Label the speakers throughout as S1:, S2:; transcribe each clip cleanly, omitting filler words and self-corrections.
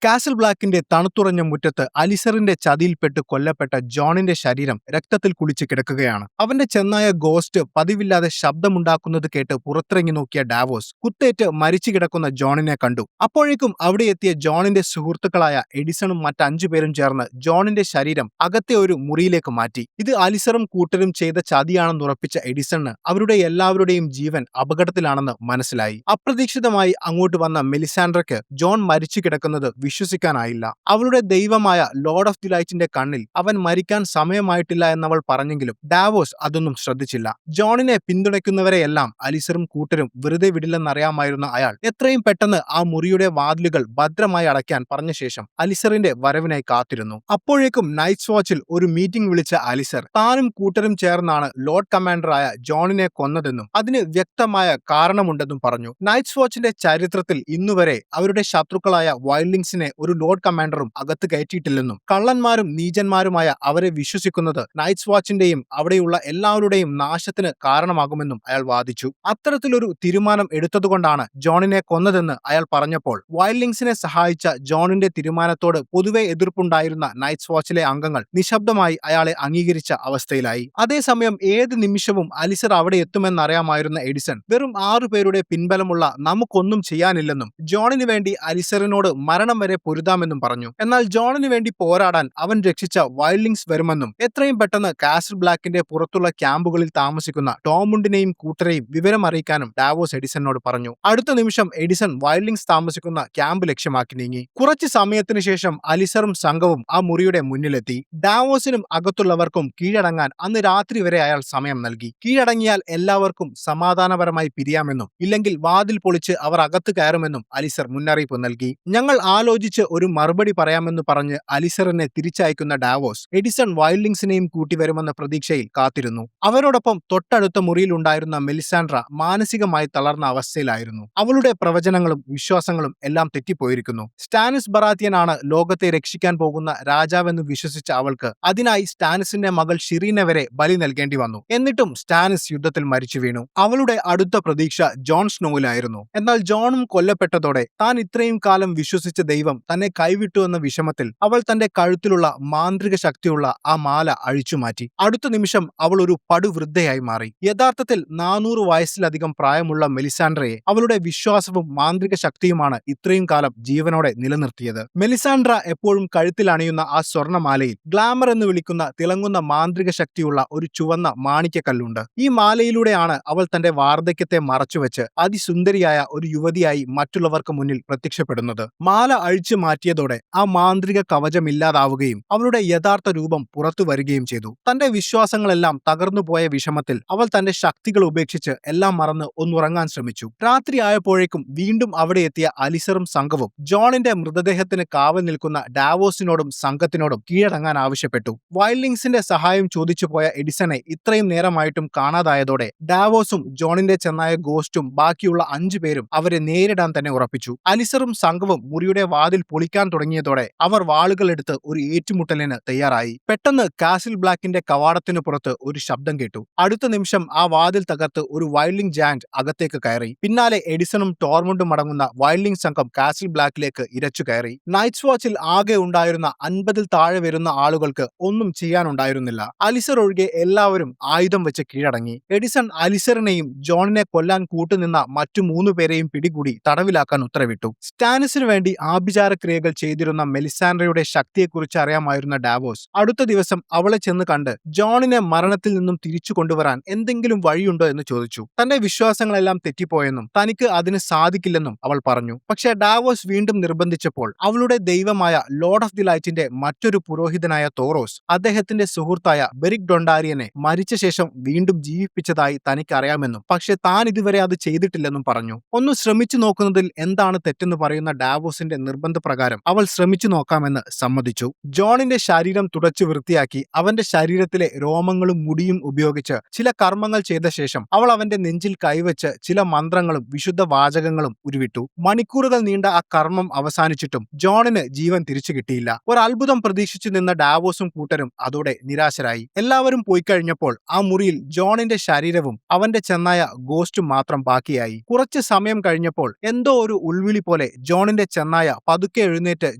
S1: Castle ബ്ലാക്കിന്റെ തണുത്തുറഞ്ഞ മുറ്റത്ത് അലിസറിന്റെ ചതിയിൽപ്പെട്ട് കൊല്ലപ്പെട്ട ജോണിന്റെ ശരീരം രക്തത്തിൽ കുളിച്ച് കിടക്കുകയാണ്. അവന്റെ ചെന്നായ ഗോസ്റ്റ് പതിവില്ലാതെ ശബ്ദമുണ്ടാക്കുന്നത് കേട്ട് പുറത്തിറങ്ങി നോക്കിയ ഡാവോസ് കുത്തേറ്റ് മരിച്ചു കിടക്കുന്ന ജോണിനെ കണ്ടു. അപ്പോഴേക്കും അവിടെ എത്തിയ ജോണിന്റെ സുഹൃത്തുക്കളായ എഡിസണും മറ്റ് പേരും ചേർന്ന് ജോണിന്റെ ശരീരം അകത്തെ ഒരു മുറിയിലേക്ക് മാറ്റി. ഇത് അലിസറും കൂട്ടരും ചെയ്ത ചതിയാണെന്നുറപ്പിച്ച എഡിസണിന് അവരുടെ എല്ലാവരുടെയും ജീവൻ അപകടത്തിലാണെന്ന് മനസ്സിലായി. അപ്രതീക്ഷിതമായി അങ്ങോട്ട് വന്ന മെലിസാൻഡ്രയ്ക്ക് ജോൺ മരിച്ചു കിടക്കുന്നത് വിശ്വസിക്കാനായില്ല. അവളുടെ ദൈവമായ ലോർഡ് ഓഫ് ദി ലൈറ്റിന്റെ കണ്ണിൽ അവൻ മരിക്കാൻ സമയമായിട്ടില്ല എന്നവൾ പറഞ്ഞെങ്കിലും ഡാവോസ് അതൊന്നും ശ്രദ്ധിച്ചില്ല. ജോണിനെ പിന്തുണയ്ക്കുന്നവരെയെല്ലാം അലിസറും കൂട്ടരും വെറുതെ വിടില്ലെന്നറിയാമായിരുന്ന അയാൾ എത്രയും പെട്ടെന്ന് ആ മുറിയുടെ വാതിലുകൾ ഭദ്രമായി അടയ്ക്കാൻ പറഞ്ഞ ശേഷം അലിസറിന്റെ വരവിനായി കാത്തിരുന്നു. അപ്പോഴേക്കും നൈറ്റ്സ് വാച്ചിൽ ഒരു മീറ്റിംഗ് വിളിച്ച അലിസർ താനും കൂട്ടരും ചേർന്നാണ് ലോർഡ് കമാൻഡറായ ജോണിനെ കൊന്നതെന്നും അതിന് വ്യക്തമായ കാരണമുണ്ടെന്നും പറഞ്ഞു. നൈറ്റ്സ് വാച്ചിന്റെ ചരിത്രത്തിൽ ഇന്നുവരെ അവരുടെ ശത്രുക്കളായ വൈൽഡിങ്സിനെ ഒരു ലോർഡ് കമാൻഡറും അകത്ത് കയറ്റിയിട്ടില്ലെന്നും കള്ളന്മാരും നീചന്മാരുമായ അവരെ വിശ്വസിക്കുന്നത് നൈറ്റ്സ് വാച്ചിന്റെയും അവിടെയുള്ള എല്ലാവരുടെയും നാശത്തിന് കാരണമാകുമെന്നും അയാൾ വാദിച്ചു. അത്തരത്തിലൊരു തീരുമാനം എടുത്തതുകൊണ്ടാണ് ജോണിനെ കൊന്നതെന്ന് അയാൾ പറഞ്ഞപ്പോൾ വൈൽഡിങ്സിനെ സഹായിച്ച ജോണിന്റെ തീരുമാനത്തോട് പൊതുവെ എതിർപ്പുണ്ടായിരുന്ന നൈറ്റ്സ് വാച്ചിലെ അംഗങ്ങൾ നിശബ്ദമായി അയാളെ അംഗീകരിച്ച അവസ്ഥയിലായി. അതേസമയം ഏത് നിമിഷവും അലിസർ അവിടെ എത്തുമെന്നറിയാമായിരുന്ന എഡിസൺ വെറും 6 പേരുടെ പിൻബലമുള്ള നമുക്കൊന്നും ചെയ്യാനില്ലെന്നും ജോണിന് വേണ്ടി അലിസറിനോട് മരണം വരെ പൊരുതാമെന്നും പറഞ്ഞു. എന്നാൽ ജോണിന് വേണ്ടി പോരാടാൻ അവൻ രക്ഷിച്ച വൈൽഡിങ്സ് വരുമെന്നും എത്രയും പെട്ടെന്ന് കാസിൽ ബ്ലാക്കിന്റെ പുറത്തുള്ള ക്യാമ്പുകളിൽ താമസിക്കുന്ന ടോമുണ്ടിനെയും കൂട്ടരെയും വിവരം അറിയിക്കാനും ഡാവോസ് എഡിസണിനോട് പറഞ്ഞു. അടുത്ത നിമിഷം എഡിസൺ വൈൽഡിങ്സ് താമസിക്കുന്ന ക്യാമ്പ് ലക്ഷ്യമാക്കി നീങ്ങി. കുറച്ചു സമയത്തിന് ശേഷം അലിസറും സംഘവും ആ മുറിയുടെ മുന്നിലെത്തി. ഡാവോസിനും അകത്തുള്ളവർക്കും കീഴടങ്ങാൻ അന്ന് രാത്രി വരെ അയാൾ സമയം നൽകി. കീഴടങ്ങിയാൽ എല്ലാവർക്കും സമാധാനപരമായി പിരിയാമെന്നും ഇല്ലെങ്കിൽ വാതിൽ പൊളിച്ച് അവർ അകത്ത് കയറുമെന്നും അലിസർ മുന്നറിയിപ്പ് നൽകി. ഞങ്ങൾ ആലോചിച്ച് ഒരു മറുപടി പറയാമെന്ന് പറഞ്ഞ് അലിസറിനെ തിരിച്ചയക്കുന്ന ഡാവോസ് എഡിസൺ വൈൽഡിങ്സിനെയും കൂട്ടി വരുമെന്ന പ്രതീക്ഷയിൽ കാത്തിരുന്നു. അവരോടൊപ്പം തൊട്ടടുത്ത മുറിയിലുണ്ടായിരുന്ന മെലിസാൻഡ്ര മാനസികമായി തളർന്ന അവസ്ഥയിലായിരുന്നു. അവളുടെ പ്രവചനങ്ങളും വിശ്വാസങ്ങളും എല്ലാം തെറ്റിപ്പോയിരിക്കുന്നു. സ്റ്റാനിസ് ബറാത്തിയനാണ് ലോകത്തെ രക്ഷിക്കാൻ പോകുന്ന രാജാവെന്ന് വിശ്വസിച്ച അവൾക്ക് അതിനായി സ്റ്റാനിസിന്റെ മകൾ ഷിറീനെ വരെ ബലി നൽകേണ്ടി വന്നു. എന്നിട്ടും സ്റ്റാനിസ് യുദ്ധത്തിൽ മരിച്ചു വീണു. അവളുടെ അടുത്ത പ്രതീക്ഷ ജോൺ സ്നോയിലായിരുന്നു. എന്നാൽ ജോണും കൊല്ലപ്പെട്ടതോടെ താൻ ഇത്രയും കാലം വിശ്വസിച്ച ദൈവം തന്നെ കൈവിട്ടു എന്ന വിഷമത്തിൽ അവൾ തന്റെ കഴുത്തിലുള്ള മാന്ത്രിക ശക്തിയുള്ള ആ മാല അഴിച്ചുമാറ്റി. അടുത്ത നിമിഷം അവൾ ഒരു പടുവൃദ്ധയായി മാറി. യഥാർത്ഥത്തിൽ 400 വയസ്സിലധികം പ്രായമുള്ള മെലിസാൻഡ്രയെ അവളുടെ വിശ്വാസവും മാന്ത്രിക ശക്തിയുമാണ് ഇത്രയും കാലം ജീവനോടെ നിലനിർത്തിയത്. മെലിസാൻഡ്ര എപ്പോഴും കഴുത്തിൽ അണിയുന്ന ആ സ്വർണ്ണമാലയിൽ ഗ്ലാമർ എന്ന് വിളിക്കുന്ന തിളങ്ങുന്ന മാന്ത്രിക ശക്തിയുള്ള ഒരു ചുവന്ന മാണിക്യക്കല്ലുണ്ട്. ഈ മാലയിലൂടെയാണ് അവൾ തന്റെ വാർദ്ധക്യത്തെ മറച്ചുവെച്ച് അതിസുന്ദരിയായ ഒരു യുവതിയായി മറ്റുള്ളവർക്ക് മുന്നിൽ പ്രത്യക്ഷപ്പെടുന്നത്. മാല അഴിച്ചു മാറ്റിയതോടെ ആ മാന്ത്രിക കവചമില്ലാതാവുകയും അവളുടെ യഥാർത്ഥ രൂപം പുറത്തു വരികയും ചെയ്തു. തന്റെ വിശ്വാസങ്ങളെല്ലാം തകർന്നുപോയ വിഷമത്തിൽ അവൾ തന്റെ ശക്തികൾ ഉപേക്ഷിച്ച് എല്ലാം മറന്ന് ഒന്നുറങ്ങാൻ ശ്രമിച്ചു. രാത്രി ആയപ്പോഴേക്കും വീണ്ടും അവിടെ എത്തിയ അലിസറും സംഘവും ജോണിന്റെ മൃതദേഹത്തിന് കാവൽ നിൽക്കുന്ന ഡാവോസിനോടും സംഘത്തിനോടും കീഴടങ്ങാൻ ആവശ്യപ്പെട്ടു. വൈൽഡിങ്സിന്റെ സഹായം ചോദിച്ചു പോയ എഡിസനെ ഇത്രയും നേരമായിട്ടും കാണാതായതോടെ ഡാവോസും ജോണിന്റെ ചെന്നായ ഗോസ്റ്റും ബാക്കിയുള്ള 5 പേരും അവരെ നേരിടാൻ തന്നെ ഉറപ്പിച്ചു. അലിസറും സംഘവും മുറിയുടെ വാതിൽ പൊളിക്കാൻ തുടങ്ങിയതോടെ അവർ വാളുകൾ എടുത്ത് ഒരു ഏറ്റുമുട്ടലിന് തയ്യാറായി. പെട്ടെന്ന് കാസിൽ ബ്ലാക്കിന്റെ കവാടത്തിനു പുറത്ത് ഒരു ശബ്ദം കേട്ടു. അടുത്ത നിമിഷം ആ വാതിൽ തകർത്ത് ഒരു വൈൽഡിംഗ് ജാന്റ് അകത്തേക്ക് കയറി. പിന്നാലെ എഡിസണും ടോർമുണ്ടും അടങ്ങുന്ന വൈൽഡിംഗ് സംഘം കാസിൽ ബ്ലാക്കിലേക്ക് ഇരച്ചു കയറി. നൈറ്റ്സ് വാച്ചിൽ ആകെ ഉണ്ടായിരുന്ന 50-ൽ താഴെ വരുന്ന ആളുകൾക്ക് ഒന്നും ചെയ്യാനുണ്ടായിരുന്നില്ല. അലിസർ ഒഴികെ എല്ലാവരും ആയുധം വെച്ച് കീഴടങ്ങി. എഡിസൺ അലിസറിനെയും ജോണിനെ കൊല്ലാൻ കൂട്ടുനിന്ന മറ്റു 3 പേരെയും പിടികൂടി തടവിലാക്കാൻ ഉത്തരവിട്ടു. സ്റ്റാനിസിനു വേണ്ടി ആഭിചാരക്രിയകൾ ചെയ്തിരുന്ന മെലിസാൻഡ്രയുടെ ശക്തിയെക്കുറിച്ച് അറിയാമായിരുന്ന ഡാവോസ് അടുത്ത ദിവസം അവളെ ചെന്ന് കണ്ട് ജോണിനെ മരണത്തിൽ നിന്നും തിരിച്ചു കൊണ്ടുവരാൻ എന്തെങ്കിലും വഴിയുണ്ടോ എന്ന് ചോദിച്ചു. തന്റെ വിശ്വാസങ്ങളെല്ലാം തെറ്റിപ്പോയെന്നും തനിക്ക് അതിന് സാധിക്കില്ലെന്നും അവൾ പറഞ്ഞു. പക്ഷേ ഡാവോസ് വീണ്ടും നിർബന്ധിച്ചപ്പോൾ അവളുടെ ദൈവമായ ലോർഡ് ഓഫ് ദി ലൈറ്റിന്റെ മറ്റൊരു പുരോഹിതനായ തോറോസ് അദ്ദേഹത്തിന്റെ സുഹൃത്തായ ബെറിക് ഡൊണ്ടാരിയനെ മരിച്ച ശേഷം വീണ്ടും ജീവിപ്പിച്ചതായി തനിക്കറിയാമെന്നും പക്ഷെ താൻ ഇതുവരെ അത് ചെയ്തിട്ടില്ലെന്നും പറഞ്ഞു. ഒന്ന് ശ്രമിച്ചു നോക്കുന്നതിൽ എന്താണ് തെറ്റെന്ന് പറയുന്ന ഡാവോസിന്റെ നിർബന്ധപ്രകാരം അവൾ ശ്രമിച്ചു നോക്കാമെന്ന് സമ്മതിച്ചു. ജോണിന്റെ ശരീരം തുടച്ചു വൃത്തിയാക്കി അവന്റെ ശരീരത്തിലെ രോമങ്ങളും മുടിയും ഉപയോഗിച്ച് ചില കർമ്മങ്ങൾ ചെയ്ത ശേഷം അവൾ അവന്റെ നെഞ്ചിൽ കൈവച്ച് ചില മന്ത്രങ്ങളും വിശുദ്ധ വാചകങ്ങളും ഉരുവിട്ടു. മണിക്കൂറുകൾ നീണ്ട ആ കർമ്മം അവസാനിച്ചിട്ടും ജോണിന് ജീവൻ തിരിച്ചു കിട്ടിയില്ല. ഒരു അത്ഭുതം പ്രതീക്ഷിച്ചു നിന്ന ഡാവോസും കൂട്ടരും അതോടെ നിരാശരായി. എല്ലാവരും പോയി കഴിഞ്ഞപ്പോൾ ആ മുറിയിൽ ജോണിന്റെ ശരീരവും അവന്റെ ചെന്നായ ഗോസ്റ്റും മാത്രം ബാക്കിയായി. കുറച്ച് സമയം കഴിഞ്ഞപ്പോൾ എന്തോ ഒരു ഉൾവിളി പോലെ ജോണിന്റെ ചെന്നായ പതുക്കെ എഴുന്നേറ്റ്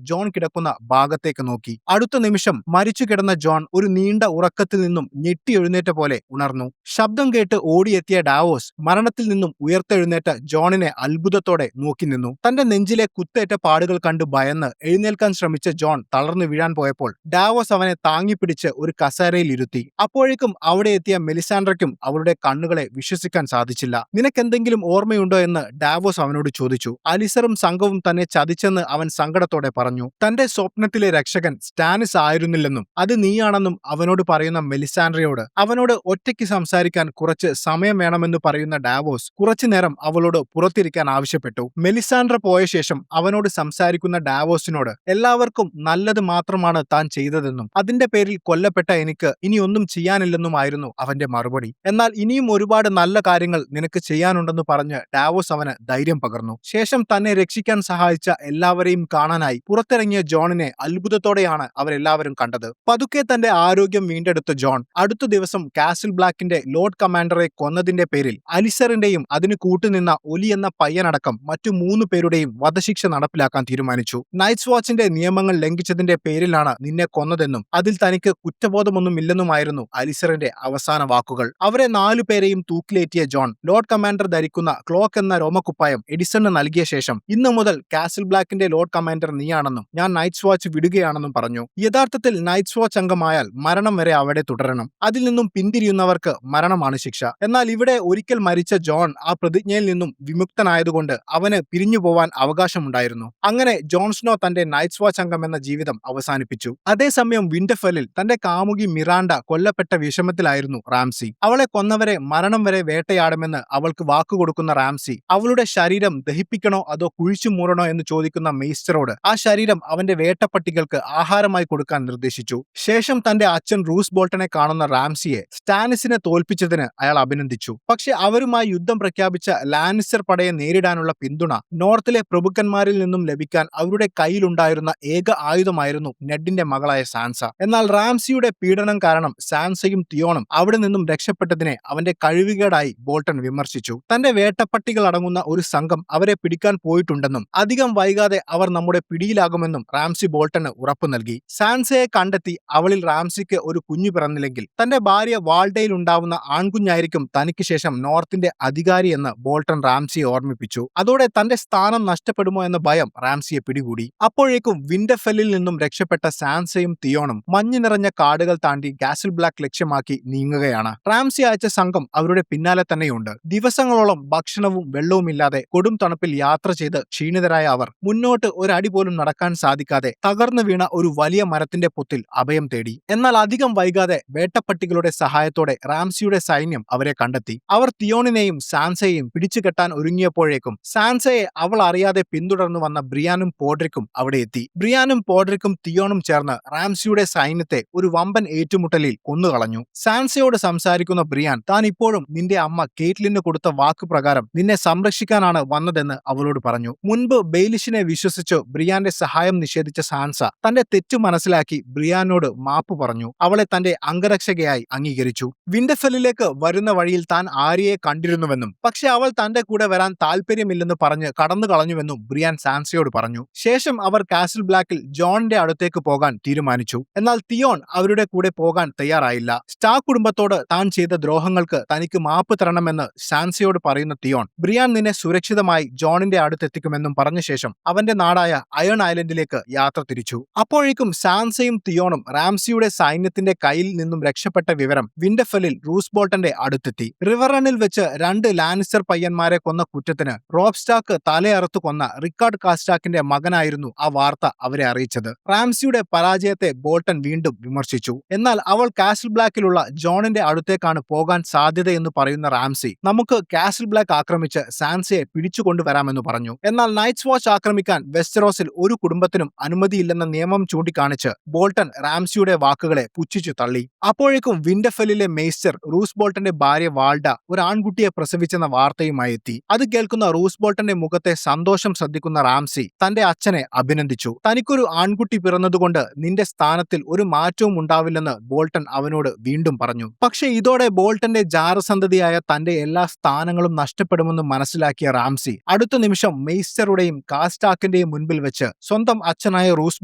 S1: ജോൺ കിടക്കുന്ന ഭാഗത്തേക്ക് നോക്കി. അടുത്ത നിമിഷം മരിച്ചു കിടന്ന ജോൺ ഒരു നീണ്ട ഉറക്കത്തിൽ നിന്നും ഞെട്ടി എഴുന്നേറ്റ പോലെ ഉണർന്നു. ശബ്ദം കേട്ട് ഓടിയെത്തിയ ഡാവോസ് മരണത്തിൽ നിന്നും ഉയർത്തെഴുന്നേറ്റ ജോണിനെ അത്ഭുതത്തോടെ നോക്കി നിന്നു. തന്റെ നെഞ്ചിലെ കുത്തേറ്റ പാടുകൾ കണ്ട് ഭയന്ന് എഴുന്നേൽക്കാൻ ശ്രമിച്ച ജോൺ തളർന്നു വീഴാൻ പോയപ്പോൾ ഡാവോസ് അവനെ താങ്ങിപ്പിടിച്ച് ഒരു കസേരയിൽ ഇരുത്തി. അപ്പോഴേക്കും അവിടെ എത്തിയ മെലിസാൻഡ്രയ്ക്കും അവളുടെ കണ്ണുകളെ വിശ്വസിക്കാൻ സാധിച്ചില്ല. നിനക്കെന്തെങ്കിലും ഓർമ്മയുണ്ടോ എന്ന് ഡാവോസ് അവനോട് ചോദിച്ചു. അലിസറും സംഘവും തന്നെ ചതിച്ചെന്ന് അവൻ സങ്കടത്തോടെ പറഞ്ഞു. തന്റെ സ്വപ്നത്തിലെ രക്ഷകൻ സ്റ്റാനിസ് ആയിരുന്നില്ലെന്നും അത് നീയാണെന്നും അവനോട് പറയുന്ന മെലിസാൻഡ്രയോട് അവനോട് ഒറ്റയ്ക്ക് സംസാരിക്കാൻ കുറച്ച് സമയം വേണമെന്ന് പറയുന്ന ഡാവോസ് കുറച്ചുനേരം അവളോട് പുറത്തിരിക്കാൻ ആവശ്യപ്പെട്ടു. മെലിസാൻഡ്ര പോയ ശേഷം അവനോട് സംസാരിക്കുന്ന ഡാവോസിനോട് എല്ലാവർക്കും നല്ലത് മാത്രമാണ് താൻ ചെയ്തതെന്നും അതിന്റെ പേരിൽ കൊല്ലപ്പെട്ട എനിക്ക് ഇനി ഒന്നും ചെയ്യാനില്ലെന്നുമായിരുന്നു അവന്റെ മറുപടി. എന്നാൽ ഇനിയും ഒരുപാട് നല്ല കാര്യങ്ങൾ നിനക്ക് ചെയ്യാനുണ്ടെന്ന് പറഞ്ഞ് ഡാവോസ് അവന് ധൈര്യം പകർന്നു. ശേഷം തന്നെ രക്ഷിക്കാൻ സഹായിച്ച എല്ലാവരെയും കാണാനായി പുറത്തിറങ്ങിയ ജോണിനെ അത്ഭുതത്തോടെയാണ് അവരെല്ലാവരും കണ്ടത്. പതുക്കെ തന്റെ ആരോഗ്യം വീണ്ടെടുത്ത ജോൺ അടുത്ത ദിവസം കാസിൽ ബ്ലാക്കിന്റെ ലോർഡ് കമാൻഡറെ കൊന്നതിന്റെ പേരിൽ അലിസറിന്റെയും അതിന് കൂട്ടുനിന്ന ഒലി എന്ന പയ്യനടക്കം മറ്റു 3 പേരുടെയും വധശിക്ഷ നടപ്പിലാക്കാൻ തീരുമാനിച്ചു. നൈറ്റ്സ് വാച്ചിന്റെ നിയമങ്ങൾ ലംഘിച്ചതിന്റെ പേരിലാണ് നിന്നെ കൊന്നതെന്നും അതിൽ തനിക്ക് കുറ്റബോധമൊന്നുമില്ലെന്നുമായിരുന്നു അലിസറിന്റെ അവസാന വാക്കുകൾ. അവരെ 4 പേരെയും തൂക്കിലേറ്റിയ ജോൺ ലോർഡ് കമാൻഡർ ധരിക്കുന്ന ക്ലോക്ക് എന്ന രോമക്കുപ്പായം എഡിസണ് നൽകിയ ശേഷം ഇന്നു മുതൽ കാസിൽ ബ്ലാക്കിന്റെ ലോർഡ് കമാൻഡർ നീയാണെന്നും ഞാൻ നൈറ്റ്സ് വാച്ച് വിടുകയാണെന്നും പറഞ്ഞു. യഥാർത്ഥത്തിൽ നൈറ്റ്സ് വാച്ച് അംഗമായാൽ മരണം വരെ അവിടെ തുടരണം. അതിൽ നിന്നും പിന്തിരിയുന്നവർക്ക് മരണമാണ് ശിക്ഷ. എന്നാൽ ഇവിടെ ഒരിക്കൽ മരിച്ച ജോൺ ആ പ്രതിജ്ഞയിൽ നിന്നും വിമുക്തനായതുകൊണ്ട് അവന് പിരിഞ്ഞു പോവാൻ അവകാശമുണ്ടായിരുന്നു. അങ്ങനെ ജോൺ സ്നോ തന്റെ നൈറ്റ്സ് വാച്ച് അംഗം എന്ന ജീവിതം അവസാനിപ്പിച്ചു. അതേസമയം വിന്റർഫെല്ലിൽ തന്റെ കാമുകി മിറാണ്ട കൊല്ലപ്പെട്ട വിഷമത്തിലായിരുന്നു റാംസി. അവളെ കൊന്നവരെ മരണം വരെ വേട്ടയാടുമെന്ന് അവൾക്ക് വാക്കുകൊടുക്കുന്ന റാംസി അവളുടെ ശരീരം ദഹിപ്പിക്കണോ അതോ കുഴിച്ചു മൂടണോ എന്ന് ചോദിക്കുന്ന മെയ്സ്റ്ററോട് ആ ശരീരം അവന്റെ വേട്ടപ്പട്ടികൾക്ക് ആഹാരമായി കൊടുക്കാൻ നിർദ്ദേശിച്ചു. ശേഷം തന്റെ അച്ഛൻ റൂസ് ബോൾട്ടനെ കാണുന്ന റാംസിയെ സ്റ്റാനിസിനെ തോൽപ്പിച്ചതിന് അയാൾ അഭിനന്ദിച്ചു. പക്ഷെ അവരുമായി യുദ്ധം പ്രഖ്യാപിച്ച ലാനിസ്റ്റർ പടയെ നേരിടാനുള്ള പിന്തുണ നോർത്തിലെ പ്രഭുക്കന്മാരിൽ നിന്നും ലഭിക്കാൻ അവരുടെ കയ്യിലുണ്ടായിരുന്ന ഏക ആയുധമായിരുന്നു നെഡിന്റെ മകളായ സാൻസ. എന്നാൽ റാംസിയുടെ പീഡനം കാരണം സാൻസയും തിയോണും അവിടെ നിന്നും രക്ഷപ്പെട്ടതിനെ അവന്റെ കഴിവുകേടായി ബോൾട്ടൺ വിമർശിച്ചു. തന്റെ വേട്ടപ്പട്ടികൾ അടങ്ങുന്ന ഒരു സംഘം അവരെ പിടിക്കാൻ പോയിട്ടുണ്ടെന്നും അധികം വൈകാതെ അവർ നമ്മുടെ പിടിയിലാകുമെന്നും റാംസി ബോൾട്ടന് ഉറപ്പു നൽകി. സാൻസയെ കണ്ടെത്തി അവളിൽ റാംസിക്ക് ഒരു കുഞ്ഞു പിറന്നില്ലെങ്കിൽ തന്റെ ഭാര്യ വാൾഡയിൽ ഉണ്ടാവുന്ന ആൺകുഞ്ഞായിരിക്കും തനിക്ക് ശേഷം നോർത്തിന്റെ അധികാരി എന്ന് ബോൾട്ടൺ റാംസിയെ ഓർമ്മിപ്പിച്ചു. അതോടെ തന്റെ സ്ഥാനം നഷ്ടപ്പെടുമോ എന്ന ഭയം റാംസിയെ പിടികൂടി. അപ്പോഴേക്കും വിന്റർഫെല്ലിൽ നിന്നും രക്ഷപ്പെട്ട സാൻസയും തിയോണും മഞ്ഞു നിറഞ്ഞ കാടുകൾ താണ്ടി കാസിൽ ബ്ലാക്ക് ലക്ഷ്യമാക്കി നീങ്ങുകയാണ്. റാംസി അയച്ച സംഘം അവരുടെ പിന്നാലെ തന്നെയുണ്ട്. ദിവസങ്ങളോളം ഭക്ഷണവും വെള്ളവുമില്ലാതെ കൊടും തണുപ്പിൽ യാത്ര ചെയ്ത് ക്ഷീണിതരായ അവർ മുന്നോട്ട് ഒരടി പോലും നടക്കാൻ സാധിക്കാതെ തകർന്നു വീണ ഒരു വലിയ മരത്തിന്റെ പൊത്തിൽ അഭയം തേടി. എന്നാൽ അധികം വൈകാതെ വേട്ടപ്പട്ടികളുടെ സഹായത്തോടെ റാംസിയുടെ സൈന്യം അവരെ കണ്ടെത്തി. അവർ തിയോണിനെയും സാൻസയെയും പിടിച്ചുകെട്ടാൻ ഒരുങ്ങിയപ്പോഴേക്കും സാൻസയെ അവൾ അറിയാതെ പിന്തുടർന്നു വന്ന ബ്രിയാനും പോഡ്രിക്കും അവിടെ എത്തി. ബ്രിയാനും പോഡ്രിക്കും തിയോണും ചേർന്ന് റാംസിയുടെ സൈന്യത്തെ ഒരു വമ്പൻ ഏറ്റുമുട്ടലിൽ കൊന്നുകളഞ്ഞു. സാൻസയോട് സംസാരിക്കുന്ന ബ്രിയാൻ താൻ ഇപ്പോഴും നിന്റെ അമ്മ കേറ്റ്ലിന് കൊടുത്ത വാക്ക് പ്രകാരം നിന്നെ സംരക്ഷിക്കാനാണ് വന്നതെന്ന് അവളോട് പറഞ്ഞു. മുൻപ് ബെയ്ലിഷിനെ വിശ്വസിച്ച് ബ്രിയാന്റെ സഹായം നിഷേധിച്ച സാൻസ തന്റെ തെറ്റു മനസ്സിലാക്കി ബ്രിയാനോട് മാപ്പ് പറഞ്ഞു. അവളെ തന്റെ അംഗരക്ഷകയായി അംഗീകരിച്ചു. വിന്റർഫെല്ലിലേക്ക് വരുന്ന വഴിയിൽ താൻ ആര്യയെ കണ്ടിരുന്നുവെന്നും പക്ഷെ അവൾ തന്റെ കൂടെ വരാൻ താല്പര്യമില്ലെന്ന് പറഞ്ഞ് കടന്നു കളഞ്ഞുവെന്നും ബ്രിയാൻ സാൻസയോട് പറഞ്ഞു. ശേഷം അവർ കാസിൽ ബ്ലാക്കിൽ ജോണിന്റെ അടുത്തേക്ക് പോകാൻ തീരുമാനിച്ചു. എന്നാൽ തിയോൺ അവരുടെ കൂടെ പോകാൻ തയ്യാറായില്ല. സ്റ്റാർക്ക് കുടുംബത്തോട് താൻ ചെയ്ത ദ്രോഹങ്ങൾക്ക് തനിക്ക് മാപ്പ് തരണമെന്ന് സാൻസയോട് പറയുന്ന തിയോൺ ബ്രിയാൻ നിന്നെ സുരക്ഷിതമായി ജോണിന്റെ അടുത്തെത്തിക്കുമെന്നും പറഞ്ഞ ശേഷം അവന്റെ നാടായ അയൺ ഐലൻഡിലേക്ക് യാത്ര തിരിച്ചു. അപ്പോഴേക്കും സാൻസയും തിയോണും റാംസിയുടെ സൈന്യത്തിന്റെ കയ്യിൽ നിന്നും രക്ഷപ്പെട്ട വിവരം വിന്റർഫെല്ലിൽ റൂസ് ബോൾട്ടന്റെ അടുത്തെത്തി. റിവർ റണ്ണിൽ വെച്ച് 2 ലാനിസ്റ്റർ പയ്യന്മാരെ കൊന്ന കുറ്റത്തിന് റോബ് സ്റ്റാർക്ക് തലയറുത്തു കൊന്ന റിക്കാർഡ് കാസ്റ്റാക്കിന്റെ മകനായിരുന്നു ആ വാർത്ത അവരെ അറിയിച്ചത്. റാംസിയുടെ പരാജയത്തെ ബോൾട്ടൺ വീണ്ടും വിമർശിച്ചു. എന്നാൽ അവൾ കാസിൽ ബ്ലാക്കിലുള്ള ജോണിന്റെ അടുത്തേക്കാണ് പോകാൻ സാധ്യതയെന്ന് പറയുന്ന റാംസി നമുക്ക് കാസിൽ ബ്ലാക്ക് ആക്രമിച്ച് സാൻസയെ പിടിച്ചുകൊണ്ടുവരാമെന്ന് പറഞ്ഞു. എന്നാൽ നൈറ്റ്സ് വാച്ച് ആക്രമിക്കാൻ വെസ്റ്ററോസിൽ ഒരു കുടുംബത്തിനും അനുമതിയില്ലെന്ന നിയമം ചൂണ്ടിക്കാണിച്ച് ബോൾട്ടൺ റാംസിയുടെ വാക്കുകളെ പുച്ഛിച്ചു തള്ളി. അപ്പോഴേക്കും വിന്റർഫെല്ലിലെ മെയ്സ്റ്റർ റൂസ് ബോൾട്ടന്റെ ഭാര്യ വാൾഡ ഒരു ആൺകുട്ടിയെ പ്രസവിച്ചെന്ന വാർത്തയുമായി എത്തി. അത് കേൾക്കുന്ന റൂസ് ബോൾട്ടന്റെ മുഖത്തെ സന്തോഷം ശ്രദ്ധിക്കുന്ന റാംസി തന്റെ അച്ഛനെ അഭിനന്ദിച്ചു. തനിക്കൊരു ആൺകുട്ടി പിറന്നതുകൊണ്ട് നിന്റെ സ്ഥാനത്തിൽ ഒരു മാറ്റവും ഉണ്ടാവില്ലെന്ന് ബോൾട്ടൺ അവനോട് വീണ്ടും പറഞ്ഞു. പക്ഷെ ഇതോടെ ബോൾട്ടന്റെ ജാരസന്തതിയായ തന്റെ എല്ലാ സ്ഥാനങ്ങളും നഷ്ടപ്പെടുമെന്ന് മനസ്സിലാക്കിയ റാംസി അടുത്ത നിമിഷം മെയ്സ്റ്ററുടെയും കാസ്റ്റാക്കിന്റെയും എല്ലാവരുടെയും മുൻപിൽ വെച്ച് സ്വന്തം അച്ഛനായ റൂസ്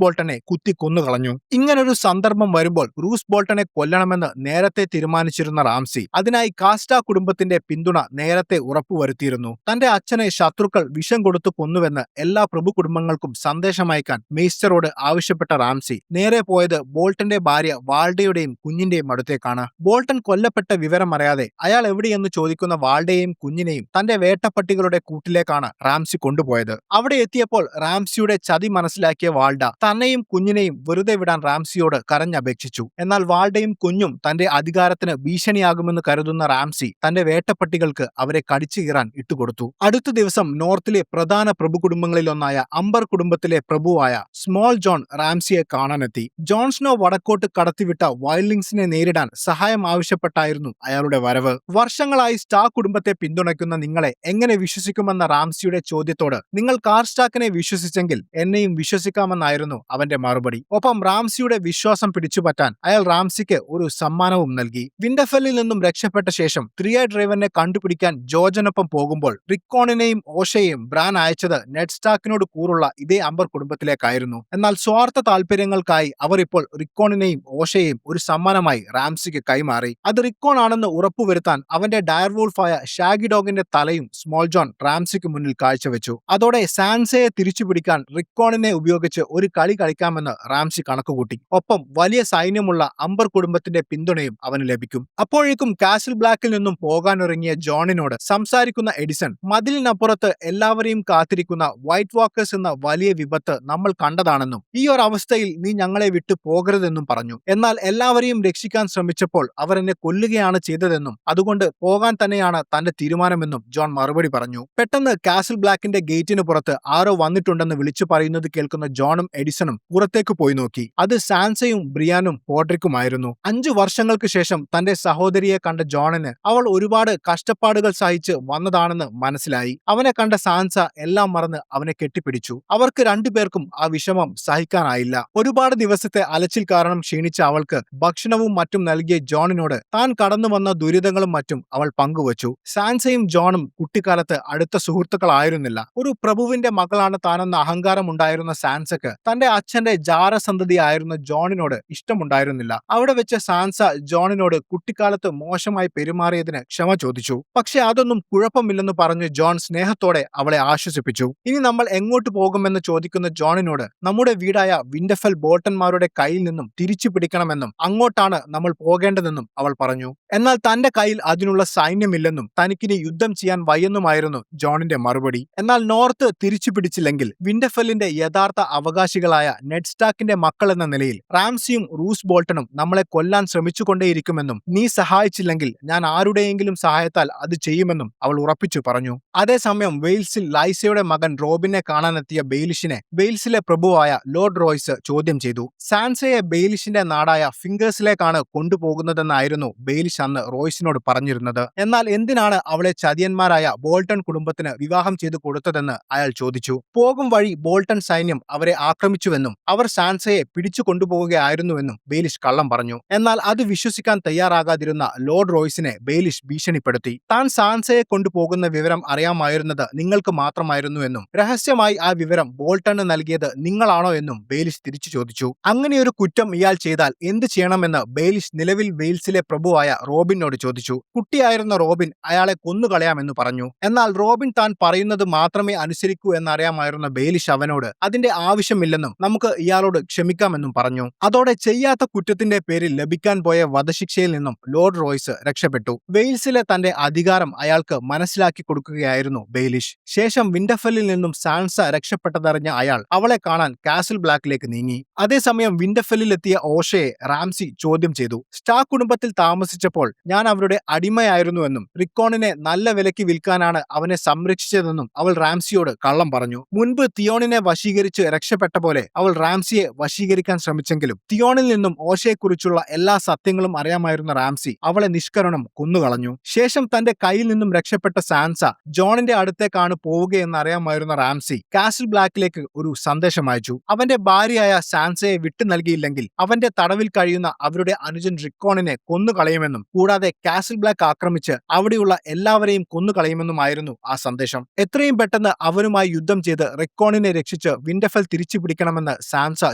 S1: ബോൾട്ടനെ കുത്തി കൊന്നുകളഞ്ഞു. ഇങ്ങനൊരു സന്ദർഭം വരുമ്പോൾ റൂസ് ബോൾട്ടനെ കൊല്ലണമെന്ന് നേരത്തെ തീരുമാനിച്ചിരുന്ന റാംസി അതിനായി കാസ്റ്റ കുടുംബത്തിന്റെ പിന്തുണ നേരത്തെ ഉറപ്പുവരുത്തിയിരുന്നു. തന്റെ അച്ഛനെ ശത്രുക്കൾ വിഷം കൊടുത്തു കൊന്നുവെന്ന് എല്ലാ പ്രഭു കുടുംബങ്ങൾക്കും സന്ദേശമയക്കാൻ മെയ്സ്റ്ററോട് ആവശ്യപ്പെട്ട റാംസി നേരെ പോയത് ബോൾട്ടന്റെ ഭാര്യ വാൾഡയുടെയും കുഞ്ഞിന്റെയും അടുത്തേക്കാണ്. ബോൾട്ടൻ കൊല്ലപ്പെട്ട വിവരം അറിയാതെ അയാൾ എവിടെയെന്ന് ചോദിക്കുന്ന വാൾഡയെയും കുഞ്ഞിനെയും തന്റെ വേട്ടപ്പട്ടികളുടെ കൂട്ടിലേക്കാണ് റാംസി കൊണ്ടുപോയത്. അവിടെ എത്തിയപ്പോൾ റാംസിയുടെ ചതി മനസ്സിലാക്കിയ വാൾഡ തന്നെയും കുഞ്ഞിനെയും വെറുതെ വിടാൻ റാംസിയോട് കരഞ്ഞപേക്ഷിച്ചു. എന്നാൽ വാൾഡയും കുഞ്ഞും തന്റെ അധികാരത്തിന് ഭീഷണിയാകുമെന്ന് കരുതുന്ന റാംസി തന്റെ വേട്ടപ്പട്ടികൾക്ക് അവരെ കടിച്ചു കീറാൻ ഇട്ടുകൊടുത്തു. അടുത്ത ദിവസം നോർത്തിലെ പ്രധാന പ്രഭു കുടുംബങ്ങളിലൊന്നായ അംബർ കുടുംബത്തിലെ പ്രഭുവായ സ്മോൾ ജോൺ റാംസിയെ കാണാനെത്തി. ജോൺ സ്നോ വടക്കോട്ട് കടത്തിവിട്ട വൈൽഡിങ്സിനെ നേരിടാൻ സഹായം ആവശ്യപ്പെട്ടായിരുന്നു അയാളുടെ വരവ്. വർഷങ്ങളായി സ്റ്റാർക്ക് കുടുംബത്തെ പിന്തുണയ്ക്കുന്ന നിങ്ങളെ എങ്ങനെ വിശ്വസിക്കുമെന്ന റാംസിയുടെ ചോദ്യത്തോട് നിങ്ങൾ കാർസ്റ്റാക്കിനെ വിശ്വസിച്ചെങ്കിൽ എന്നെയും വിശ്വസിക്കാമെന്നായിരുന്നു അവന്റെ മറുപടി. ഒപ്പം റാംസിയുടെ വിശ്വാസം പിടിച്ചുപറ്റാൻ അയാൾ റാംസിക്ക് ഒരു സമ്മാനവും നൽകി. വിന്റർഫെല്ലിൽ നിന്നും രക്ഷപ്പെട്ട ശേഷം ത്രിയ ഡ്രൈവറിനെ കണ്ടുപിടിക്കാൻ ജോർജനൊപ്പം പോകുമ്പോൾ റിക്കോണിനെയും ഓഷയെയും ബ്രാൻ അയച്ചത് നെഡ് സ്റ്റാർക്കിനോട് കൂറുള്ള ഇതേ അംബർ കുടുംബത്തിലേക്കായിരുന്നു. എന്നാൽ സ്വാർത്ഥ താല്പര്യങ്ങൾക്കായി അവർ ഇപ്പോൾ റിക്കോണിനെയും ഓഷയെയും ഒരു സമ്മാനമായി റാംസിക്ക് കൈമാറി. അത് റിക്കോൺ ആണെന്ന് ഉറപ്പുവരുത്താൻ അവന്റെ ഡയർവൂൾഫായ ഷാഗി ഡോഗിന്റെ തലയും സ്മോൾ ജോൺ റാംസിക്ക് മുന്നിൽ കാഴ്ചവെച്ചു. അതോടെ സാൻസയെ തിരിച്ചുപിടിക്കാൻ റിക്കോണിനെ ഉപയോഗിച്ച് ഒരു കളി കളിക്കാമെന്ന് റാംസി കണക്കുകൂട്ടി. ഒപ്പം വലിയ സൈന്യമുള്ള അംബർ കുടുംബത്തിന്റെ പിന്തുണയും അവന് ലഭിക്കും. അപ്പോഴേക്കും കാസിൽ ബ്ലാക്കിൽ നിന്നും പോകാനൊരുങ്ങിയ ജോണിനോട് സംസാരിക്കുന്ന എഡിസൺ മതിലിനപ്പുറത്ത് എല്ലാവരെയും കാത്തിരിക്കുന്ന വൈറ്റ് വാക്കേഴ്സ് എന്ന വലിയ വിപത്ത് നമ്മൾ കണ്ടതാണെന്നും ഈ ഒരു അവസ്ഥയിൽ നീ ഞങ്ങളെ വിട്ടു പോകരുതെന്നും പറഞ്ഞു. എന്നാൽ എല്ലാവരെയും രക്ഷിക്കാൻ ശ്രമിച്ചപ്പോൾ അവർ എന്നെ കൊല്ലുകയാണ് ചെയ്തതെന്നും അതുകൊണ്ട് പോകാൻ തന്നെയാണ് തന്റെ തീരുമാനമെന്നും ജോൺ മറുപടി പറഞ്ഞു. പെട്ടെന്ന് കാസിൽ ബ്ലാക്കിന്റെ ഗേറ്റിന് പുറത്ത് ആരോ വന്നിട്ടുണ്ടെന്ന് വിളിച്ചു പറയുന്നത് കേൾക്കുന്ന ജോണും എഡിസണും പുറത്തേക്ക് പോയി നോക്കി. അത് സാൻസയും ബ്രിയാനും പോഡ്രിക്കുമായിരുന്നു. 5 വർഷങ്ങൾക്ക് ശേഷം തന്റെ സഹോദരിയെ കണ്ട ജോണിന് അവൾ ഒരുപാട് കഷ്ടപ്പാടുകൾ സഹിച്ച് വന്നതാണെന്ന് മനസ്സിലായി. അവനെ കണ്ട സാൻസ എല്ലാം മറന്ന് അവനെ കെട്ടിപ്പിടിച്ചു. അവർക്ക് രണ്ടുപേർക്കും ആ വിഷമം സഹിക്കാനായില്ല. ഒരുപാട് ദിവസത്തെ അലച്ചിൽ കാരണം ക്ഷീണിച്ച അവൾക്ക് ഭക്ഷണവും മറ്റും നൽകിയ ജോണിനോട് താൻ കടന്നു വന്ന ദുരിതങ്ങളും മറ്റും അവൾ പങ്കുവച്ചു. സാൻസയും ജോണും കുട്ടിക്കാലത്ത് അടുത്ത സുഹൃത്തുക്കളായിരുന്നില്ല. ഒരു പ്രഭുവിന്റെ മകളാണ് താനെന്ന അഹങ്കാരം ഉണ്ടായിരുന്ന സാൻസക്ക് തന്റെ അച്ഛന്റെ ജാരസന്തതിയായിരുന്ന ജോണിനോട് ഇഷ്ടമുണ്ടായിരുന്നില്ല. അവിടെ വെച്ച് സാൻസ ജോണിനോട് കുട്ടിക്കാലത്ത് മോശമായി പെരുമാറിയതിന് ക്ഷമ ചോദിച്ചു. പക്ഷെ അതൊന്നും കുഴപ്പമില്ലെന്ന് പറഞ്ഞ് ജോൺ സ്നേഹത്തോടെ അവളെ ആശ്വസിപ്പിച്ചു. ഇനി നമ്മൾ എങ്ങോട്ട് പോകുമെന്ന് ചോദിക്കുന്ന ജോണിനോട് നമ്മുടെ വീടായ വിന്റർഫെൽ ബോൾട്ടന്മാരുടെ കയ്യിൽ നിന്നും തിരിച്ചു പിടിക്കണമെന്നും അങ്ങോട്ടാണ് നമ്മൾ പോകേണ്ടതെന്നും അവൾ പറഞ്ഞു. എന്നാൽ തന്റെ കയ്യിൽ അതിനുള്ള സൈന്യമില്ലെന്നും തനിക്കിനി യുദ്ധം ചെയ്യാൻ വയ്യെന്നുമായിരുന്നു ജോണിന്റെ മറുപടി. എന്നാൽ നോർത്ത് തിരിച്ചു പിടിച്ചില്ലെങ്കിൽ വിന്റർഫെല്ലിന്റെ യഥാർത്ഥ അവകാശികളായ നെഡ് സ്റ്റാർക്കിന്റെ മക്കൾ എന്ന നിലയിൽ റാംസിയും റൂസ് ബോൾട്ടണും നമ്മളെ കൊല്ലാൻ ശ്രമിച്ചുകൊണ്ടേയിരിക്കുമെന്നും നീ സഹായിച്ചില്ലെങ്കിൽ ഞാൻ ആരുടെയെങ്കിലും സഹായത്താൽ അത് ചെയ്യുമെന്നും അവൾ ഉറപ്പിച്ചു പറഞ്ഞു. അതേസമയം വെയിൽസിൽ ലൈസയുടെ മകൻ റോബിനെ കാണാനെത്തിയ ബെയിലിഷിനെ വെയിൽസിലെ പ്രഭുവായ ലോർഡ് റോയ്സ് ചോദ്യം ചെയ്തു. സാൻസയെ ബെയിലിഷിന്റെ നാടായ ഫിംഗേഴ്സിലേക്കാണ് കൊണ്ടുപോകുന്നതെന്നായിരുന്നു ബെയിലിഷ് അന്ന് റോയ്സിനോട് പറഞ്ഞിരുന്നത്. എന്നാൽ എന്തിനാണ് അവളെ ചതിയന്മാരായ ബോൾട്ടൺ കുടുംബത്തിന് വിവാഹം ചെയ്തു കൊടുത്തതെന്ന് അയാൾ ചോദിച്ചു. പോകും വഴി ബോൾട്ടൺ സൈന്യം അവരെ ആക്രമിച്ചുവെന്നും അവർ സാൻസയെ പിടിച്ചു കൊണ്ടുപോവുകയായിരുന്നുവെന്നും ബെയിലിഷ് കള്ളം പറഞ്ഞു. എന്നാൽ അത് വിശ്വസിക്കാൻ തയ്യാറാകാതിരുന്ന ലോർഡ് റോയ്സിനെ ബെയിലിഷ് ഭീഷണിപ്പെടുത്തി. താൻ സാൻസയെ കൊണ്ടുപോകുന്ന വിവരം അറിയാമായിരുന്നത് നിങ്ങൾക്ക് മാത്രമായിരുന്നുവെന്നും രഹസ്യമായി ആ വിവരം ബോൾട്ടണ് നൽകിയത് നിങ്ങളാണോ എന്നും ബെയിലിഷ് തിരിച്ചു ചോദിച്ചു. അങ്ങനെയൊരു കുറ്റം ഇയാൾ ചെയ്താൽ എന്ത് ചെയ്യണമെന്ന് ബെയിലിഷ് നിലവിൽ വെയിൽസിലെ പ്രഭുവായ റോബിനോട് ചോദിച്ചു. കുട്ടിയായിരുന്ന റോബിൻ അയാളെ കൊന്നുകളയാമെന്ന് പറഞ്ഞു. എന്നാൽ റോബിൻ താൻ പറയുന്നത് മാത്രമേ അനുസരിക്കൂ എന്നറിയാമായിരുന്ന ബെയിലിഷ് അവനോട് അതിന്റെ ആവശ്യമില്ലെന്നും നമുക്ക് ഇയാളോട് ക്ഷമിക്കാമെന്നും പറഞ്ഞു. അതോടെ ചെയ്യാത്ത കുറ്റത്തിന്റെ പേരിൽ ലഭിക്കാൻ പോയ വധശിക്ഷയിൽ നിന്നും ലോർഡ് റോയ്സ് രക്ഷപ്പെട്ടു. വെയിൽസിലെ തന്റെ അധികാരം അയാൾക്ക് മനസ്സിലാക്കി കൊടുക്കുകയായിരുന്നു ബെയിലിഷ്. ശേഷം വിന്റർഫെല്ലിൽ നിന്നും സാൻസ രക്ഷപ്പെട്ടതറിഞ്ഞ അയാൾ അവളെ കാണാൻ കാസിൽ ബ്ലാക്കിലേക്ക് നീങ്ങി. അതേസമയം വിന്റർഫെല്ലിലെത്തിയ ഓഷയെ റാംസി ചോദ്യം ചെയ്തു. സ്റ്റാർക്ക് കുടുംബത്തിൽ താമസിച്ചപ്പോൾ ഞാൻ അവരുടെ അടിമയായിരുന്നുവെന്നും റിക്കോണിനെ നല്ല വിലയ്ക്ക് വിൽക്കാനാണ് അവനെ സംരക്ഷിച്ചതെന്നും അവൾ റാംസിയോട് കള്ളം പറഞ്ഞു. മുൻപ് തിയോണിനെ വശീകരിച്ച് രക്ഷപ്പെട്ട പോലെ അവൾ റാംസിയെ വശീകരിക്കാൻ ശ്രമിച്ചെങ്കിലും തിയോണിൽ നിന്നും ഓഷയെക്കുറിച്ചുള്ള എല്ലാ സത്യങ്ങളും അറിയാമായിരുന്ന റാംസി അവളെ നിഷ്കരണം കൊന്നുകളഞ്ഞു. ശേഷം തന്റെ കയ്യിൽ നിന്നും രക്ഷപ്പെട്ട സാൻസ ജോണിന്റെ അടുത്തേക്കാണ് പോവുകയെന്ന് അറിയാമായിരുന്ന റാംസി കാസിൽ ബ്ലാക്കിലേക്ക് ഒരു സന്ദേശം അയച്ചു. അവന്റെ ഭാര്യയായ സാൻസയെ വിട്ടു നൽകിയില്ലെങ്കിൽ അവന്റെ തടവിൽ കഴിയുന്ന അവരുടെ അനുജൻ റിക്കോണിനെ കൊന്നുകളയുമെന്നും കൂടാതെ കാസിൽ ബ്ലാക്ക് ആക്രമിച്ച് അവിടെയുള്ള എല്ലാവരെയും കൊന്നുകളയുമെന്നുമായിരുന്നു ആ സന്ദേശം. എത്രയും പെട്ടെന്ന് അവനുമായി യുദ്ധം ചെയ്ത് റിക്കോണിനെ രക്ഷിച്ച് വിന്റർഫെൽ തിരിച്ചുപിടിക്കണമെന്ന് സാൻസ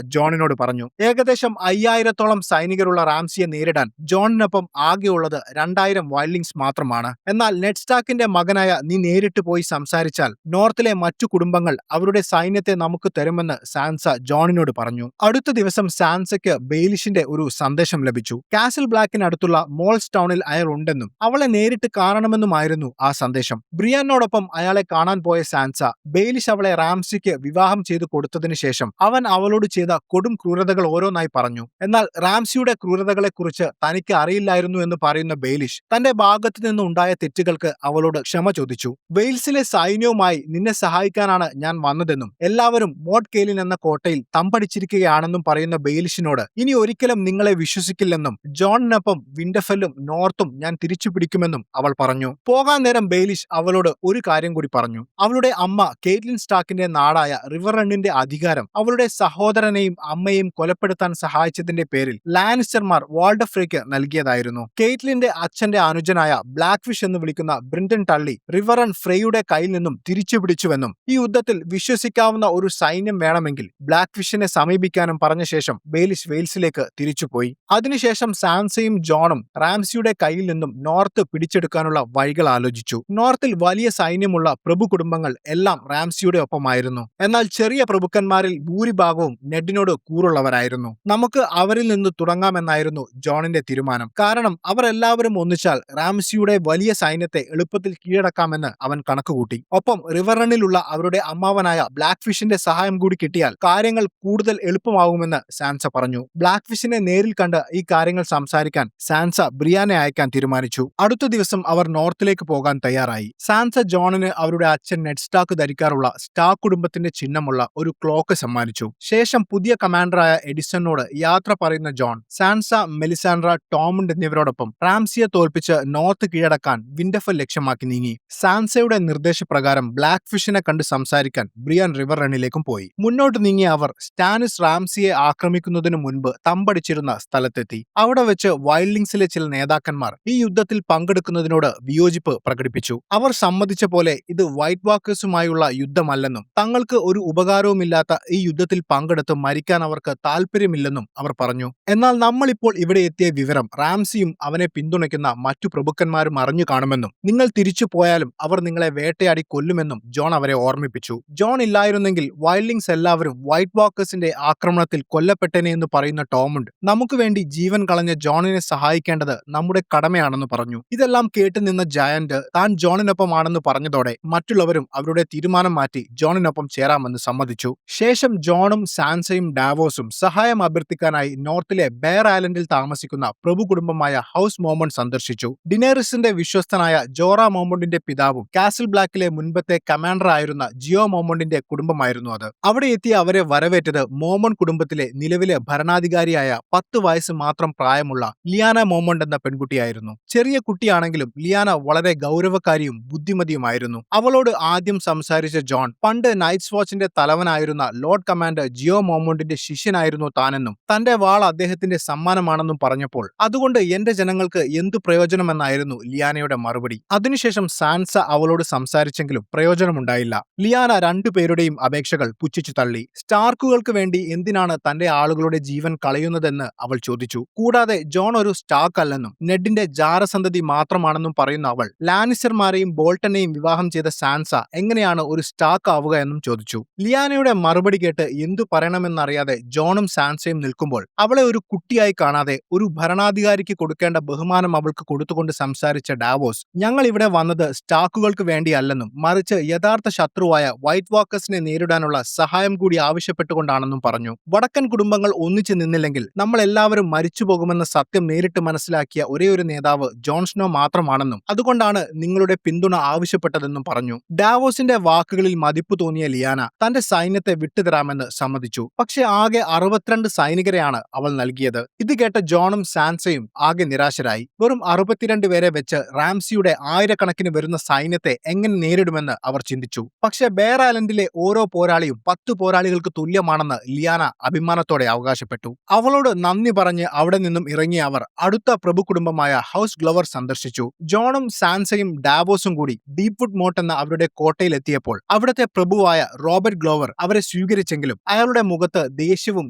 S1: ജോണിനോട് പറഞ്ഞു. ഏകദേശം 5000-ഓളം സൈനികരുള്ള റാംസിയെ നേരിടാൻ ജോണിനൊപ്പം ആകെയുള്ളത് 2000 വൈൽഡിങ്സ് മാത്രമാണ്. എന്നാൽ നെഡ് സ്റ്റാർക്കിന്റെ മകനായ നീ നേരിട്ട് പോയി സംസാരിച്ചാൽ നോർത്തിലെ മറ്റു കുടുംബങ്ങൾ അവരുടെ സൈന്യത്തെ നമുക്ക് തരുമെന്ന് സാൻസ ജോണിനോട് പറഞ്ഞു. അടുത്ത ദിവസം സാൻസയ്ക്ക് ബെയിലിഷിന്റെ ഒരു സന്ദേശം ലഭിച്ചു. കാസിൽ ബ്ലാക്കിനടുത്തുള്ള മോൾസ് ടൗണിൽ അയാൾ ഉണ്ടെന്നും അവളെ നേരിട്ട് കാണണമെന്നുമായിരുന്നു ആ സന്ദേശം. ബ്രിയാനോടൊപ്പം അയാളെ കാണാൻ പോയ സാൻസ ബെയിലിഷ് അവളെ റാംസിക്ക് വിവാഹം ചെയ്തു കൊടുത്തതിനു ശേഷം അവൻ അവളോട് ചെയ്ത കൊടും ക്രൂരതകൾ ഓരോന്നായി പറഞ്ഞു. എന്നാൽ റാംസിയുടെ ക്രൂരതകളെക്കുറിച്ച് തനിക്ക് അറിയില്ലായിരുന്നു എന്ന് പറയുന്ന ബെയിലിഷ് തന്റെ ഭാഗത്തു നിന്ന് ഉണ്ടായ തെറ്റുകൾക്ക് അവളോട് ക്ഷമ ചോദിച്ചു. വെയിൽസിലെ സൈന്യവുമായി നിന്നെ സഹായിക്കാനാണ് ഞാൻ വന്നതെന്നും എല്ലാവരും മോട്ട് കെയ്ലിൻ എന്ന കോട്ടയിൽ തമ്പടിച്ചിരിക്കുകയാണെന്നും പറയുന്ന ബെയിലിഷിനോട് ഇനി ഒരിക്കലും നിങ്ങളെ വിശ്വസിക്കില്ലെന്നും ജോണിനൊപ്പം വിന്റർഫെല്ലും നോർത്തും ഞാൻ തിരിച്ചു പിടിക്കുമെന്നും അവൾ പറഞ്ഞു. പോകാൻ നേരം ബെയിലിഷ് അവളോട് ഒരു കാര്യം കൂടി പറഞ്ഞു. അവളുടെ അമ്മ കെയ്റ്റ്ലിൻ സ്റ്റാർക്കിന്റെ നാടായ റിവർ റണ്ണിന്റെ അധികാരം അവളുടെ സഹോദരനെയും അമ്മയെയും കൊലപ്പെടുത്താൻ സഹായിച്ചതിന്റെ പേരിൽ ലാനിസ്റ്റർമാർ വാൾഡർ ഫ്രേക്ക് നൽകിയതായിരുന്നു. കെയ്റ്റ്ലിന്റെ അച്ഛന്റെ അനുജനായ ബ്ലാക്ക് ഫിഷ് എന്ന് വിളിക്കുന്ന ബ്രിന്റൺ ടള്ളി റിവർ റൺ ഫ്രേയുടെ കയ്യിൽ നിന്നും തിരിച്ചുപിടിച്ചുവെന്നും ഈ യുദ്ധത്തിൽ വിശ്വസിക്കാവുന്ന ഒരു സൈന്യം വേണമെങ്കിൽ ബ്ലാക്ക് ഫിഷിനെ സമീപിക്കാനും പറഞ്ഞ ശേഷം ബെയിലിഷ് വെയിൽസിലേക്ക് തിരിച്ചുപോയി. അതിനുശേഷം സാൻസയും ജോണും റാംസിയുടെ കയ്യിൽ നിന്നും നോർത്ത് പിടിച്ചെടുക്കാനുള്ള വഴികൾ ആലോചിച്ചു. നോർത്തിൽ വലിയ സൈന്യമുള്ള പ്രഭു കുടുംബങ്ങൾ എല്ലാം റാംസിയുടെ ഒപ്പമായിരുന്നു. എന്നാൽ ചെറിയ പ്രഭുക്കന്മാരിൽ ഭൂരിഭാഗവും നെഡിനോട് കൂറുള്ളവരായിരുന്നു. നമുക്ക് അവരിൽ നിന്ന് തുടങ്ങാമെന്നായിരുന്നു ജോണിന്റെ തീരുമാനം. കാരണം അവർ എല്ലാവരും ഒന്നിച്ചാൽ റാംസിയുടെ വലിയ സൈന്യത്തെ എളുപ്പത്തിൽ കീഴടക്കാമെന്ന് അവൻ കണക്കുകൂട്ടി. ഒപ്പം റിവർ റണ്ണിലുള്ള അവരുടെ അമ്മാവനായ ബ്ലാക്ക് ഫിഷിന്റെ സഹായം കൂടി കിട്ടിയാൽ കാര്യങ്ങൾ കൂടുതൽ എളുപ്പമാകുമെന്ന് സാൻസ പറഞ്ഞു. ബ്ലാക്ക് ഫിഷിനെ നേരിൽ കണ്ട് ഈ കാര്യങ്ങൾ സംസാരിക്കാൻ സാൻസ ബ്രിയാനെ അയക്കാൻ തീരുമാനിച്ചു. അടുത്ത ദിവസം അവർ നോർത്തിലേക്ക് പോകാൻ തയ്യാറായി. സാൻസ ജോണിന് അവരുടെ അച്ഛൻ നെഡ് സ്റ്റാർക്ക് ധരിക്കാറുള്ള സ്റ്റാർക്ക് കുടുംബത്തിന്റെ ചിഹ്നമുള്ള ഒരു ക്ലോക്ക് സമ്മാനിച്ചു. ശേഷം പുതിയ കമാൻഡറായ എഡിസണിനോട് യാത്ര പറയുന്ന ജോൺ സാൻസ, മെലിസാൻഡ്ര, ടോമണ്ട് എന്നിവരോടൊപ്പം റാംസിയെ തോൽപ്പിച്ച് നോർത്ത് കീഴടക്കാൻ വിന്റർഫെൽ ലക്ഷ്യമാക്കി നീങ്ങി. സാൻസയുടെ നിർദ്ദേശപ്രകാരം ബ്ലാക്ക് ഫിഷിനെ കണ്ട് സംസാരിക്കാൻ ബ്രിയാൻ റിവർ റണ്ണിലേക്കും പോയി. മുന്നോട്ട് നീങ്ങിയ അവർ സ്റ്റാനിസ് റാംസിയെ ആക്രമിക്കുന്നതിനു മുൻപ് തമ്പടിച്ചിരുന്ന സ്ഥലത്തെത്തി. അവിടെ വെച്ച് വൈൽഡിങ്സിലെ ചില നേതാക്കന്മാർ ഈ യുദ്ധത്തിൽ പങ്കെടുക്കുന്നതിനോട് വിയോജിപ്പ് പ്രകടിപ്പിച്ചു. അവർ സമ്മതിച്ച പോലെ ഇത് വൈറ്റ് വാക്കേഴ്സുമായുള്ള യുദ്ധമല്ലെന്നും തങ്ങൾക്ക് ഒരു ഉപകാരവുമില്ലാത്ത ഈ യുദ്ധത്തിൽ പങ്കെടുത്ത് മരിക്കാൻ അവർക്ക് താല്പര്യമില്ലെന്നും അവർ പറഞ്ഞു. എന്നാൽ നമ്മളിപ്പോൾ ഇവിടെ എത്തിയ വിവരം റാംസിയും അവനെ പിന്തുണയ്ക്കുന്ന മറ്റു പ്രഭുക്കന്മാരും അറിഞ്ഞു കാണുമെന്നും നിങ്ങൾ തിരിച്ചു പോയാലും അവർ നിങ്ങളെ വേട്ടയാടി കൊല്ലുമെന്നും ജോൺ അവരെ ഓർമ്മിപ്പിച്ചു. ജോൺ ഇല്ലായിരുന്നെങ്കിൽ വൈൽഡിങ്സ് എല്ലാവരും വൈറ്റ് വാക്കേഴ്സിന്റെ ആക്രമണത്തിൽ കൊല്ലപ്പെട്ടനെ എന്ന് പറയുന്ന ടോമണ്ട് നമുക്ക് വേണ്ടി ജീവൻ കളഞ്ഞ ജോണിനെ സഹായിക്കേണ്ടത് നമ്മുടെ കടമയാണെന്ന് പറഞ്ഞു. ഇതെല്ലാം കേട്ടു നിന്ന ജയന്റ് താൻ ജോണിനൊപ്പമാണെന്ന് പറഞ്ഞതോടെ മറ്റുള്ളവരും അവരുടെ തീരുമാനം മാറ്റി ജോണിനൊപ്പം ചേരാമെന്ന് സമ്മതിച്ചു. ശേഷം ജോണും സാൻസയും ഡാവോസും സഹായം അഭ്യർത്ഥിക്കാനായി നോർത്തിലെ ബെയർ ഐലൻഡിൽ താമസിക്കുന്ന പ്രഭു കുടുംബമായ ഹൗസ് മോമണ്ട് സന്ദർശിച്ചു. ഡിനേറിസിന്റെ വിശ്വസ്തനായ ജോറ മോമണ്ടിന്റെ പിതാവും കാസിൽ ബ്ലാക്കിലെ മുൻപത്തെ കമാൻഡർ ആയിരുന്ന ജിയോ മോമണ്ടിന്റെ കുടുംബമായിരുന്നു അത്. അവിടെ എത്തിയ അവരെ വരവേറ്റത് മോമണ്ട് കുടുംബത്തിലെ നിലവിലെ ഭരണാധികാരിയായ 10 വയസ്സ് മാത്രം പ്രായമുള്ള ലിയാന മോമണ്ട് എന്ന പെൺകുട്ടിയായിരുന്നു. ചെറിയ കുട്ടിയാണെങ്കിലും ലിയാന വളരെ ഗൗരവക്കാരിയും ബുദ്ധിമതിയുമായിരുന്നു. അവളോട് ആദ്യം സംസാരിച്ച ജോൺ പണ്ട് നൈറ്റ്സ് വാച്ചിന്റെ തലവനായിരുന്ന ലോർഡ് കമാൻഡർ ജിയോ മോമണ്ടിന്റെ ശിഷ്യനായിരുന്നു താനെന്നും തന്റെ വാൾ അദ്ദേഹത്തിന്റെ സമ്മാനമാണെന്നും പറഞ്ഞപ്പോൾ അതുകൊണ്ട് എന്റെ ജനങ്ങൾക്ക് എന്തു പ്രയോജനമെന്നായിരുന്നു ലിയാനയുടെ മറുപടി. അതിനുശേഷം സാൻസ അവളോട് സംസാരിച്ചെങ്കിലും പ്രയോജനമുണ്ടായില്ല. ലിയാന രണ്ടുപേരുടെയും അപേക്ഷകൾ പുച്ഛിച്ചു തള്ളി. സ്റ്റാർക്കുകൾക്ക് വേണ്ടി എന്തിനാണ് തന്റെ ആളുകളുടെ ജീവൻ കളയുന്നതെന്ന് അവൾ ചോദിച്ചു. കൂടാതെ ജോൺ ഒരു സ്റ്റാർക്ക് അല്ലെന്നും നെഡിന്റെ ജാരസന്തതി മാത്രമാണെന്നും പറയുന്ന അവൾ ലാനിസ്റ്റർമാരെയും ബോൾട്ടനെയും വിവാഹം ചെയ്ത സാൻസ എങ്ങനെയാണ് ഒരു സ്റ്റാർക്ക് ആവുക എന്നും ചോദിച്ചു. ലിയാനയുടെ മറുപടി കേട്ട് എന്തു പറയണമെന്നറിയാതെ ജോണും സാൻസയും നിൽക്കുമ്പോൾ അവളെ ഒരു കുട്ടിയായി കാണാതെ ഒരു ഭരണാധികാരിക്ക് കൊടുക്കേണ്ട ബഹുമാനം അവൾക്ക് കൊടുത്തുകൊണ്ട് സംസാരിച്ച ഡാവോസ് ഞങ്ങൾ ഇവിടെ വന്നത് സ്റ്റാക്കുകൾക്ക് വേണ്ടിയല്ലെന്നും മറിച്ച് യഥാർത്ഥ ശത്രുവായ വൈറ്റ് വാക്കേഴ്സിനെ നേരിടാനുള്ള സഹായം കൂടി ആവശ്യപ്പെട്ടുകൊണ്ടാണെന്നും പറഞ്ഞു. വടക്കൻ കുടുംബങ്ങൾ ഒന്നിച്ചു നിന്നില്ലെങ്കിൽ നമ്മൾ എല്ലാവരും മരിച്ചുപോകുമെന്ന സത്യം നേരിട്ട് മനസ്സിലാക്കിയ ഒരേയൊരു നേതാവ് ജോൺ സ്നോ മാത്രമാണെന്നും അതുകൊണ്ടാണ് നിങ്ങളുടെ പിന്തുണ ആവശ്യപ്പെട്ടതെന്നും പറഞ്ഞു. ഡാവോസിന്റെ വാക്കുകളിൽ മതിപ്പ് തോന്നിയ ലിയാന തന്റെ സൈന്യത്തെ വിട്ടുതരാമെന്ന് സമ്മതിച്ചു. പക്ഷെ ആകെ 62 സൈനികരെയാണ് അവൾ നൽകിയത്. ഇത് കേട്ട ജോണും സാൻസയും ആകെ നിരാശരായി. വെറും 62 പേരെ വെച്ച് റാംസിയുടെ ആയിരക്കണക്കിന് വരുന്ന സൈന്യത്തെ എങ്ങനെ നേരിടുമെന്ന് അവർ ചിന്തിച്ചു. പക്ഷെ ബെയർ ഐലൻഡിലെ ഓരോ പോരാളിയും 10 പോരാളികൾക്ക് തുല്യമാണെന്ന് ലിയാന അഭിമാനത്തോടെ അവകാശപ്പെട്ടു. അവളോട് നന്ദി പറഞ്ഞ് അവിടെ നിന്നും ഇറങ്ങിയ അവർ അടുത്ത പ്രഭു കുടുംബമായ ഹൗസ് ഗ്ലോവർ സന്ദർശിച്ചു. ജോണും സാൻസയും ഡാവോസും കൂടി ഡീപ്വുഡ് മോട്ട് എന്ന അവരുടെ കോട്ടയിലെത്തിയപ്പോൾ അവിടുത്തെ പ്രഭു പ്രഭുവായ റോബർട്ട് ഗ്ലോവർ അവരെ സ്വീകരിച്ചെങ്കിലും അയാളുടെ മുഖത്ത് ദേഷ്യവും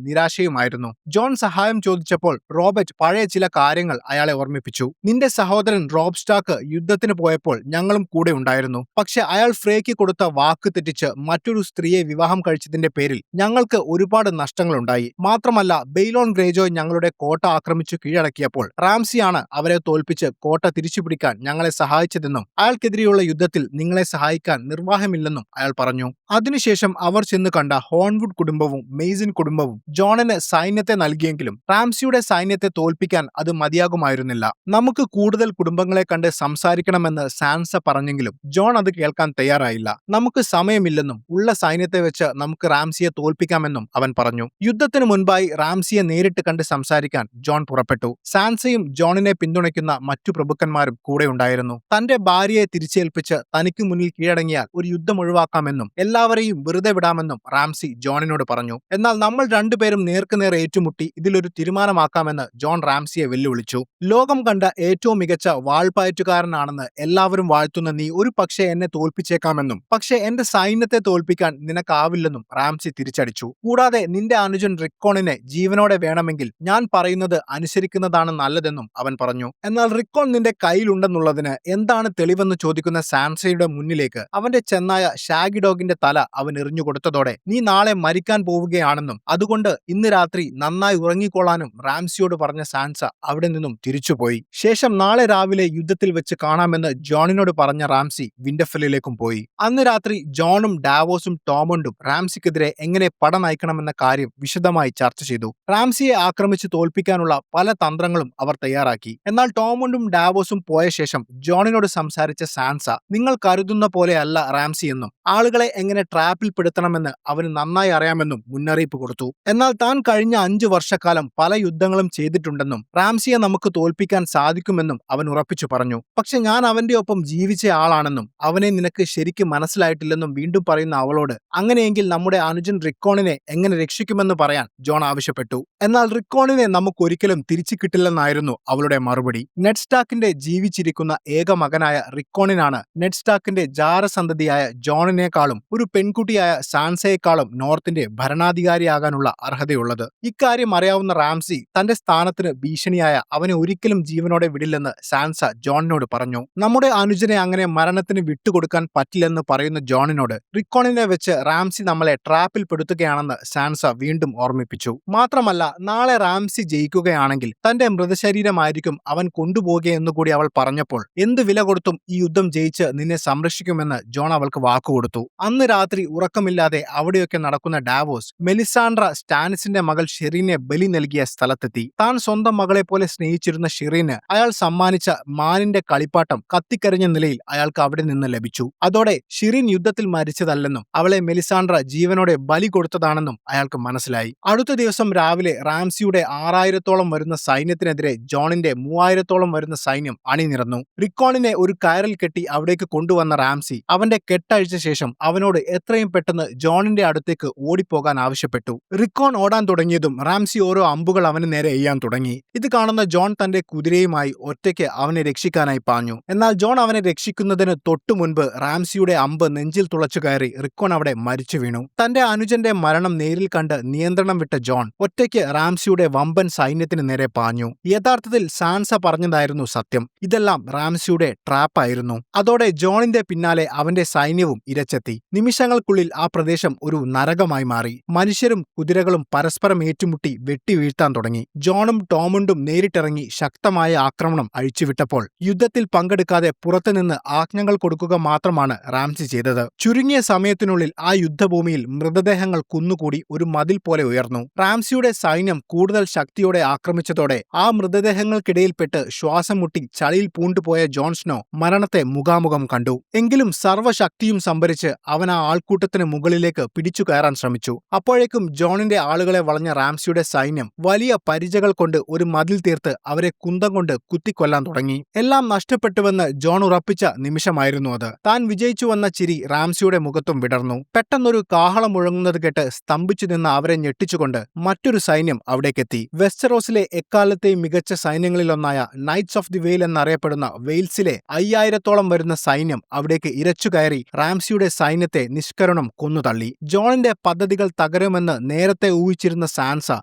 S1: നിരാശയുമായിരുന്നു. ജോൺ സഹായം ചോദിച്ചപ്പോൾ റോബർട്ട് പഴയ ചില കാര്യങ്ങൾ അയാളെ ഓർമ്മിപ്പിച്ചു. നിന്റെ സഹോദരൻ റോബ് സ്റ്റാർക്ക് യുദ്ധത്തിന് പോയപ്പോൾ ഞങ്ങളും കൂടെ ഉണ്ടായിരുന്നു. പക്ഷെ അയാൾ ഫ്രേക്ക് കൊടുത്ത വാക്ക് തെറ്റിച്ച് മറ്റൊരു സ്ത്രീയെ വിവാഹം കഴിച്ചതിന്റെ പേരിൽ ഞങ്ങൾക്ക് ഒരുപാട് നഷ്ടങ്ങളുണ്ടായി. മാത്രമല്ല ബെയ്ലോൺ ഗ്രേജോയ് ഞങ്ങളുടെ കോട്ട ആക്രമിച്ചു കീഴടക്കിയപ്പോൾ റാംസിയാണ് അവരെ തോൽപ്പിച്ച് കോട്ട തിരിച്ചുപിടിക്കാൻ ഞങ്ങളെ സഹായിച്ചതെന്നും അയാൾക്കെതിരെയുള്ള യുദ്ധത്തിൽ നിങ്ങളെ സഹായിക്കാൻ നിർവാഹമില്ലെന്നും അയാൾ പറഞ്ഞു. അതിനുശേഷം അവർ ചെന്ന് കണ്ട ഹോൺവുഡ് കുടുംബവും മെയ്സിൻ കുടുംബവും ജോണിന് സൈന്യത്തെ നൽകിയെങ്കിലും റാംസിയുടെ സൈന്യത്തെ തോൽപ്പിക്കാൻ അത് മതിയാകുമായിരുന്നില്ല. നമുക്ക് കൂടുതൽ കുടുംബങ്ങളെ കണ്ട് സംസാരിക്കണമെന്ന് സാൻസ പറഞ്ഞെങ്കിലും ജോൺ അത് കേൾക്കാൻ തയ്യാറായില്ല. നമുക്ക് സമയമില്ലെന്നും ഉള്ള സൈന്യത്തെ വെച്ച് നമുക്ക് റാംസിയെ തോൽപ്പിക്കാമെന്നും അവൻ പറഞ്ഞു. യുദ്ധത്തിന് മുൻപായി റാംസിയെ നേരിട്ട് കണ്ട് സംസാരിക്കാൻ ജോൺ പുറപ്പെട്ടു. സാൻസയും ജോണിനെ പിന്തുണയ്ക്കുന്ന മറ്റു പ്രഭുക്കന്മാരും കൂടെ ഉണ്ടായിരുന്നു. തന്റെ ഭാര്യയെ തിരിച്ചേൽപ്പിച്ച് തനിക്ക് മുന്നിൽ കീഴടങ്ങിയാൽ ഒരു യുദ്ധം ഒഴിവാക്കാമെന്നും എല്ലാവരെയും വെറുതെ വിടാമെന്നും റാംസി ജോണിനോട് പറഞ്ഞു. എന്നാൽ നമ്മൾ രണ്ടുപേരും നേർക്കുനേർ ഏറ്റുമുട്ടി ഇതിലൊരു തീരുമാനമാക്കാമെന്ന് ജോൺ റാംസിയെ വെല്ലുവിളിച്ചു. ലോകം കണ്ട ഏറ്റവും മികച്ച വാൾപ്പയറ്റുകാരനാണെന്ന് എല്ലാവരും വാഴ്ത്തുന്ന നീ ഒരു പക്ഷേ എന്നെ തോൽപ്പിച്ചേക്കാമെന്നും പക്ഷേ എന്റെ സൈന്യത്തെ തോൽപ്പിക്കാൻ നിനക്കാവില്ലെന്നും റാംസി തിരിച്ചടിച്ചു. കൂടാതെ നിന്റെ അനുജൻ റിക്കോണിനെ ജീവനോടെ വേണമെങ്കിൽ ഞാൻ പറയുന്നത് അനുസരിക്കുന്നതാണ് നല്ലതെന്നും അവൻ പറഞ്ഞു. എന്നാൽ റിക്കോൺ നിന്റെ കയ്യിലുണ്ടെന്നുള്ളതിന് എന്താണ് തെളിവെന്ന് ചോദിക്കുന്ന സാൻസയുടെ മുന്നിലേക്ക് അവന്റെ ചെന്നായ ഷാഗി ഡോഗിന്റെ തല അവൻ എറിഞ്ഞുകൊടുത്തതോടെ നീ നാളെ മരിക്കാൻ പോവുകയാണെന്നും അതുകൊണ്ട് ഇന്ന് രാത്രി നന്നായി ഉറങ്ങിക്കൊള്ളാനും റാംസിയോട് പറഞ്ഞ സാൻസ അവിടെ നിന്നും തിരിച്ചുപോയി. ശേഷം നാളെ രാവിലെ യുദ്ധത്തിൽ വെച്ച് കാണാമെന്ന് ജോണിനോട് പറഞ്ഞ റാംസി വിന്റർഫെല്ലിലേക്കും പോയി. അന്ന് രാത്രി ജോണും ഡാവോസും ടോമണ്ടും റാംസിക്കെതിരെ എങ്ങനെ പട നയിക്കണമെന്ന കാര്യം വിശദമായി ചർച്ച ചെയ്തു. റാംസിയെ ആക്രമിച്ച് തോൽപ്പിക്കാനുള്ള പല തന്ത്രങ്ങളും അവർ തയ്യാറാക്കി. എന്നാൽ ടോമണ്ടും ഡാവോസും പോയ ശേഷം ജോണിനോട് സംസാരിച്ച സാൻസ നിങ്ങൾ കരുതുന്ന പോലെയല്ല റാംസി എന്നും ആളുകളെ എങ്ങനെ ട്രാപ്പിൽ പെടുത്തണമെന്ന് അവന് നന്നായി അറിയാമെന്നും മുന്നറിയിപ്പ് കൊടുത്തു. എന്നാൽ താൻ കഴിഞ്ഞ 5 വർഷക്കാലം പല യുദ്ധങ്ങളും ചെയ്തിട്ടുണ്ടെന്നും റാംസിയെ നമുക്ക് തോൽപ്പിക്കാൻ സാധിക്കുമെന്നും അവൻ ഉറപ്പിച്ചു പറഞ്ഞു. പക്ഷെ ഞാൻ അവന്റെ ഒപ്പം ജീവിച്ച ആളാണെന്നും അവനെ നിനക്ക് ശരിക്കും മനസ്സിലായിട്ടില്ലെന്നും വീണ്ടും പറയുന്ന അവളോട് അങ്ങനെയെങ്കിൽ നമ്മുടെ അനുജൻ റിക്കോണിനെ എങ്ങനെ രക്ഷിക്കുമെന്ന് പറയാൻ ജോൺ ആവശ്യപ്പെട്ടു. എന്നാൽ റിക്കോണിനെ നമുക്കൊരിക്കലും തിരിച്ചു കിട്ടില്ലെന്നായിരുന്നു അവളുടെ മറുപടി. നെഡ് സ്റ്റാർക്കിന്റെ ജീവിച്ചിരിക്കുന്ന ഏക മകനായ റിക്കോണിനാണ് നെഡ് സ്റ്റാർക്കിന്റെ ജാരസന്തതിയായ ജോണിനേക്കാളും ഒരു പെൺകുട്ടിയായ സാൻസയെക്കാളും നോർത്തിന്റെ ഭരണാധികാരിയാകാനുള്ള അർഹതയുള്ളത്. ഇക്കാര്യം അറിയാവുന്ന റാംസി തന്റെ സ്ഥാനത്തിന് ഭീഷണിയായ അവനെ ഒരിക്കലും ജീവനോടെ വിടില്ലെന്ന് സാൻസ ജോണിനോട് പറഞ്ഞു. നമ്മുടെ അനുജനെ അങ്ങനെ മരണത്തിന് വിട്ടുകൊടുക്കാൻ പറ്റില്ലെന്ന് പറയുന്ന ജോണിനോട് റിക്കോണിനെ വെച്ച് റാംസി നമ്മളെ ട്രാപ്പിൽ പെടുത്തുകയാണെന്ന് സാൻസ വീണ്ടും ഓർമ്മിപ്പിച്ചു. മാത്രമല്ല നാളെ റാംസി ജയിക്കുകയാണെങ്കിൽ തന്റെ മൃതശരീരമായിരിക്കും അവൻ കൊണ്ടുപോകുകയെന്നു കൂടി അവൾ പറഞ്ഞപ്പോൾ എന്ത് വില കൊടുത്തും ഈ യുദ്ധം ജയിച്ച് നിന്നെ സംരക്ഷിക്കുമെന്ന് ജോൺ അവൾക്ക് വാക്കുകൊടുത്തു. അന്ന് രാത്രി ഉറക്കമില്ലാതെ അവിടെയൊക്കെ നടക്കുന്ന ഡാവോസ് മെലിസാൻഡ്ര സ്റ്റാനിസിന്റെ മകൾ ഷെറീനെ ബലി നൽകിയ സ്ഥലത്തെത്തി. താൻ സ്വന്തം മകളെ പോലെ സ്നേഹിച്ചിരുന്ന ഷെറീന് അയാൾ സമ്മാനിച്ച മാനിന്റെ കളിപ്പാട്ടം കത്തിക്കരിഞ്ഞ നിലയിൽ അയാൾക്ക് അവിടെ നിന്ന് ലഭിച്ചു. അതോടെ ഷെറീൻ യുദ്ധത്തിൽ മരിച്ചതല്ലെന്നും അവളെ മെലിസാൻഡ്ര ജീവനോടെ ബലി കൊടുത്തതാണെന്നും അയാൾക്ക് മനസ്സിലായി. അടുത്ത ദിവസം രാവിലെ റാംസിയുടെ 6000-ഓളം വരുന്ന സൈന്യത്തിനെതിരെ ജോണിന്റെ 3000-ഓളം വരുന്ന സൈന്യം അണിനിരന്നു. റിക്കോണിനെ ഒരു കയറിൽ കെട്ടി അവിടേക്ക് കൊണ്ടുവന്ന റാംസി അവന്റെ കെട്ടഴിച്ച ശേഷം അവനോട് എത്രയും പെട്ടെന്ന് ജോണിന്റെ അടുത്തേക്ക് ഓടിപ്പോകാൻ ആവശ്യപ്പെട്ടു. റിക്കോൺ ഓടാൻ തുടങ്ങിയതും റാംസി ഓരോ അമ്പുകൾ അവന് നേരെ എയ്യാൻ തുടങ്ങി. ഇത് കാണുന്ന ജോൺ തന്റെ കുതിരയുമായി ഒറ്റയ്ക്ക് അവനെ രക്ഷിക്കാനായി പാഞ്ഞു. എന്നാൽ ജോൺ അവനെ രക്ഷിക്കുന്നതിന് തൊട്ടു മുൻപ് റാംസിയുടെ അമ്പ് നെഞ്ചിൽ തുളച്ചു കയറി റിക്കോൺ അവിടെ മരിച്ചു വീണു. തന്റെ അനുജന്റെ മരണം നേരിൽ കണ്ട് നിയന്ത്രണം വിട്ട ജോൺ ഒറ്റയ്ക്ക് റാംസിയുടെ വമ്പൻ സൈന്യത്തിന് നേരെ പാഞ്ഞു. യഥാർത്ഥത്തിൽ സാൻസ പറഞ്ഞതായിരുന്നു സത്യം. ഇതെല്ലാം റാംസിയുടെ ട്രാപ്പായിരുന്നു. അതോടെ ജോണിന്റെ പിന്നാലെ അവന്റെ സൈന്യവും ഇരച്ചെത്തി. നിമിഷങ്ങൾക്കുള്ളിൽ ആ പ്രദേശം ഒരു നരകമായി മാറി. മനുഷ്യരും കുതിരകളും പരസ്പരം ഏറ്റുമുട്ടി വെട്ടിവീഴ്ത്താൻ തുടങ്ങി. ജോണും ടോമണ്ടും നേരിട്ടിറങ്ങി ശക്തമായ ആക്രമണം അഴിച്ചുവിട്ടപ്പോൾ യുദ്ധത്തിൽ പങ്കെടുക്കാതെ പുറത്തുനിന്ന് ആജ്ഞകൾ കൊടുക്കുക മാത്രമാണ് റാംസി ചെയ്തത്. ചുരുങ്ങിയ സമയത്തിനുള്ളിൽ ആ യുദ്ധഭൂമിയിൽ മൃതദേഹങ്ങൾ കുന്നുകൂടി ഒരു മതിൽ പോലെ ഉയർന്നു. റാംസിയുടെ സൈന്യം കൂടുതൽ ശക്തിയോടെ ആക്രമിച്ചതോടെ ആ മൃതദേഹങ്ങൾക്കിടയിൽപ്പെട്ട് ശ്വാസം മുട്ടി ചളിയിൽ പൂണ്ടുപോയ ജോൺ സ്നോ മരണത്തെ മുഖാമുഖം കണ്ടു. എങ്കിലും സർവ്വശക്തിയും സംഭരിച്ച് അവൻ ആ ആൾക്കൂട്ടത്തിന് മുകളിലേക്ക് പിടിച്ചു കയറാൻ ശ്രമിച്ചു. അപ്പോഴേക്കും ജോണിന്റെ ആളുകളെ വളഞ്ഞ റാംസിയുടെ സൈന്യം വലിയ പരിചകൾ കൊണ്ട് ഒരു മതിൽ തീർത്ത് അവരെ കുന്തം കൊണ്ട് കുത്തിക്കൊല്ലാൻ തുടങ്ങി. എല്ലാം നഷ്ടപ്പെട്ടുവെന്ന് ജോൺ ഉറപ്പിച്ച നിമിഷമായിരുന്നു അത്. താൻ വിജയിച്ചുവെന്ന ചിരി റാംസിയുടെ മുഖത്തും വിടർന്നു. പെട്ടെന്നൊരു കാഹളം മുഴങ്ങുന്നത് കേട്ട് സ്തംഭിച്ചു നിന്ന് അവരെ ഞെട്ടിച്ചുകൊണ്ട് മറ്റൊരു സൈന്യം അവിടേക്കെത്തി. വെസ്റ്ററോസിലെ എക്കാലത്തെയും മികച്ച സൈന്യങ്ങളിലൊന്നായ നൈറ്റ്സ് ഓഫ് ദി വെയിൽ എന്നറിയപ്പെടുന്ന വെയിൽസിലെ 5000-ഓളം വരുന്ന സൈന്യം അവിടേക്ക് ഇരച്ചുകയറി റാംസിയുടെ സൈന്യത്തെ നിഷ്കരുണം കൊന്നുതള്ളി. ജോണിന്റെ പദ്ധതികൾ തകരുമെന്ന് നേരത്തെ ഊഹിച്ചിരുന്ന സാൻസ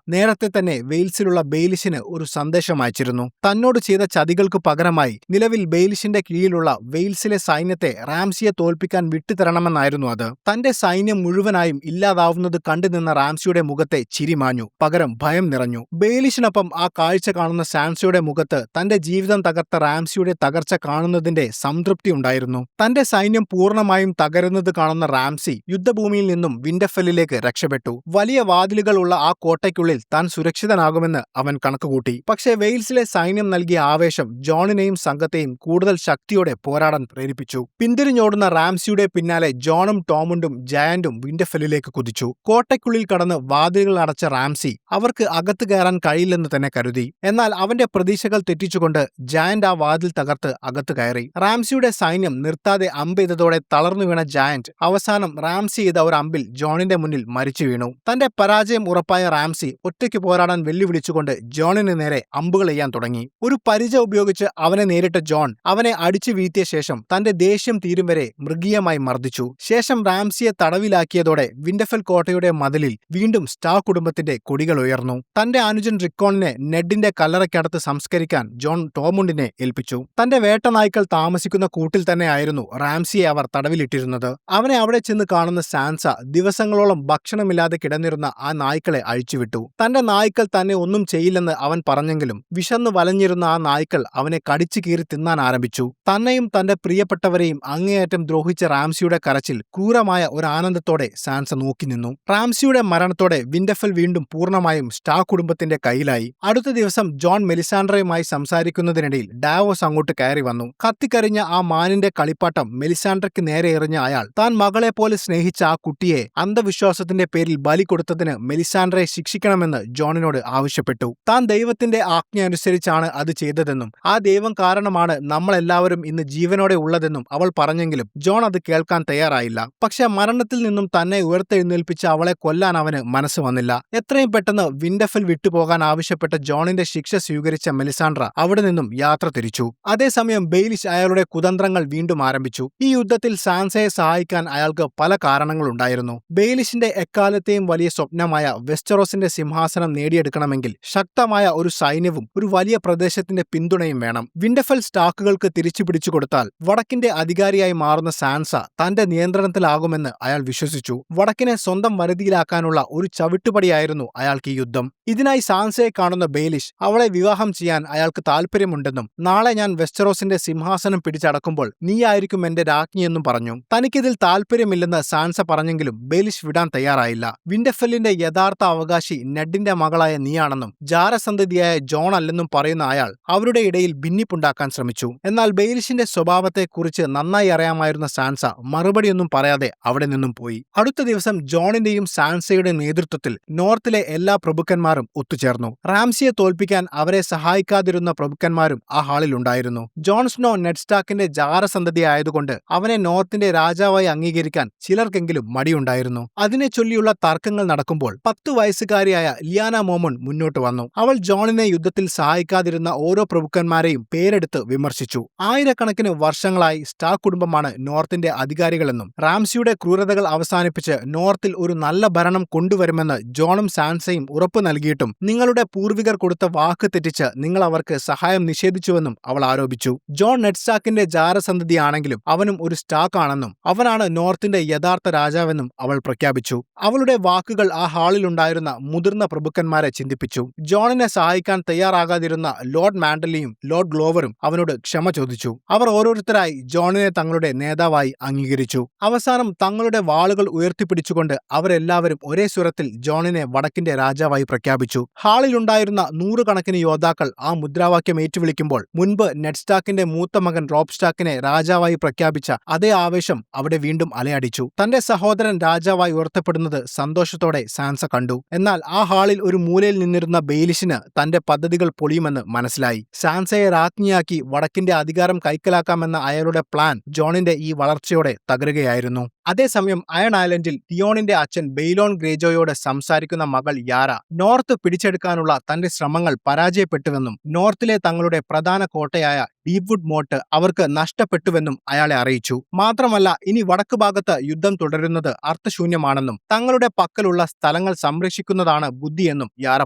S1: നേരത്തെ തന്നെ വെയിൽസിലുള്ള ബെയിലിഷിന് ഒരു സന്ദേശം അയച്ചിരുന്നു. തന്നോട് ചെയ്ത ചതികൾക്ക് പകരമായി നിലവിൽ ബെയിലിഷിന്റെ കീഴിലുള്ള വെയിൽസിലെ സൈന്യത്തെ റാംസിയെ തോൽപ്പിക്കാൻ വിട്ടുതരണമെന്നായിരുന്നു അത്. തന്റെ സൈന്യം മുഴുവനായും ഇല്ലാതാവുന്നത് കണ്ടുനിന്ന റാംസിയുടെ മുഖത്തെ ചിരിമാഞ്ഞു, പകരം ഭയം നിറഞ്ഞു. ബെയിലിഷിനൊപ്പം ആ കാഴ്ച കാണുന്ന സാൻസയുടെ മുഖത്ത് തന്റെ ജീവിതം തകർത്ത റാംസിയുടെ തകർച്ച കാണുന്നതിന്റെ സംതൃപ്തി ഉണ്ടായിരുന്നു. തന്റെ സൈന്യം പൂർണ്ണമായും തകരുന്നത് കാണുന്ന റാംസി യുദ്ധഭൂമിയിൽ നിന്നും വിന്റർഫെല്ലിലേക്ക് രക്ഷപ്പെട്ടു. വലിയ വാതിലുകളുള്ള ആ കോട്ടയ്ക്കുള്ളിൽ താൻ സുരക്ഷിതനാകുമെന്ന് അവൻ കണക്കുകൂട്ടി. പക്ഷേ വെയിൽസിലെ സൈന്യം നൽകിയ ആവേശം ജോണിനെയും സംഘത്തെയും കൂടുതൽ ശക്തിയോടെ പോരാടാൻ പ്രേരിപ്പിച്ചു. പിന്തിരിഞ്ഞോടുന്ന റാംസിയുടെ പിന്നാലെ ജോണും ടോമുണ്ടും ജയന്റും വിന്റർഫെല്ലിലേക്ക് കുതിച്ചു. കോട്ടയ്ക്കുള്ളിൽ കടന്ന് വാതിലുകൾ അടച്ച റാംസി അവർക്ക് അകത്ത് കയറാൻ കഴിയില്ലെന്ന് തന്നെ കരുതി. എന്നാൽ അവന്റെ പ്രതീക്ഷകൾ തെറ്റിച്ചുകൊണ്ട് ജയന്റ് ആ വാതിൽ തകർത്ത് അകത്ത് കയറി. റാംസിയുടെ സൈന്യം നിർത്താതെ അമ്പെയ്തതോടെ തളർന്നു വീണ ജയന്റ് അവസാനം റാംസി ചെയ്ത ഒരു അമ്പിൽ ജോണിന്റെ മുന്നിൽ മരിച്ചു വീണു. തന്റെ പരാജയം ഉറപ്പായ റാംസി ഒറ്റയ്ക്ക് പോരാടാൻ വെല്ലുവിളിച്ചുകൊണ്ട് ജോണിന് നേരെ അമ്പുകൾ എയ്യാൻ തുടങ്ങി. ഒരു പരിച ഉപയോഗിച്ച് അവനെ നേരിട്ട ജോൺ അവനെ അടിച്ചു വീഴ്ത്തിയ ശേഷം തന്റെ ദേഷ്യം തീരും വരെ മൃഗീയമായി മർദ്ദിച്ചു. ശേഷം റാംസിയെ തടവിലാക്കിയതോടെ വിന്റർഫെൽ കോട്ടയുടെ മതിലിൽ വീണ്ടും സ്റ്റാർക്ക് കുടുംബത്തിന്റെ കൊടികൾ ഉയർന്നു. തന്റെ അനുജൻ റിക്കോണിനെ നെഡിന്റെ കല്ലറയ്ക്കടുത്ത് സംസ്കരിക്കാൻ ജോൺ ടോമുണ്ടിനെ ഏൽപ്പിച്ചു. തന്റെ വേട്ടനായ്ക്കൾ താമസിക്കുന്ന കൂട്ടിൽ തന്നെയായിരുന്നു റാംസിയെ അവർ തടവിലിട്ടിരുന്നത്. അവനെ അവിടെ ചെന്ന് കാണുന്ന സാൻസ ദിവസങ്ങളോളം ഭക്ഷണമില്ലാതെ കിടന്നിരുന്ന ആ നായ്ക്കളെ അഴിച്ചുവിട്ടു. തന്റെ നായ്ക്കൾ തന്നെ ഒന്നും ചെയ്യില്ലെന്ന് അവൻ പറഞ്ഞെങ്കിലും വിശന്നു വലഞ്ഞിരുന്ന ആ നായ്ക്കൾ അവനെ കടിച്ചു കീറി തിന്നാൻ ആരംഭിച്ചു. തന്നെയും തന്റെ പ്രിയപ്പെട്ടവരെയും അങ്ങേയറ്റം ദ്രോഹിച്ച റാംസിയുടെ കരച്ചിൽ ക്രൂരമായ ഒരു ആനന്ദത്തോടെ സാൻസ നോക്കി നിന്നു. റാംസിയുടെ മരണത്തോടെ വിന്റർഫെൽ വീണ്ടും പൂർണ്ണമായും സ്റ്റാർക്ക് കുടുംബത്തിന്റെ കയ്യിലായി. അടുത്ത ദിവസം ജോൺ മെലിസാൻഡ്രയുമായി സംസാരിക്കുന്നതിനിടയിൽ ഡാവോസ് അങ്ങോട്ട് കയറി വന്നു. കത്തിക്കരിഞ്ഞ ആ മാനിന്റെ കളിപ്പാട്ടം മെലിസാൻഡ്രയ്ക്ക് നേരെ എറിഞ്ഞ അയാൾ താൻ മകളെ പോലെ സ്നേഹിച്ച ആ കുട്ടിയെ അന്ധവിശ്വാസത്തിന്റെ പേരിൽ ബലി കൊടുത്തതിന് മെലിസാൻഡ്രയെ ശിക്ഷിക്കണമെന്ന് ജോണിനോട് ആവശ്യപ്പെട്ടു. താൻ ദൈവത്തിന്റെ ആജ്ഞ അനുസരിച്ചാണ് അത് ചെയ്തതെന്നും ആ ദൈവം കാരണമാണ് നമ്മളെല്ലാവരും ഇന്ന് ജീവനോടെ ഉള്ളതെന്നും അവൾ പറഞ്ഞെങ്കിലും ജോൺ അത് കേൾക്കാൻ തയ്യാറായില്ല. പക്ഷെ മരണത്തിൽ നിന്നും തന്നെ ഉയർത്തെഴുന്നേൽപ്പിച്ച അവളെ കൊല്ലാൻ അവന് മനസ്സ് വന്നില്ല. എത്രയും പെട്ടെന്ന് വിന്റർഫെൽ വിട്ടുപോകാൻ ആവശ്യപ്പെട്ട ജോണിന്റെ ശിക്ഷ സ്വീകരിച്ച മെലിസാൻഡ്ര അവിടെ നിന്നും യാത്ര തിരിച്ചു. അതേസമയം ബെയിലിഷ് അയാളുടെ കുതന്ത്രങ്ങൾ വീണ്ടും ആരംഭിച്ചു. ഈ യുദ്ധത്തിൽ സാൻസയെ സഹായിക്കാൻ അയാൾക്ക് പല കാരണങ്ങളുണ്ടായിരുന്നു. ബെയിലിഷിന്റെ എക്കാലത്തെയും വലിയ സ്വപ്നമായ വെസ്റ്ററോസിന്റെ സിംഹാസനം നേടിയെടുക്കണമെങ്കിൽ ശക്തമായ ഒരു സൈന്യവും ഒരു വലിയ പ്രദേശത്തിന്റെ പിന്തുണയും വേണം. വിന്റർഫെൽ സ്റ്റാക്കുകൾക്ക് തിരിച്ചു പിടിച്ചു കൊടുത്താൽ വടക്കിന്റെ അധികാരിയായി മാറുന്ന സാൻസ തന്റെ നിയന്ത്രണത്തിലാകുമെന്ന് അയാൾ വിശ്വസിച്ചു. വടക്കിനെ സ്വന്തം വരുതിയിലാക്കാനുള്ള ഒരു ചവിട്ടുപടിയായിരുന്നു അയാൾക്ക് ഈ യുദ്ധം. ഇതിനായി സാൻസയെ കാണുന്ന ബെയിലിഷ് അവളെ വിവാഹം ചെയ്യാൻ അയാൾക്ക് താല്പര്യമുണ്ടെന്നും നാളെ ഞാൻ വെസ്റ്ററോസിന്റെ സിംഹാസനം പിടിച്ചടക്കുമ്പോൾ നീയായിരിക്കും എന്റെ രാജ്ഞിയെന്നും പറഞ്ഞു. തനിക്കിതിൽ താല്പര്യമില്ലെന്ന് സാൻസ പറഞ്ഞെങ്കിലും ബെയിലിഷ് വിടാൻ തയ്യാറായില്ല. വിന്റർഫെല്ലിന്റെ യഥാർത്ഥ അവകാശി നെഡിന്റെ മകളായ നീയാണെന്നും ജാരസന്തതിയായ ജോൺ അല്ലെന്നും പറയുന്ന അയാൾ അവരുടെ ഇടയിൽ ഭിന്നിപ്പുണ്ടാക്കാൻ ശ്രമിച്ചു. എന്നാൽ ബെയിലിഷിന്റെ സ്വഭാവത്തെക്കുറിച്ച് നന്നായി അറിയാമായിരുന്ന സാൻസ മറുപടിയൊന്നും പറയാതെ അവിടെ നിന്നും പോയി. അടുത്ത ദിവസം ജോണിന്റെയും സാൻസയുടെ നേതൃത്വത്തിൽ നോർത്തിലെ എല്ലാ പ്രഭുക്കന്മാരും ഒത്തുചേർന്നു. റാംസിയെ തോൽപ്പിക്കാൻ അവരെ സഹായിക്കാതിരുന്ന പ്രഭുക്കന്മാരും ആ ഹാളിൽ ഉണ്ടായിരുന്നു. ജോൺ സ്നോ നെഡ് സ്റ്റാർക്കിന്റെ ജാരസന്തതിയായതുകൊണ്ട് അവനെ നോർത്തിന്റെ രാജാവായി അംഗീകരിക്കാൻ ചിലർക്കെങ്കിലും മടിയുണ്ടായിരുന്നു. അതിനെ ചൊല്ലിയുള്ള തർക്കങ്ങൾ നടക്കുമ്പോൾ 10 വയസ്സുകാരിയായ ലിയാന മോമൺ മുന്നോട്ട് വന്നു. അവൾ ജോണിനെ യുദ്ധത്തിൽ സഹായിക്കാതിരുന്ന ഓരോ പ്രഭുക്കന്മാരെയും പേരെടുത്ത് വിമർശിച്ചു. ആയിരക്കണക്കിന് വർഷങ്ങളായി സ്റ്റാർക്ക് കുടുംബമാണ് നോർത്തിന്റെ അധികാരികളെന്നും റാംസിയുടെ ക്രൂരതകൾ അവസാനിപ്പിച്ച് നോർത്തിൽ ഒരു നല്ല ഭരണം കൊണ്ടുവരുമെന്ന് ജോണും സാൻസയും ഉറപ്പു നൽകിയിട്ടും നിങ്ങളുടെ പൂർവികർ കൊടുത്ത വാക്ക് തെറ്റിച്ച് നിങ്ങൾ അവർക്ക് സഹായം നിഷേധിച്ചുവെന്നും അവൾ ആരോപിച്ചു. ജോൺ നെഡ് സ്റ്റാർക്കിന്റെ ജാരസന്തതിയാണെങ്കിലും അവനും ഒരു സ്റ്റാർക്ക് ആണെന്നും അവനാണ് നോർത്തിന്റെ യഥാർത്ഥ രാജാവെന്നും അവൾ പ്രഖ്യാപിച്ചു. അവളുടെ വാക്കുകൾ ആ ഹാളിലുണ്ടായിരുന്ന മുതിർന്ന പ്രഭുക്കന്മാരെ ചിന്തിപ്പിച്ചു. ജോണിനെ സഹായിക്കാൻ തയ്യാറാകാതിരുന്ന ലോർഡ് മാൻഡലിയും ലോർഡ് ഗ്ലോവറും അവനോട് ക്ഷമ ചോദിച്ചു. അവർ ഓരോരുത്തരായി ജോണിനെ തങ്ങളുടെ നേതാവായി അംഗീകരിച്ചു. അവസാനം തങ്ങളുടെ വാളുകൾ ഉയർത്തിപ്പിടിച്ചുകൊണ്ട് അവരെല്ലാവരും ഒരേ സ്വരത്തിൽ ജോണിനെ വടക്കിന്റെ രാജാവായി പ്രഖ്യാപിച്ചു. ഹാളിലുണ്ടായിരുന്ന 100 കണക്കിന് യോദ്ധാക്കൾ ആ മുദ്രാവാക്യം ഏറ്റുവിളിക്കുമ്പോൾ മുൻപ് നെഡ് സ്റ്റാർക്കിന്റെ മൂത്ത മകൻ റോബ് സ്റ്റാർക്കിനെ രാജാവായി പ്രഖ്യാപിച്ച അതേ ആവേശം അവിടെ വീണ്ടും അലയടിച്ചു. തന്റെ സഹോദരൻ രാജാവായി ഉയർത്തപ്പെടുന്നത് സന്തോഷത്തോടെ സാൻസ കണ്ടു. എന്നാൽ ആ ഹാളിൽ ഒരു മൂലയിൽ നിന്നിരുന്ന ബെയിലിഷിന് തന്റെ പദ്ധതികൾ പൊളിയുമെന്ന് മനസ്സിലായി. സാൻസയെ രാജ്ഞിയാക്കി വടക്കിന്റെ അധികാരം കൈക്കലാക്കാമെന്ന അയാളുടെ പ്ലാൻ ജോണിന്റെ ഈ വളർച്ചയോടെ തകരുകയായിരുന്നു. അതേസമയം അയൺ ഐലൻഡിൽ തിയോണിന്റെ അച്ഛൻ ബെയ്ലോൺ ഗ്രേജോയോട് സംസാരിക്കുന്ന മകൾ യാര നോർത്ത് പിടിച്ചെടുക്കാനുള്ള തന്റെ ശ്രമങ്ങൾ പരാജയപ്പെട്ടുവെന്നും നോർത്തിലെ തങ്ങളുടെ പ്രധാന കോട്ടയായ ഡീപ്വുഡ് മോട്ട് അവർക്ക് നഷ്ടപ്പെട്ടുവെന്നും അയാളെ അറിയിച്ചു. മാത്രമല്ല ഇനി വടക്ക് ഭാഗത്ത് യുദ്ധം തുടരുന്നത് അർത്ഥശൂന്യമാണെന്നും തങ്ങളുടെ പക്കലുള്ള സ്ഥലങ്ങൾ സംരക്ഷിക്കുന്നതാണ് ബുദ്ധിയെന്നും യാര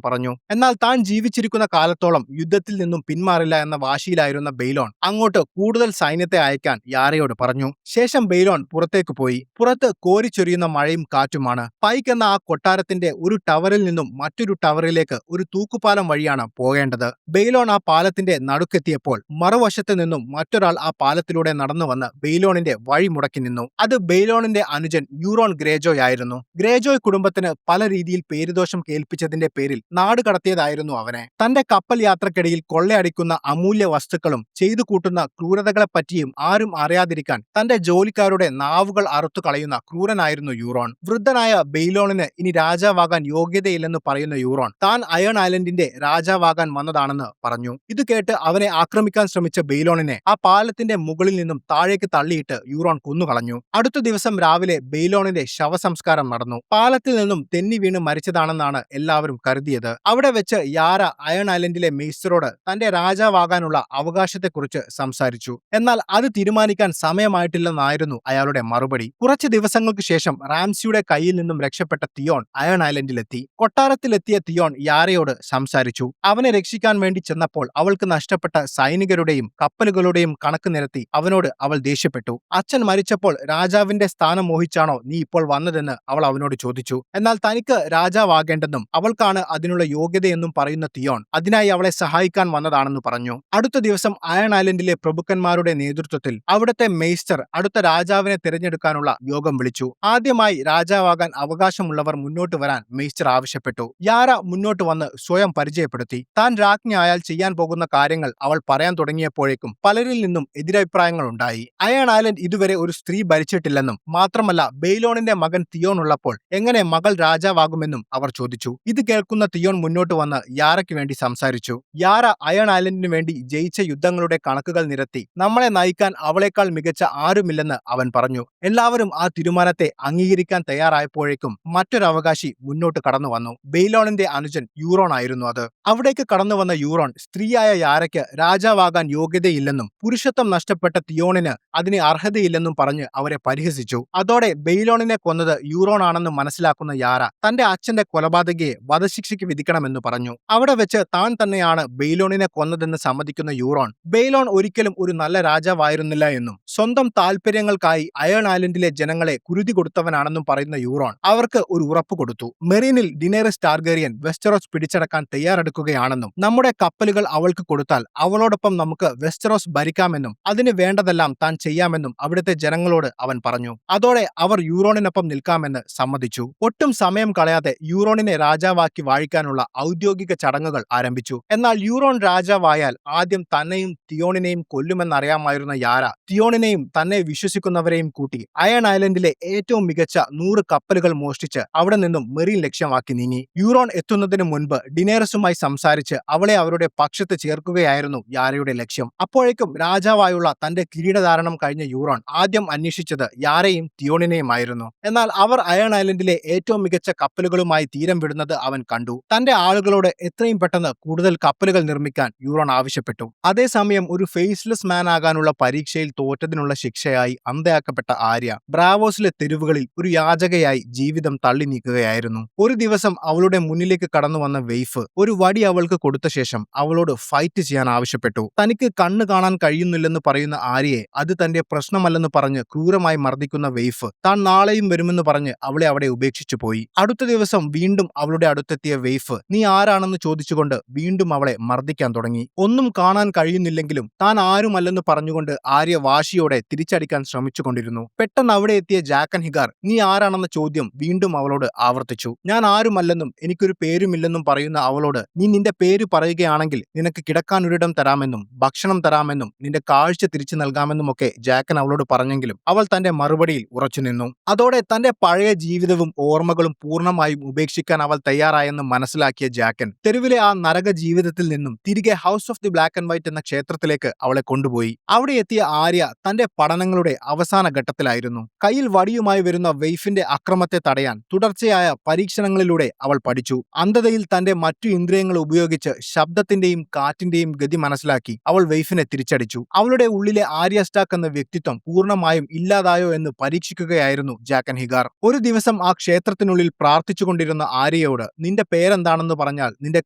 S1: പറഞ്ഞു. എന്നാൽ താൻ ജീവിച്ചിരിക്കുന്ന കാലത്തോളം യുദ്ധത്തിൽ നിന്നും പിന്മാറില്ല എന്ന വാശിയിലായിരുന്ന ബെയ്ലോൺ അങ്ങോട്ട് കൂടുതൽ സൈന്യത്തെ അയക്കാൻ യാരയോട് പറഞ്ഞു. ശേഷം ബെയ്ലോൺ പുറത്തേക്ക് പോയി. പുറത്ത് കോരിച്ചൊരിയുന്ന മഴയും കാറ്റുമാണ്. പൈക്ക് എന്ന ആ കൊട്ടാരത്തിന്റെ ഒരു ടവറിൽ നിന്നും മറ്റൊരു ടവറിലേക്ക് ഒരു തൂക്കുപാലം വഴിയാണ് പോകേണ്ടത്. ബെയ്ലോൺ ആ പാലത്തിന്റെ നടുക്കെത്തിയപ്പോൾ മറുവശത്ത് നിന്നും മറ്റൊരാൾ ആ പാലത്തിലൂടെ നടന്നു വന്ന് ബെയ്ലോണിന്റെ വഴി മുടക്കി നിന്നു. അത് ബെയ്ലോണിന്റെ അനുജൻ യൂറോൺ ഗ്രേജോയായിരുന്നു. ഗ്രേജോയ് കുടുംബത്തിന് പല രീതിയിൽ പേരുദോഷം കേൾപ്പിച്ചതിന്റെ പേരിൽ നാട് കടത്തിയതായിരുന്നു അവനെ. തന്റെ കപ്പൽ യാത്രക്കിടയിൽ കൊള്ളയടിക്കുന്ന അമൂല്യ വസ്തുക്കളും ചെയ്തു കൂട്ടുന്ന ക്രൂരതകളെപ്പറ്റിയും ആരും അറിയാതിരിക്കാൻ തന്റെ ജോലിക്കാരുടെ നാവുകൾ അറുത്തു കളയുന്ന ക്രൂരനായിരുന്നു യൂറോൺ. വൃദ്ധനായ ബെയ്ലോണിന് ഇനി രാജാവാകാൻ യോഗ്യതയില്ലെന്ന് പറയുന്ന യൂറോൺ താൻ അയൺ ഐലൻഡിന്റെ രാജാവാകാൻ വന്നതാണെന്ന് പറഞ്ഞു. ഇത് കേട്ട് അവനെ ആക്രമിക്കാൻ ശ്രമിച്ച ബെയ്ലോണിനെ ആ പാലത്തിന്റെ മുകളിൽ നിന്നും താഴേക്ക് തള്ളിയിട്ട് യൂറോൺ കൊന്നുകളഞ്ഞു. അടുത്ത ദിവസം രാവിലെ ബെയ്ലോണിന്റെ ശവസംസ്കാരം നടന്നു. പാലത്തിൽ നിന്നും തെന്നി വീണ് മരിച്ചതാണെന്നാണ് എല്ലാവരും കരുതിയത്. അവിടെ വെച്ച് യാര അയൺ ഐലൻഡിലെ മെയ്സ്റ്ററോട് തന്റെ രാജാവാകാനുള്ള അവകാശത്തെക്കുറിച്ച് സംസാരിച്ചു. എന്നാൽ അത് തീരുമാനിക്കാൻ സമയമായിട്ടില്ലെന്നായിരുന്നു അയാളുടെ മറുപടി. കുറച്ച് ദിവസങ്ങൾക്ക് ശേഷം റാംസിയുടെ കയ്യിൽ നിന്നും രക്ഷപ്പെട്ട തിയോൺ അയൺ ഐലൻഡിലെത്തി. കൊട്ടാരത്തിലെത്തിയ തിയോൺ യാരയോട് സംസാരിച്ചു. അവനെ രക്ഷിക്കാൻ വേണ്ടി ചെന്നപ്പോൾ അവൾക്ക് നഷ്ടപ്പെട്ട സൈനികരുടെയും കപ്പലുകളുടെയും കണക്ക് നിരത്തി അവനോട് അവൾ ദേഷ്യപ്പെട്ടു. അച്ഛൻ മരിച്ചപ്പോൾ രാജാവിന്റെ സ്ഥാനം മോഹിച്ചാണോ നീ ഇപ്പോൾ വന്നതെന്ന് അവൾ അവനോട് ചോദിച്ചു. എന്നാൽ തനിക്ക് രാജാവാകേണ്ടെന്നും അവൾക്കാണ് അതിനുള്ള യോഗ്യതയെന്നും പറയുന്ന തിയോൺ അതിനായി അവളെ സഹായിക്കാൻ വന്നതാണെന്ന് പറഞ്ഞു. അടുത്ത ദിവസം അയൺ ഐലൻഡിലെ പ്രഭുക്കന്മാരുടെ നേതൃത്വത്തിൽ അവിടുത്തെ മെയ്സ്റ്റർ അടുത്ത രാജാവിനെ തിരഞ്ഞെടുക്കാനുള്ള യോഗം വിളിച്ചു. ആദ്യമായി രാജാവാകാൻ അവകാശമുള്ളവർ മുന്നോട്ട് വരാൻ മെയ്സ്റ്റർ ആവശ്യപ്പെട്ടു. യാര മുന്നോട്ട് വന്ന് സ്വയം പരിചയപ്പെടുത്തി. താൻ രാജ്ഞിയായാൽ ചെയ്യാൻ പോകുന്ന കാര്യങ്ങൾ അവൾ പറയാൻ തുടങ്ങിയപ്പോഴേക്കും പലരിൽ നിന്നും എതിരഭിപ്രായങ്ങൾ ഉണ്ടായി. അയൺ ഐലൻഡ് ഇതുവരെ ഒരു സ്ത്രീ ഭരിച്ചിട്ടില്ലെന്നും മാത്രമല്ല ബെയ്ലോണിന്റെ മകൻ തിയോൺ ഉള്ളപ്പോൾ എങ്ങനെ മകൾ രാജാവാകുമെന്നും അവർ ചോദിച്ചു. ഇത് കേൾക്കുന്ന തിയോൺ മുന്നോട്ട് വന്ന് യാരയ്ക്ക് വേണ്ടി സംസാരിച്ചു. യാര അയൺ ഐലൻഡിനു വേണ്ടി ജയിച്ച യുദ്ധങ്ങളുടെ കണക്കുകൾ നിരത്തി നമ്മളെ നയിക്കാൻ അവളേക്കാൾ മികച്ച ആരുമില്ലെന്ന് അവൻ പറഞ്ഞു. എല്ലാവരും ആ തീരുമാനത്തെ അംഗീകരിക്കാൻ തയ്യാറായപ്പോഴേക്കും മറ്റൊരു അവകാശി മുന്നോട്ട് കടന്നു വന്നു. ബെയ്ലോണിന്റെ അനുജൻ യൂറോൺ ആയിരുന്നു അത്. അവിടേക്ക് കടന്നു വന്ന യൂറോൺ സ്ത്രീയായ യാരയ്ക്ക് രാജാവാകാൻ യോഗ്യതയില്ലെന്നും പുരുഷത്വം നഷ്ടപ്പെട്ട തിയോണിന് അതിന് അർഹതയില്ലെന്നും പറഞ്ഞ് അവരെ പരിഹസിച്ചു. അതോടെ ബെയ്ലോണിനെ കൊന്നത് യൂറോൺ ആണെന്ന് മനസ്സിലാക്കുന്ന യാര തന്റെ അച്ഛന്റെ കൊലപാതകയെ വധശിക്ഷയ്ക്ക് വിധിക്കണമെന്ന് പറഞ്ഞു. അവിടെ വെച്ച് താൻ തന്നെയാണ് ബെയ്ലോണിനെ കൊന്നതെന്ന് സമ്മതിക്കുന്ന യൂറോൺ ബെയ്ലോൺ ഒരിക്കലും ഒരു നല്ല രാജാവായിരുന്നില്ല എന്നും സ്വന്തം താല്പര്യങ്ങൾക്കായി അയൺ ഐലൻഡിലെ ജനങ്ങളെ കുരുതി കൊടുത്തവനാണെന്നും പറയുന്ന യൂറോൺ അവർക്ക് ഒരു ഉറപ്പ് കൊടുത്തു. മെറീനിൽ ഡിനേറിസ് ടാർഗേറിയൻ വെസ്റ്ററോസ് പിടിച്ചടക്കാൻ തയ്യാറെടുക്കുകയാണെന്നും നമ്മുടെ കപ്പലുകൾ അവൾക്ക് കൊടുത്താൽ അവളോടൊപ്പം നമുക്ക് വെസ്റ്ററോസ് ഭരിക്കാമെന്നും അതിന് വേണ്ടതെല്ലാം താൻ ചെയ്യാമെന്നും അവിടുത്തെ ജനങ്ങളോട് അവൻ പറഞ്ഞു. അതോടെ അവർ യൂറോണിനൊപ്പം നിൽക്കാമെന്ന് സമ്മതിച്ചു. ഒട്ടും സമയം കളയാതെ യൂറോണിനെ രാജാവാക്കി വാഴിക്കാനുള്ള ഔദ്യോഗിക ചടങ്ങുകൾ ആരംഭിച്ചു. എന്നാൽ യൂറോൺ രാജാവായാൽ ആദ്യം തന്നെയും തിയോണിനെയും കൊല്ലുമെന്നറിയാമായിരുന്ന യാര തിയോണിനെയും തന്നെ വിശ്വസിക്കുന്നവരെയും കൂട്ടി അയൺ ഐലൻഡിലെ ഏറ്റവും മികച്ച 100 കപ്പലുകൾ മോഷ്ടിച്ച് അവിടെ നിന്നും മെറീൻ ലക്ഷ്യമാക്കി നീങ്ങി. യൂറോൺ എത്തുന്നതിന് മുൻപ് ഡിനേറസുമായി സംസാരിച്ച് അവളെ അവരുടെ പക്ഷത്ത് ചേർക്കുകയായിരുന്നു യാരയുടെ ലക്ഷ്യം. അപ്പോഴേക്കും രാജാവായുള്ള തന്റെ കിരീടധാരണം കഴിഞ്ഞ യൂറോൺ ആദ്യം അന്വേഷിച്ചത് യാരയും തിയോണിനെയുമായിരുന്നു. എന്നാൽ അവർ അയൺ ഐലൻഡിലെ ഏറ്റവും മികച്ച കപ്പലുകളുമായി തീരം വിടുന്നത് അവൻ കണ്ടു. തന്റെ ആളുകളോട് എത്രയും പെട്ടെന്ന് കൂടുതൽ കപ്പലുകൾ നിർമ്മിക്കാൻ യൂറോൺ ആവശ്യപ്പെട്ടു. അതേസമയം ഒരു ഫേസ്ലെസ് മാൻ ആകാനുള്ള പരീക്ഷയിൽ തോറ്റതിനുള്ള ശിക്ഷയായി അന്ധയാക്കപ്പെട്ട ആര്യ ബ്രാവോസിലെ തെരുവുകളിൽ ഒരു യാചകയായി ജീവിതം തള്ളി നീക്കുകയായിരുന്നു. ഒരു ദിവസം അവളുടെ മുന്നിലേക്ക് കടന്നു വന്ന വെയ്ഫ് ഒരു വടി അവൾക്ക് കൊടുത്ത ശേഷം അവളോട് ഫൈറ്റ് ചെയ്യാൻ ആവശ്യപ്പെട്ടു. തനിക്ക് കണ്ണ് കാണാൻ കഴിയുന്നില്ലെന്ന് പറയുന്ന ആര്യയെ അത് തന്റെ പ്രശ്നമല്ലെന്ന് പറഞ്ഞ് ക്രൂരമായി മർദ്ദിക്കുന്ന വെയ്ഫ് താൻ നാളെയും വരുമെന്ന് പറഞ്ഞ് അവളെ അവിടെ ഉപേക്ഷിച്ചു പോയി. അടുത്ത ദിവസം വീണ്ടും അവളുടെ അടുത്തെത്തിയ വെയ്ഫ് നീ ആരാണെന്ന് ചോദിച്ചുകൊണ്ട് വീണ്ടും അവളെ മർദ്ദിക്കാൻ തുടങ്ങി. ഒന്നും കാണാൻ കഴിയുന്നില്ലെങ്കിലും താൻ ആരുമല്ലെന്ന് പറഞ്ഞുകൊണ്ട് ആര്യ വാശിയോടെ തിരിച്ചടിക്കാൻ ശ്രമിച്ചുകൊണ്ടിരുന്നു. പെട്ടെന്ന് അവിടെ എത്തിയ ജാക്കൻ ഹിഗാർ നീ ആരാണെന്ന ചോദ്യം വീണ്ടും അവളോട് ആവർത്തിച്ചു. ഞാൻ ആരുമല്ലെന്നും എനിക്കൊരു പേരുമില്ലെന്നും പറയുന്ന അവളോട് നീ നിന്റെ പേര് പറയുകയാണെങ്കിൽ നിനക്ക് കിടക്കാൻ ഒരിടം തരാമെന്നും ഭക്ഷണം തരാമെന്നും നിന്റെ കാഴ്ച തിരിച്ചു നൽകാമെന്നുമൊക്കെ ജാക്കൻ അവളോട് പറഞ്ഞെങ്കിലും അവൾ തന്റെ മറുപടിയിൽ ഉറച്ചുനിന്നു. അതോടെ തന്റെ പഴയ ജീവിതവും ഓർമ്മകളും പൂർണ്ണമായും ഉപേക്ഷിക്കാൻ അവൾ തയ്യാറായെന്ന് മനസ്സിലാക്കിയ ജാക്കൻ തെരുവിലെ ആ നരക ജീവിതത്തിൽ നിന്നും തിരികെ house of the black and white എന്ന ക്ഷേത്രത്തിലേക്ക് അവളെ കൊണ്ടുപോയി. അവിടെ എത്തിയ ആര്യ തന്റെ പഠനങ്ങളുടെ അവസാന ഘട്ടത്തിലായിരുന്നു. കയ്യിൽ വടിയുമായി വരുന്ന വെയ്ഫിന്റെ അക്രമത്തെ തടയാൻ തുടർച്ചയായ പരീക്ഷണങ്ങളിലൂടെ അവൾ പഠിച്ചു. അന്ധതയിൽ തന്റെ മറ്റു ഇന്ദ്രിയങ്ങൾ ഉപയോഗിച്ച് ശബ്ദത്തിന്റെയും കാറ്റിന്റെയും ഗതി മനസ്സിലാക്കി അവൾ വെയ്ഫിനെ തിരിച്ചടിച്ചു. അവളുടെ ഉള്ളിലെ ആര്യ സ്റ്റാർക്ക് എന്ന വ്യക്തിത്വം പൂർണ്ണമായും ഇല്ലാതായോ എന്ന് പരീക്ഷിക്കുകയായിരുന്നു ജാക്കൻ ഹിഗാർ. ഒരു ദിവസം ആ ക്ഷേത്രത്തിനുള്ളിൽ പ്രാർത്ഥിച്ചുകൊണ്ടിരുന്ന ആര്യയോട് നിന്റെ പേരെന്താണെന്ന് പറഞ്ഞാൽ നിന്റെ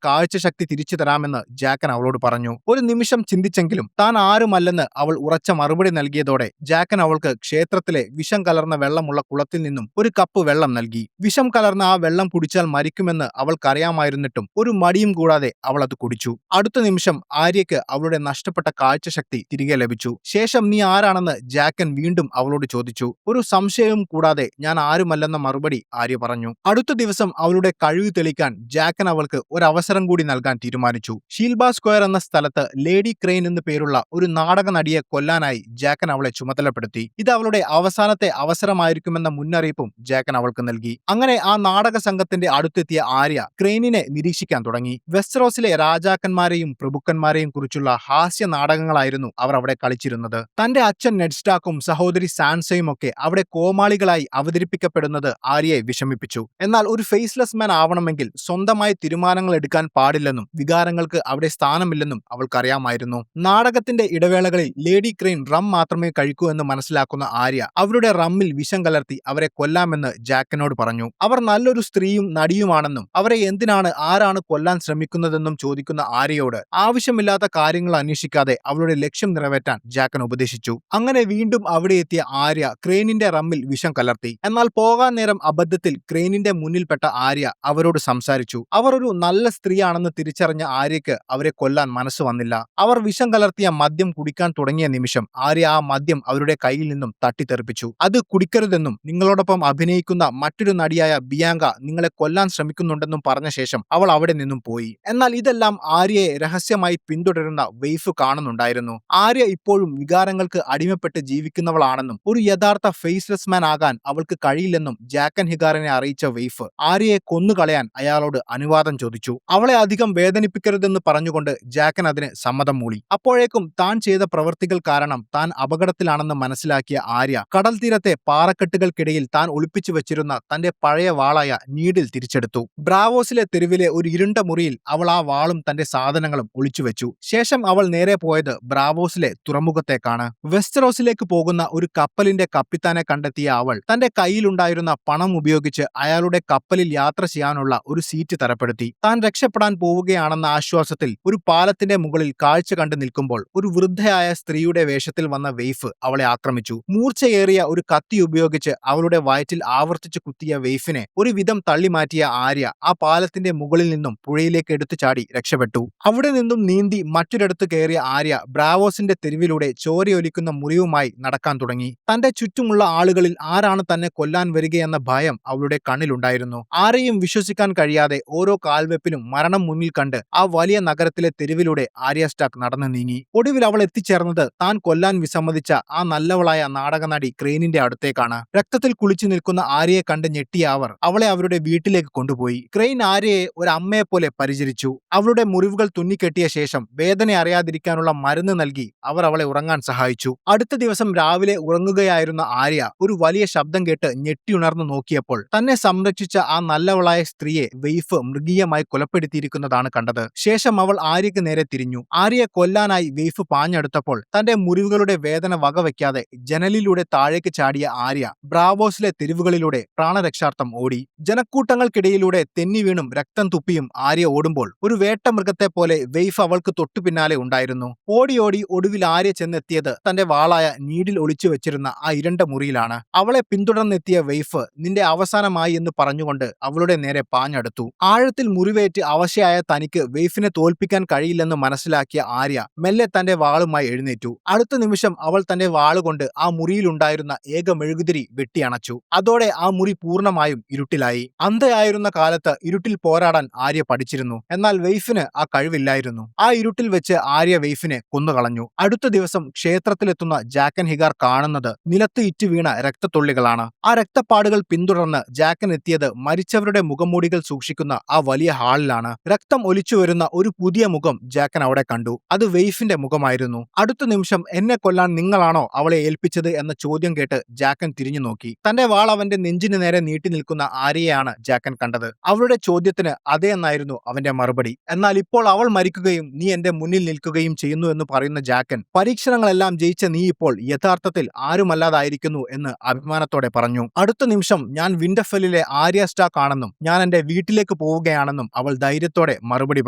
S1: കാഴ്ചശക്തി തിരിച്ചു തരാമെന്ന് ജാക്കൻ അവളോട് പറഞ്ഞു. ഒരു നിമിഷം ചിന്തിച്ചെങ്കിലും താൻ ആരുമല്ലെന്ന് അവൾ ഉറച്ച മറുപടി നൽകിയതോടെ ജാക്കൻ അവൾക്ക് ക്ഷേത്രത്തിലെ വിഷം കലർന്ന വെള്ളമുള്ള കുളത്തിൽ നിന്നും ഒരു കപ്പ് വെള്ളം നൽകി. വിഷം കലർന്ന ആ വെള്ളം കുടിച്ചാൽ മരിക്കുമെന്ന് അവൾക്കറിയാമായിരുന്നിട്ടും ഒരു മടിയും കൂടാതെ അവൾ അത് കുടിച്ചു. അടുത്ത നിമിഷം ആര്യയ്ക്ക് അവളുടെ നഷ്ടപ്പെട്ട കാഴ്ചശക്തി തിരികെ ലഭിച്ചു. ശേഷം നീ ആരാണെന്ന് ജാക്കൻ വീണ്ടും അവളോട് ചോദിച്ചു. ഒരു സംശയവും കൂടാതെ ഞാൻ ആരുമല്ലെന്ന മറുപടി ആര്യ പറഞ്ഞു. അടുത്ത ദിവസം അവളുടെ കഴിവ് തെളിയിക്കാൻ ജാക്കൻ അവൾക്ക് ഒരു അവസരം കൂടി നൽകാൻ തീരുമാനിച്ചു. ഷീൽബ സ്ക്വയർ എന്ന സ്ഥലത്ത് ലേഡി ക്രെയിൻ എന്ന് പേരുള്ള ഒരു നാടക നടിയെ കൊല്ലാനായി ജാക്കൻ അവളെ ചുമതലപ്പെടുത്തി. ഇത് അവളുടെ അവസാനത്തെ അവസരമായിരിക്കുമെന്ന മുന്നറിയിപ്പും ജാക്കൻ അവൾക്ക് നൽകി. അങ്ങനെ ആ നാടക സംഘത്തിന്റെ അടുത്തെത്തിയ ആര്യ ക്രെയിനിനെ നിരീക്ഷിക്കാൻ തുടങ്ങി. വെസ്റ്ററോസിലെ രാജാക്കന്മാരെയും പ്രഭുക്കന്മാരെയും കുറിച്ചുള്ള ഹാസ്യ നാടകങ്ങളായിരുന്നു അവർ അവിടെ കളിച്ചിരുന്നത്. തന്റെ അച്ഛൻ നെഡ് സ്റ്റാർക്കും സഹോദരി സാൻസയും ഒക്കെ അവിടെ കോമാളികളായി അവതരിപ്പിക്കപ്പെടുന്നത് ആര്യയെ വിഷമിപ്പിച്ചു. എന്നാൽ ഒരു ഫേസ്ലെസ് മാൻ ആവണമെങ്കിൽ സ്വന്തമായി തീരുമാനങ്ങൾ എടുക്കാൻ പാടില്ലെന്നും വികാരങ്ങൾക്ക് അവിടെ സ്ഥാനമില്ലെന്നും അവൾക്കറിയാമായിരുന്നു. നാടകത്തിന്റെ ഇടവേളകളിൽ ലേഡി ക്രെയിൻ റം മാത്രമേ കഴിക്കൂ എന്ന് മനസ്സിലാക്കുന്ന ആര്യ അവരുടെ റമ്മിൽ വിഷം കലർത്തി അവരെ കൊല്ലാമെന്ന് ജാക്കനോട് പറഞ്ഞു. അവർ നല്ലൊരു സ്ത്രീയും നടിയുമാണെന്നും അവരെ എന്തിനാണ് ആരാണ് കൊല്ലാൻ ശ്രമിക്കുന്നതെന്നും ചോദിക്കുന്ന ആര്യയോട് ആവശ്യമില്ലാത്ത കാര്യങ്ങൾ അന്വേഷിക്കാതെ അവളുടെ ലക്ഷ്യം നിറവേറ്റാൻ ജാക്കൻ ഉപദേശിച്ചു. അങ്ങനെ വീണ്ടും അവിടെ എത്തിയ ആര്യ ക്രെയിനിന്റെ റമ്മിൽ വിഷം കലർത്തി. എന്നാൽ പോകാൻ നേരം അബദ്ധത്തിൽ ക്രെയിനിന്റെ മുന്നിൽപ്പെട്ട ആര്യ അവരോട് സംസാരിച്ചു. അവർ ഒരു നല്ല സ്ത്രീയാണെന്ന് തിരിച്ചറിഞ്ഞ ആര്യയ്ക്ക് അവരെ കൊല്ലാൻ മനസ്സ് വന്നില്ല. അവർ വിഷം കലർത്തിയ മദ്യം കുടിക്കാൻ തുടങ്ങിയ നിമിഷം ആര്യ ആ മദ്യം അവരുടെ കയ്യിൽ നിന്നും തട്ടിത്തെറിപ്പിച്ചു. അത് കുടിക്കരുതെന്നും നിങ്ങളോടൊപ്പം അഭിനയിക്കുന്ന മറ്റൊരു നടിയായ ബിയാങ്ക നിങ്ങളെ കൊല്ലാൻ ശ്രമിക്കുന്നുണ്ടെന്നും പറഞ്ഞ ശേഷം അവൾ അവിടെ നിന്നും പോയി. എന്നാൽ ഇതെല്ലാം ആര്യയെ രഹസ്യമായി പിന്തുടരുന്ന വെയ്ഫ് കാണുന്നുണ്ടായിരുന്നു. ആര്യ ഇപ്പോഴും വികാരങ്ങൾക്ക് അടിമപ്പെട്ട് ജീവിക്കുന്നവളാണെന്നും ഒരു യഥാർത്ഥ ഫേസ്ലെസ് മാൻ ആകാൻ അവൾക്ക് കഴിയില്ലെന്നും ജാക്കൻ ഹിഗാറിനെ അറിയിച്ച വെയ്ഫ് ആര്യയെ കൊന്നുകളയാൻ അയാളോട് അനുവാദം ചോദിച്ചു. അവളെ അധികം വേദനിപ്പിക്കരുതെന്ന് പറഞ്ഞുകൊണ്ട് ജാക്കൻ അതിന് സമ്മതം മൂളി. അപ്പോഴേക്കും താൻ ചെയ്ത പ്രവൃത്തികൾ കാരണം താൻ അപകടത്തിലാണെന്ന് മനസ്സിലാക്കിയ ആര്യ കടൽ തീരത്തെ പാറക്കെട്ടുകൾക്കിടയിൽ താൻ ഒളിപ്പിച്ചു വെച്ചിരുന്ന തന്റെ പഴയ വാളായ നീഡിൽ തിരിച്ചെടുത്തു. ബ്രാവോസിലെ തെരുവിലെ ഒരു ഇരുണ്ട മുറിയിൽ അവൾ ആ വാളും തന്റെ സാധനങ്ങളും ഒളിച്ചുവെച്ചു. ശേഷം അവൾ നേരെ പോയത് ബ്രാവോസിലെ തുറമുഖത്തേക്കാണ്. വെസ്റ്ററോസിലേക്ക് പോകുന്ന ഒരു കപ്പലിന്റെ കപ്പിത്താനെ കണ്ടെത്തിയ അവൾ തന്റെ കയ്യിലുണ്ടായിരുന്ന പണം ഉപയോഗിച്ച് അയാളുടെ കപ്പലിൽ യാത്ര ചെയ്യാനുള്ള ഒരു സീറ്റ് തരപ്പെടുത്തി. താൻ രക്ഷപ്പെടാൻ പോവുകയാണെന്ന ആശ്വാസത്തിൽ ഒരു പാലത്തിന്റെ മുകളിൽ കാഴ്ച കണ്ടു നിൽക്കുമ്പോൾ ഒരു വൃദ്ധയായ സ്ത്രീയുടെ വേഷത്തിൽ വന്ന വെയ്ഫ് അവളെ ആക്രമിച്ചു. മൂർച്ചയേറിയ ഒരു കത്തി ഉപയോഗിച്ച് അവളുടെ വയറ്റിൽ ആവർത്തിച്ച് കുത്തിയ വെയ്ഫിനെ ഒരു വിധം തള്ളിമാറ്റിയ ആര്യ ആ പാലത്തിന്റെ മുകളിൽ നിന്നും പുഴയിലേക്ക് എടുത്തു ചാടി രക്ഷപ്പെട്ടു. അവിടെ നിന്നും നീന്തി മറ്റൊരിടത്ത് കയറിയ ആര്യ ബ്രാവോസിന്റെ തെരുവിലൂടെ ചോരയൊലിക്കുന്ന മുറിവുമായി നടക്കാൻ തുടങ്ങി. തന്റെ ചുറ്റുമുള്ള ആളുകളിൽ ആരാണ് തന്നെ കൊല്ലാൻ വരികയെന്ന ഭയം അവളുടെ കണ്ണിലുണ്ടായിരുന്നു. ആരെയും വിശ്വസിക്കാൻ കഴിയാതെ ഓരോ കാൽവെപ്പിലും മരണം മുന്നിൽ കണ്ട് ആ വലിയ നഗരത്തിലെ തെരുവിലൂടെ ആര്യ സ്റ്റാർക്ക് നടന്നു നീങ്ങി. ഒടുവിൽ അവൾ എത്തിച്ചേർന്നത് താൻ കൊല്ലാൻ വിസമ്മതിച്ച ആ നല്ലവളായ നാടകനടി ക്രെയിനിന്റെ അടുത്തേക്കാണ്. രക്തത്തിൽ കുളിച്ചു നിൽക്കുന്ന ആര്യയെ കണ്ട് ഞെട്ടിയ അവർ അവളെ അവരുടെ വീട്ടിലേക്ക് കൊണ്ടുപോയി. ക്രെയിൻ ആര്യയെ ഒരു അമ്മയെപ്പോലെ പരിചരിച്ചു. അവളുടെ മുറിവുകൾ തുന്നിക്കെട്ടിയ ശേഷം വേദന അറിയാതിരിക്കാനുള്ള മരുന്ന് നൽകി അവർ അവളെ ഉറങ്ങാൻ സഹായിച്ചു. അടുത്ത ദിവസം രാവിലെ ഉറങ്ങുകയായിരുന്ന ആര്യ ഒരു വലിയ ശബ്ദം കേട്ട് ഞെട്ടിയുണർന്നു നോക്കിയപ്പോൾ തന്നെ സംരക്ഷിച്ച ആ നല്ലവളായ സ്ത്രീയെ വെയ്ഫ് മൃഗീയമായി കൊലപ്പെടുത്തിയിരിക്കുന്നതാണ് കണ്ടത്. ശേഷം അവൾ ആര്യക്ക് നേരെ തിരിഞ്ഞു. ആര്യയെ കൊല്ലാനായി വെയ്ഫ് പാഞ്ഞെടുത്തപ്പോൾ തന്റെ മുറിവുകളുടെ വേദന വകവയ്ക്കാതെ ജനലിലൂടെ താഴേക്ക് ചാടിയ ആര്യ ബ്രാവോസിലെ തെരുവുകളിലൂടെ പ്രാണരക്ഷാർത്ഥം ഓടി. ജനക്കൂട്ടങ്ങൾക്കിടയിലൂടെ തെന്നി വീണും രക്തം തുപ്പിയും ആര്യ ഓടുമ്പോൾ ഒരു വേട്ടമൃഗത്തെ പോലെ വെയ്ഫ് അവൾക്ക് തൊട്ടു പിന്നാലെ ഉണ്ടായിരുന്നു. ഓടി ഓടി ഒടുവിൽ ആര്യ ചെന്നെത്തിയത് തന്റെ വാളായ നീഡിൽ ഒളിച്ചു വെച്ചിരുന്ന ആ ഇരുണ്ട മുറിയിലാണ്. അവളെ പിന്തുടർന്നെത്തിയ വെയ്ഫ് നിന്റെ അവസാനമായി എന്ന് പറഞ്ഞുകൊണ്ട് അവളുടെ നേരെ പാഞ്ഞെടുത്തു. ആഴത്തിൽ മുറിവേറ്റ് അവശയായ തനിക്ക് വെയ്ഫിനെ തോൽപ്പിക്കാൻ കഴിയില്ലെന്ന് മനസ്സിലാക്കിയ ആര്യ മെല്ലെ തന്റെ വാളുമായി എഴുന്നേറ്റു. അടുത്ത നിമിഷം അവൾ തന്റെ വാളുകൊണ്ട് ആ മുറിയിലുണ്ടായിരുന്ന ഏക മെഴുകുതിരി വെട്ടിയണച്ചു. അതോടെ ആ മുറി പൂർണ്ണമായും ഇരുട്ടിലായി. അന്ധയായിരുന്ന കാലത്ത് ഇരുട്ടിൽ പോരാടാൻ ആര്യ പഠിച്ചിരുന്നു. എന്നാൽ വെയ്ഫിന് ആ കഴിവില്ലായിരുന്നു. ആ ഇരുട്ടിൽ വെച്ച് ആര്യ വെയ്ഫിനെ കൊന്നുകളഞ്ഞു. അടുത്ത ദിവസം ക്ഷേത്രത്തിലെത്തുന്ന ജാക്കൻ ഹിഗാർ കാണുന്നത് നിലത്ത് ഇറ്റു വീണ രക്തത്തുള്ളികളാണ്. ആ രക്തപ്പാടുകൾ പിന്തുടർന്ന് ജാക്കൻ എത്തിയത് മരിച്ചവരുടെ മുഖംമൂടികൾ സൂക്ഷിക്കുന്ന ആ വലിയ ഹാളിലാണ്. രക്തം ഒലിച്ചു വരുന്ന ഒരു പുതിയ മുഖം ജാക്കൻ അവിടെ കണ്ടു. അത് വെയ്ഫിന്റെ മുഖമായിരുന്നു. അടുത്ത നിമിഷം എന്നെ കൊല്ലാൻ നിങ്ങളാണോ അവളെ ഏൽപ്പിച്ചത് എന്ന ചോദ്യം കേട്ട് ജാക്കൻ തിരിഞ്ഞു നോക്കി. തന്റെ വാൾ അവന്റെ നെഞ്ചിന് നേരെ നീട്ടി നിൽക്കുന്ന ആര്യയാണ് ജാക്കൻ കണ്ടത്. അവളുടെ ചോദ്യത്തിന് അതേ എന്നായിരുന്നു അവന്റെ മറുപടി. എന്നാൽ ഇപ്പോൾ അവൾ മരിക്കുകയും നീ എന്റെ മുന്നിൽ നിൽക്കുകയും കാര്യവും ചെയ്യുന്നു എന്ന് പറയുന്ന ജാക്കൻ, പരീക്ഷണങ്ങളെല്ലാം ജയിച്ച നീ ഇപ്പോൾ യഥാർത്ഥത്തിൽ ആരുമല്ലാതായിരിക്കുന്നു എന്ന് അഭിമാനത്തോടെ പറഞ്ഞു. അടുത്ത നിമിഷം ഞാൻ വിന്റർഫെല്ലിലെ ആര്യ സ്റ്റാർക്ക് ആണെന്നും ഞാൻ എന്റെ വീട്ടിലേക്ക് പോവുകയാണെന്നും അവൾ ധൈര്യത്തോടെ മറുപടി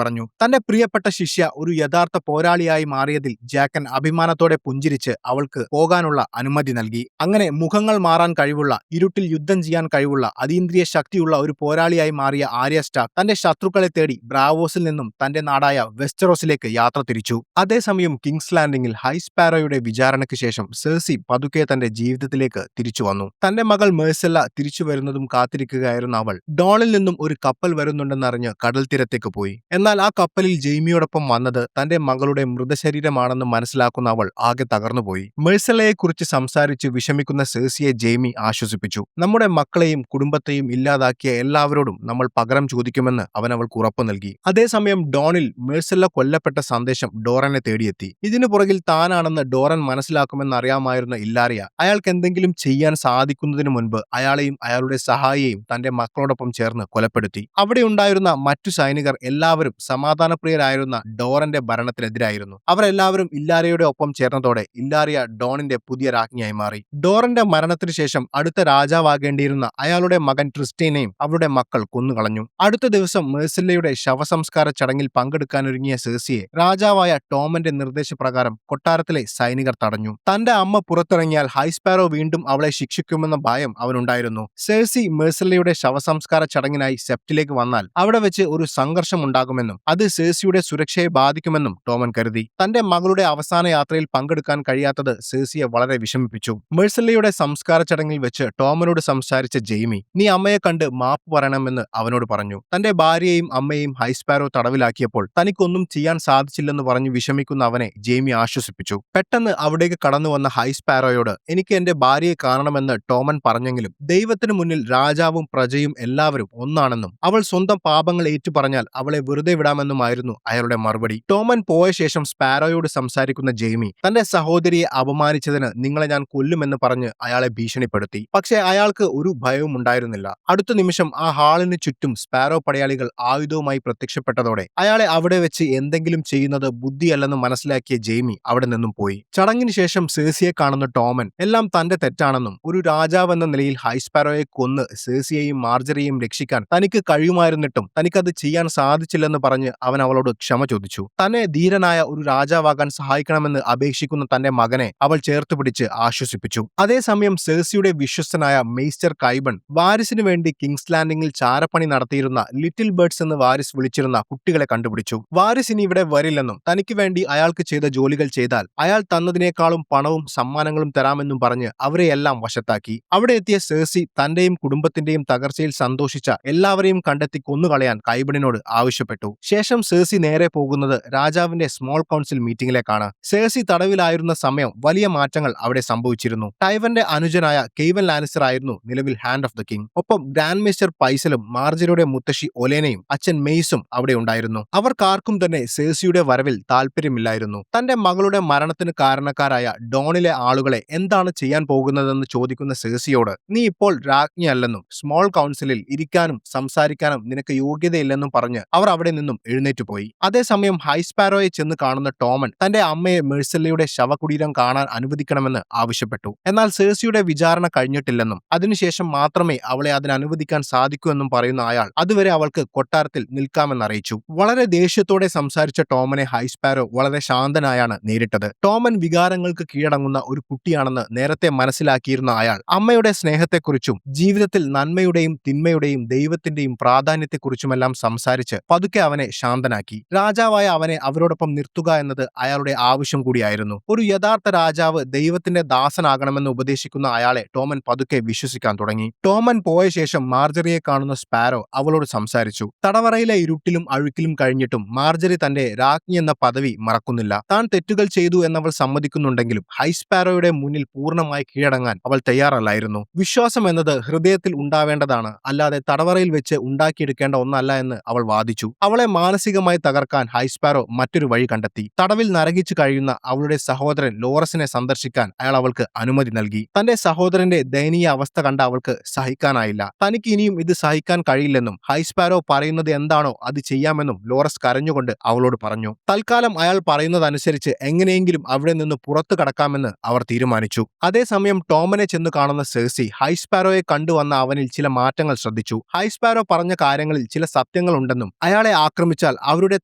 S1: പറഞ്ഞു. തന്റെ പ്രിയപ്പെട്ട ശിഷ്യ ഒരു യഥാർത്ഥ പോരാളിയായി മാറിയതിൽ ജാക്കൻ അഭിമാനത്തോടെ പുഞ്ചിരിച്ച് അവൾക്ക് പോകാനുള്ള അനുമതി നൽകി. അങ്ങനെ മുഖങ്ങൾ മാറാൻ കഴിവുള്ള, ഇരുട്ടിൽ യുദ്ധം ചെയ്യാൻ കഴിവുള്ള, അതീന്ദ്രിയ ശക്തിയുള്ള ഒരു പോരാളിയായി മാറിയ ആര്യ സ്റ്റാർക്ക് തന്റെ ശത്രുക്കളെ തേടി ബ്രാവോസിൽ നിന്നും തന്റെ നാടായ വെസ്റ്ററോസിലേക്ക് യാത്ര തിരിച്ചു. അതേസമയം കിങ്സ് ലാൻഡിംഗിൽ ഹൈ സ്പാരോയുടെ വിചാരണയ്ക്ക് ശേഷം സെർസി പതുക്കെ തന്റെ ജീവിതത്തിലേക്ക് തിരിച്ചു വന്നു. തന്റെ മകൾ മേഴ്സെല്ല തിരിച്ചു വരുന്നതും കാത്തിരിക്കുകയായിരുന്ന അവൾ ഡോണിൽ നിന്നും ഒരു കപ്പൽ വരുന്നുണ്ടെന്നറിഞ്ഞ് കടൽ തീരത്തേക്ക് പോയി. എന്നാൽ ആ കപ്പലിൽ ജെയ്മിയോടൊപ്പം വന്നത് തന്റെ മകളുടെ മൃതശരീരമാണെന്ന് മനസ്സിലാക്കുന്ന അവൾ ആകെ തകർന്നുപോയി. മേഴ്സെല്ലയെക്കുറിച്ച് സംസാരിച്ച് വിഷമിക്കുന്ന സെർസിയെ ജെയ്മി ആശ്വസിപ്പിച്ചു. നമ്മുടെ മക്കളെയും കുടുംബത്തെയും ഇല്ലാതാക്കിയ എല്ലാവരോടും നമ്മൾ പകരം ചോദിക്കുമെന്ന് അവൾക്ക് ഉറപ്പു നൽകി. അതേസമയം ഡോണിൽ മേഴ്സെല്ല കൊല്ലപ്പെട്ട സന്ദേശം ഡോറനെ തേടിയെത്തി. ഇതിനു പുറകിൽ താനാണെന്ന് ഡോറൻ മനസ്സിലാക്കുമെന്നറിയാമായിരുന്ന ഇല്ലാറിയ അയാൾക്ക് എന്തെങ്കിലും ചെയ്യാൻ സാധിക്കുന്നതിന് മുൻപ് അയാളെയും അയാളുടെ സഹായിയെയും തന്റെ മക്കളോടൊപ്പം ചേർന്ന് കൊലപ്പെടുത്തി. അവിടെ ഉണ്ടായിരുന്ന മറ്റു സൈനികർ എല്ലാവരും സമാധാനപ്രിയരായിരുന്ന ഡോറന്റെ ഭരണത്തിനെതിരായിരുന്നു. അവരെല്ലാവരും ഇല്ലാറിയയുടെ ഒപ്പം ചേർന്നതോടെ ഇല്ലാറിയ ഡോണിന്റെ പുതിയ രാജ്ഞിയായി മാറി. ഡോറന്റെ മരണത്തിനു ശേഷം അടുത്ത രാജാവാകേണ്ടിയിരുന്ന അയാളുടെ മകൻ ട്രിസ്റ്റീനെയും അവരുടെ മക്കൾ കൊന്നുകളഞ്ഞു. അടുത്ത ദിവസം മേഴ്സെല്ലയുടെ ശവസംസ്കാര ചടങ്ങിൽ പങ്കെടുക്കാനൊരുങ്ങിയ സെർസിയെ രാജാവായ ടോമന്റെ നിർദ്ദേശപ്രകാരം കൊട്ടാരത്തിലെ സൈനികർ തടഞ്ഞു. തന്റെ അമ്മ പുറത്തിറങ്ങിയാൽ ഹൈസ്പാരോ വീണ്ടും അവളെ ശിക്ഷിക്കുമെന്ന ഭയം അവനുണ്ടായിരുന്നു. സെർസി മേഴ്സെല്ലയുടെ ശവസംസ്കാര ചടങ്ങിനായി സെപ്റ്റിലേക്ക് വന്നാൽ അവിടെ വെച്ച് ഒരു സംഘർഷം ഉണ്ടാകുമെന്നും അത് സെർസിയുടെ സുരക്ഷയെ ബാധിക്കുമെന്നും ടോമൻ കരുതി. തന്റെ മകളുടെ അവസാന യാത്രയിൽ പങ്കെടുക്കാൻ കഴിയാത്തത് സെർസിയെ വളരെ വിഷമിപ്പിച്ചു. മേഴ്സെല്ലയുടെ സംസ്കാര ചടങ്ങിൽ വെച്ച് ടോമനോട് സംസാരിച്ച ജെയ്മി, നീ അമ്മയെ കണ്ട് മാപ്പ് പറയണമെന്ന് അവനോട് പറഞ്ഞു. തന്റെ ഭാര്യയെയും അമ്മയെയും ഹൈസ്പാരോ തടവിലാക്കിയപ്പോൾ തനിക്കൊന്നും ചെയ്യാൻ സാധിച്ചില്ലെന്ന് പറഞ്ഞു വിഷമിക്കുന്ന അവനെ ജെയ്മി ആശ്വസിപ്പിച്ചു. പെട്ടെന്ന് അവിടേക്ക് കടന്നുവന്ന ഹൈസ്പാരോയോട് എനിക്ക് എന്റെ ഭാര്യയെ കാണണമെന്ന് ടോമൻ പറഞ്ഞെങ്കിലും ദൈവത്തിനു മുന്നിൽ രാജാവും പ്രജയും എല്ലാവരും ഒന്നാണെന്നും അവൾ സ്വന്തം പാപങ്ങൾ ഏറ്റുപറഞ്ഞാൽ അവളെ വെറുതെ വിടാമെന്നുമായിരുന്നു അയാളുടെ മറുപടി. ടോമൻ പോയ ശേഷം സ്പാരോയോട് സംസാരിക്കുന്ന ജെയ്മി തന്റെ സഹോദരിയെ അപമാനിച്ചതിന് നിങ്ങളെ ഞാൻ കൊല്ലുമെന്ന് പറഞ്ഞ് അയാളെ ഭീഷണിപ്പെടുത്തി. പക്ഷേ അയാൾക്ക് ഒരു ഭയവും ഉണ്ടായിരുന്നില്ല. അടുത്ത നിമിഷം ആ ഹാളിന് ചുറ്റും സ്പാരോ പടയാളികൾ ആയുധവുമായി പ്രത്യക്ഷപ്പെട്ടതോടെ അയാളെ അവിടെ വെച്ച് എന്തെങ്കിലും ചെയ്യുന്നത് ബുദ്ധിയല്ലെന്ന് മനസ്സിലാക്കിയ ജെയ്മി അവിടെ നിന്നും പോയി. ചടങ്ങിന് ശേഷം സെർസിയെ കാണുന്ന ടോമൻ എല്ലാം തന്റെ തെറ്റാണെന്നും ഒരു രാജാവെന്ന നിലയിൽ ഹൈസ്പാരോയെ കൊന്ന് സെർസിയെയും മാർജറിയെയും രക്ഷിക്കാൻ തനിക്ക് കഴിയുമായിരുന്നിട്ടും തനിക്കത് ചെയ്യാൻ സാധിച്ചില്ലെന്ന് പറഞ്ഞ് അവൻ അവളോട് ക്ഷമ ചോദിച്ചു. തന്നെ ധീരനായ ഒരു രാജാവാകാൻ സഹായിക്കണമെന്ന് അപേക്ഷിക്കുന്ന തന്റെ മകനെ അവൾ ചേർത്ത് പിടിച്ച് ആശ്വസിപ്പിച്ചു. അതേസമയം സെർസിയുടെ വിശ്വസ്തനായ മെയ്സ്റ്റർ കൈബൺ വാരിസിനു വേണ്ടി കിങ്സ് ലാൻഡിംഗിൽ ചാരപ്പണി നടത്തിയിരുന്ന ലിറ്റിൽ ബേർഡ്സ് എന്ന് വാരിസ് വിളിച്ചിരുന്ന കുട്ടികളെ കണ്ടുപിടിച്ചു. വാരിസ് ഇനി ഇവിടെ വരില്ലെന്നും തനിക്ക് വേണ്ടി അയാൾക്ക് ചെയ്ത ജോലികൾ ചെയ്താൽ അയാൾ തന്നതിനേക്കാളും പണവും സമ്മാനങ്ങളും തരാമെന്നും പറഞ്ഞ് അവരെയെല്ലാം വശത്താക്കി. അവിടെ എത്തിയ സെർസി തന്റെയും കുടുംബത്തിന്റെയും തകർച്ചയിൽ സന്തോഷിച്ച എല്ലാവരെയും കണ്ടെത്തി കൊന്നുകളയാൻ കൈബണിനോട് ആവശ്യപ്പെട്ടു. ശേഷം സെർസി നേരെ പോകുന്നത് രാജാവിന്റെ സ്മോൾ കൗൺസിൽ മീറ്റിംഗിലേക്കാണ്. സെർസി തടവിലായിരുന്ന സമയം വലിയ മാറ്റങ്ങൾ അവിടെ സംഭവിച്ചിരുന്നു. ടൈവന്റെ അനുജനായ കെയ്വൻ ലാനിസ്റ്റർ ആയിരുന്നു നിലവിൽ ഹാൻഡ് ഓഫ് ദ കിങ്. ഒപ്പം ഗ്രാൻഡ് മേസ്റ്റർ പൈസലും മാർജറിയുടെ മുത്തശ്ശി ഒലേനയും അച്ഛൻ മെയ്സും അവിടെ ഉണ്ടായിരുന്നു. അവർക്കാർക്കും തന്നെ സെർസിയുടെ വരവിൽ താല്പര്യമില്ലായിരുന്നു. തന്റെ മകളുടെ മരണത്തിന് കാരണക്കാരായ ഡോണിലെ ആളുകളെ എന്താണ് ചെയ്യാൻ പോകുന്നതെന്ന് ചോദിക്കുന്ന സെർസിയോട് നീ ഇപ്പോൾ രാജ്ഞിയല്ലെന്നും സ്മോൾ കൗൺസിലിൽ ഇരിക്കാനും സംസാരിക്കാനും നിനക്ക് യോഗ്യതയില്ലെന്നും പറഞ്ഞ് അവർ അവിടെ നിന്നും എഴുന്നേറ്റുപോയി. അതേസമയം ഹൈസ്പാരോയെ ചെന്ന് കാണുന്ന ടോമൻ തന്റെ അമ്മയെ മേഴ്സെല്ലയുടെ ശവകുടീരം കാണാൻ അനുവദിക്കണമെന്ന് ആവശ്യപ്പെട്ടു. എന്നാൽ സെർസിയുടെ വിചാരണ കഴിഞ്ഞിട്ടില്ലെന്നും അതിനുശേഷം മാത്രമേ അവളെ അതിനനുവദിക്കാൻ സാധിക്കൂ എന്നും പറയുന്ന അയാൾ അതുവരെ അവൾക്ക് കൊട്ടാരത്തിൽ നിൽക്കാമെന്നറിയിച്ചു. വളരെ ദേഷ്യത്തോടെ സംസാരിച്ച ടോമനെ ഹൈസ്പാരോ വളരെ ശാന്തനായാണ് നേരിട്ടത്. ടോമൻ വികാരങ്ങൾക്ക് കീഴടങ്ങുന്ന ഒരു കുട്ടിയാണെന്ന് നേരത്തെ മനസ്സിലാക്കിയിരുന്ന അയാൾ അമ്മയുടെ സ്നേഹത്തെക്കുറിച്ചും ജീവിതത്തിൽ നന്മയുടെയും തിന്മയുടെയും ദൈവത്തിന്റെയും പ്രാധാന്യത്തെക്കുറിച്ചുമെല്ലാം സംസാരിച്ച് പതുക്കെ അവനെ ശാന്തനാക്കി. രാജാവായ അവനെ അവരോടൊപ്പം നിർത്തുക എന്നത് അയാളുടെ ആവശ്യം കൂടിയായിരുന്നു. ഒരു യഥാർത്ഥ രാജാവ് ദൈവത്തിന്റെ ദാസനാകണമെന്ന് ഉപദേശിക്കുന്ന അയാളെ ടോമൻ പതുക്കെ വിശ്വസിക്കാൻ തുടങ്ങി. ടോമൻ പോയ ശേഷം മാർജറിയെ കാണുന്ന സ്പാരോ അവളോട് സംസാരിച്ചു. തടവറയിലെ ഇരുട്ടിലും അഴുക്കിലും കഴിഞ്ഞിട്ടും മാർജറി തന്റെ രാജ്ഞി എന്ന പദവി മറക്കുന്നില്ല. താൻ തെറ്റുകൾ ചെയ്തു എന്നവൾ സമ്മതിക്കുന്നുണ്ടെങ്കിലും ഹൈസ്പാരോയുടെ മുന്നിൽ പൂർണ്ണമായി കീഴടങ്ങാൻ അവൾ തയ്യാറല്ലായിരുന്നു. വിശ്വാസം എന്നത് ഹൃദയത്തിൽ ഉണ്ടാവേണ്ടതാണ്, അല്ലാതെ തടവറയിൽ വെച്ച് ഉണ്ടാക്കിയെടുക്കേണ്ട ഒന്നല്ല എന്ന് അവൾ വാദിച്ചു. അവളെ മാനസികമായി തകർക്കാൻ ഹൈസ്പാരോ മറ്റൊരു വഴി കണ്ടെത്തി. തടവിൽ നരകിച്ചു കഴിയുന്ന അവളുടെ സഹോദരൻ ലോറസിനെ സന്ദർശിക്കാൻ അയാൾ അവൾക്ക് അനുമതി നൽകി. തന്റെ സഹോദരന്റെ ദയനീയ അവസ്ഥ കണ്ട അവൾക്ക് സഹിക്കാനായില്ല. തനിക്ക് ഇനിയും ഇത് സഹിക്കാൻ കഴിയില്ലെന്നും ഹൈസ്പാരോ പറയുന്നത് എന്താണോ അത് ചെയ്യാമെന്നും ലോറസ് കരഞ്ഞുകൊണ്ട് അവളോട് പറഞ്ഞു. തൽക്കാലം അയാൾ പറയുന്നതനുസരിച്ച് എങ്ങനെയെങ്കിലും അവിടെ നിന്ന് പുറത്തു കടക്കാമെന്ന് അവർ തീരുമാനിച്ചു. അതേസമയം ടോമിനെ ചെന്ന് കാണുന്ന സെഴ്സി ഹൈസ്പാരോയെ കണ്ടുവന്ന അവനിൽ ചില മാറ്റങ്ങൾ ശ്രദ്ധിച്ചു. ഹൈസ്പാരോ പറഞ്ഞ കാര്യങ്ങളിൽ ചില സത്യങ്ങളുണ്ടെന്നും അയാളെ ആക്രമിച്ചാൽ അവരുടെ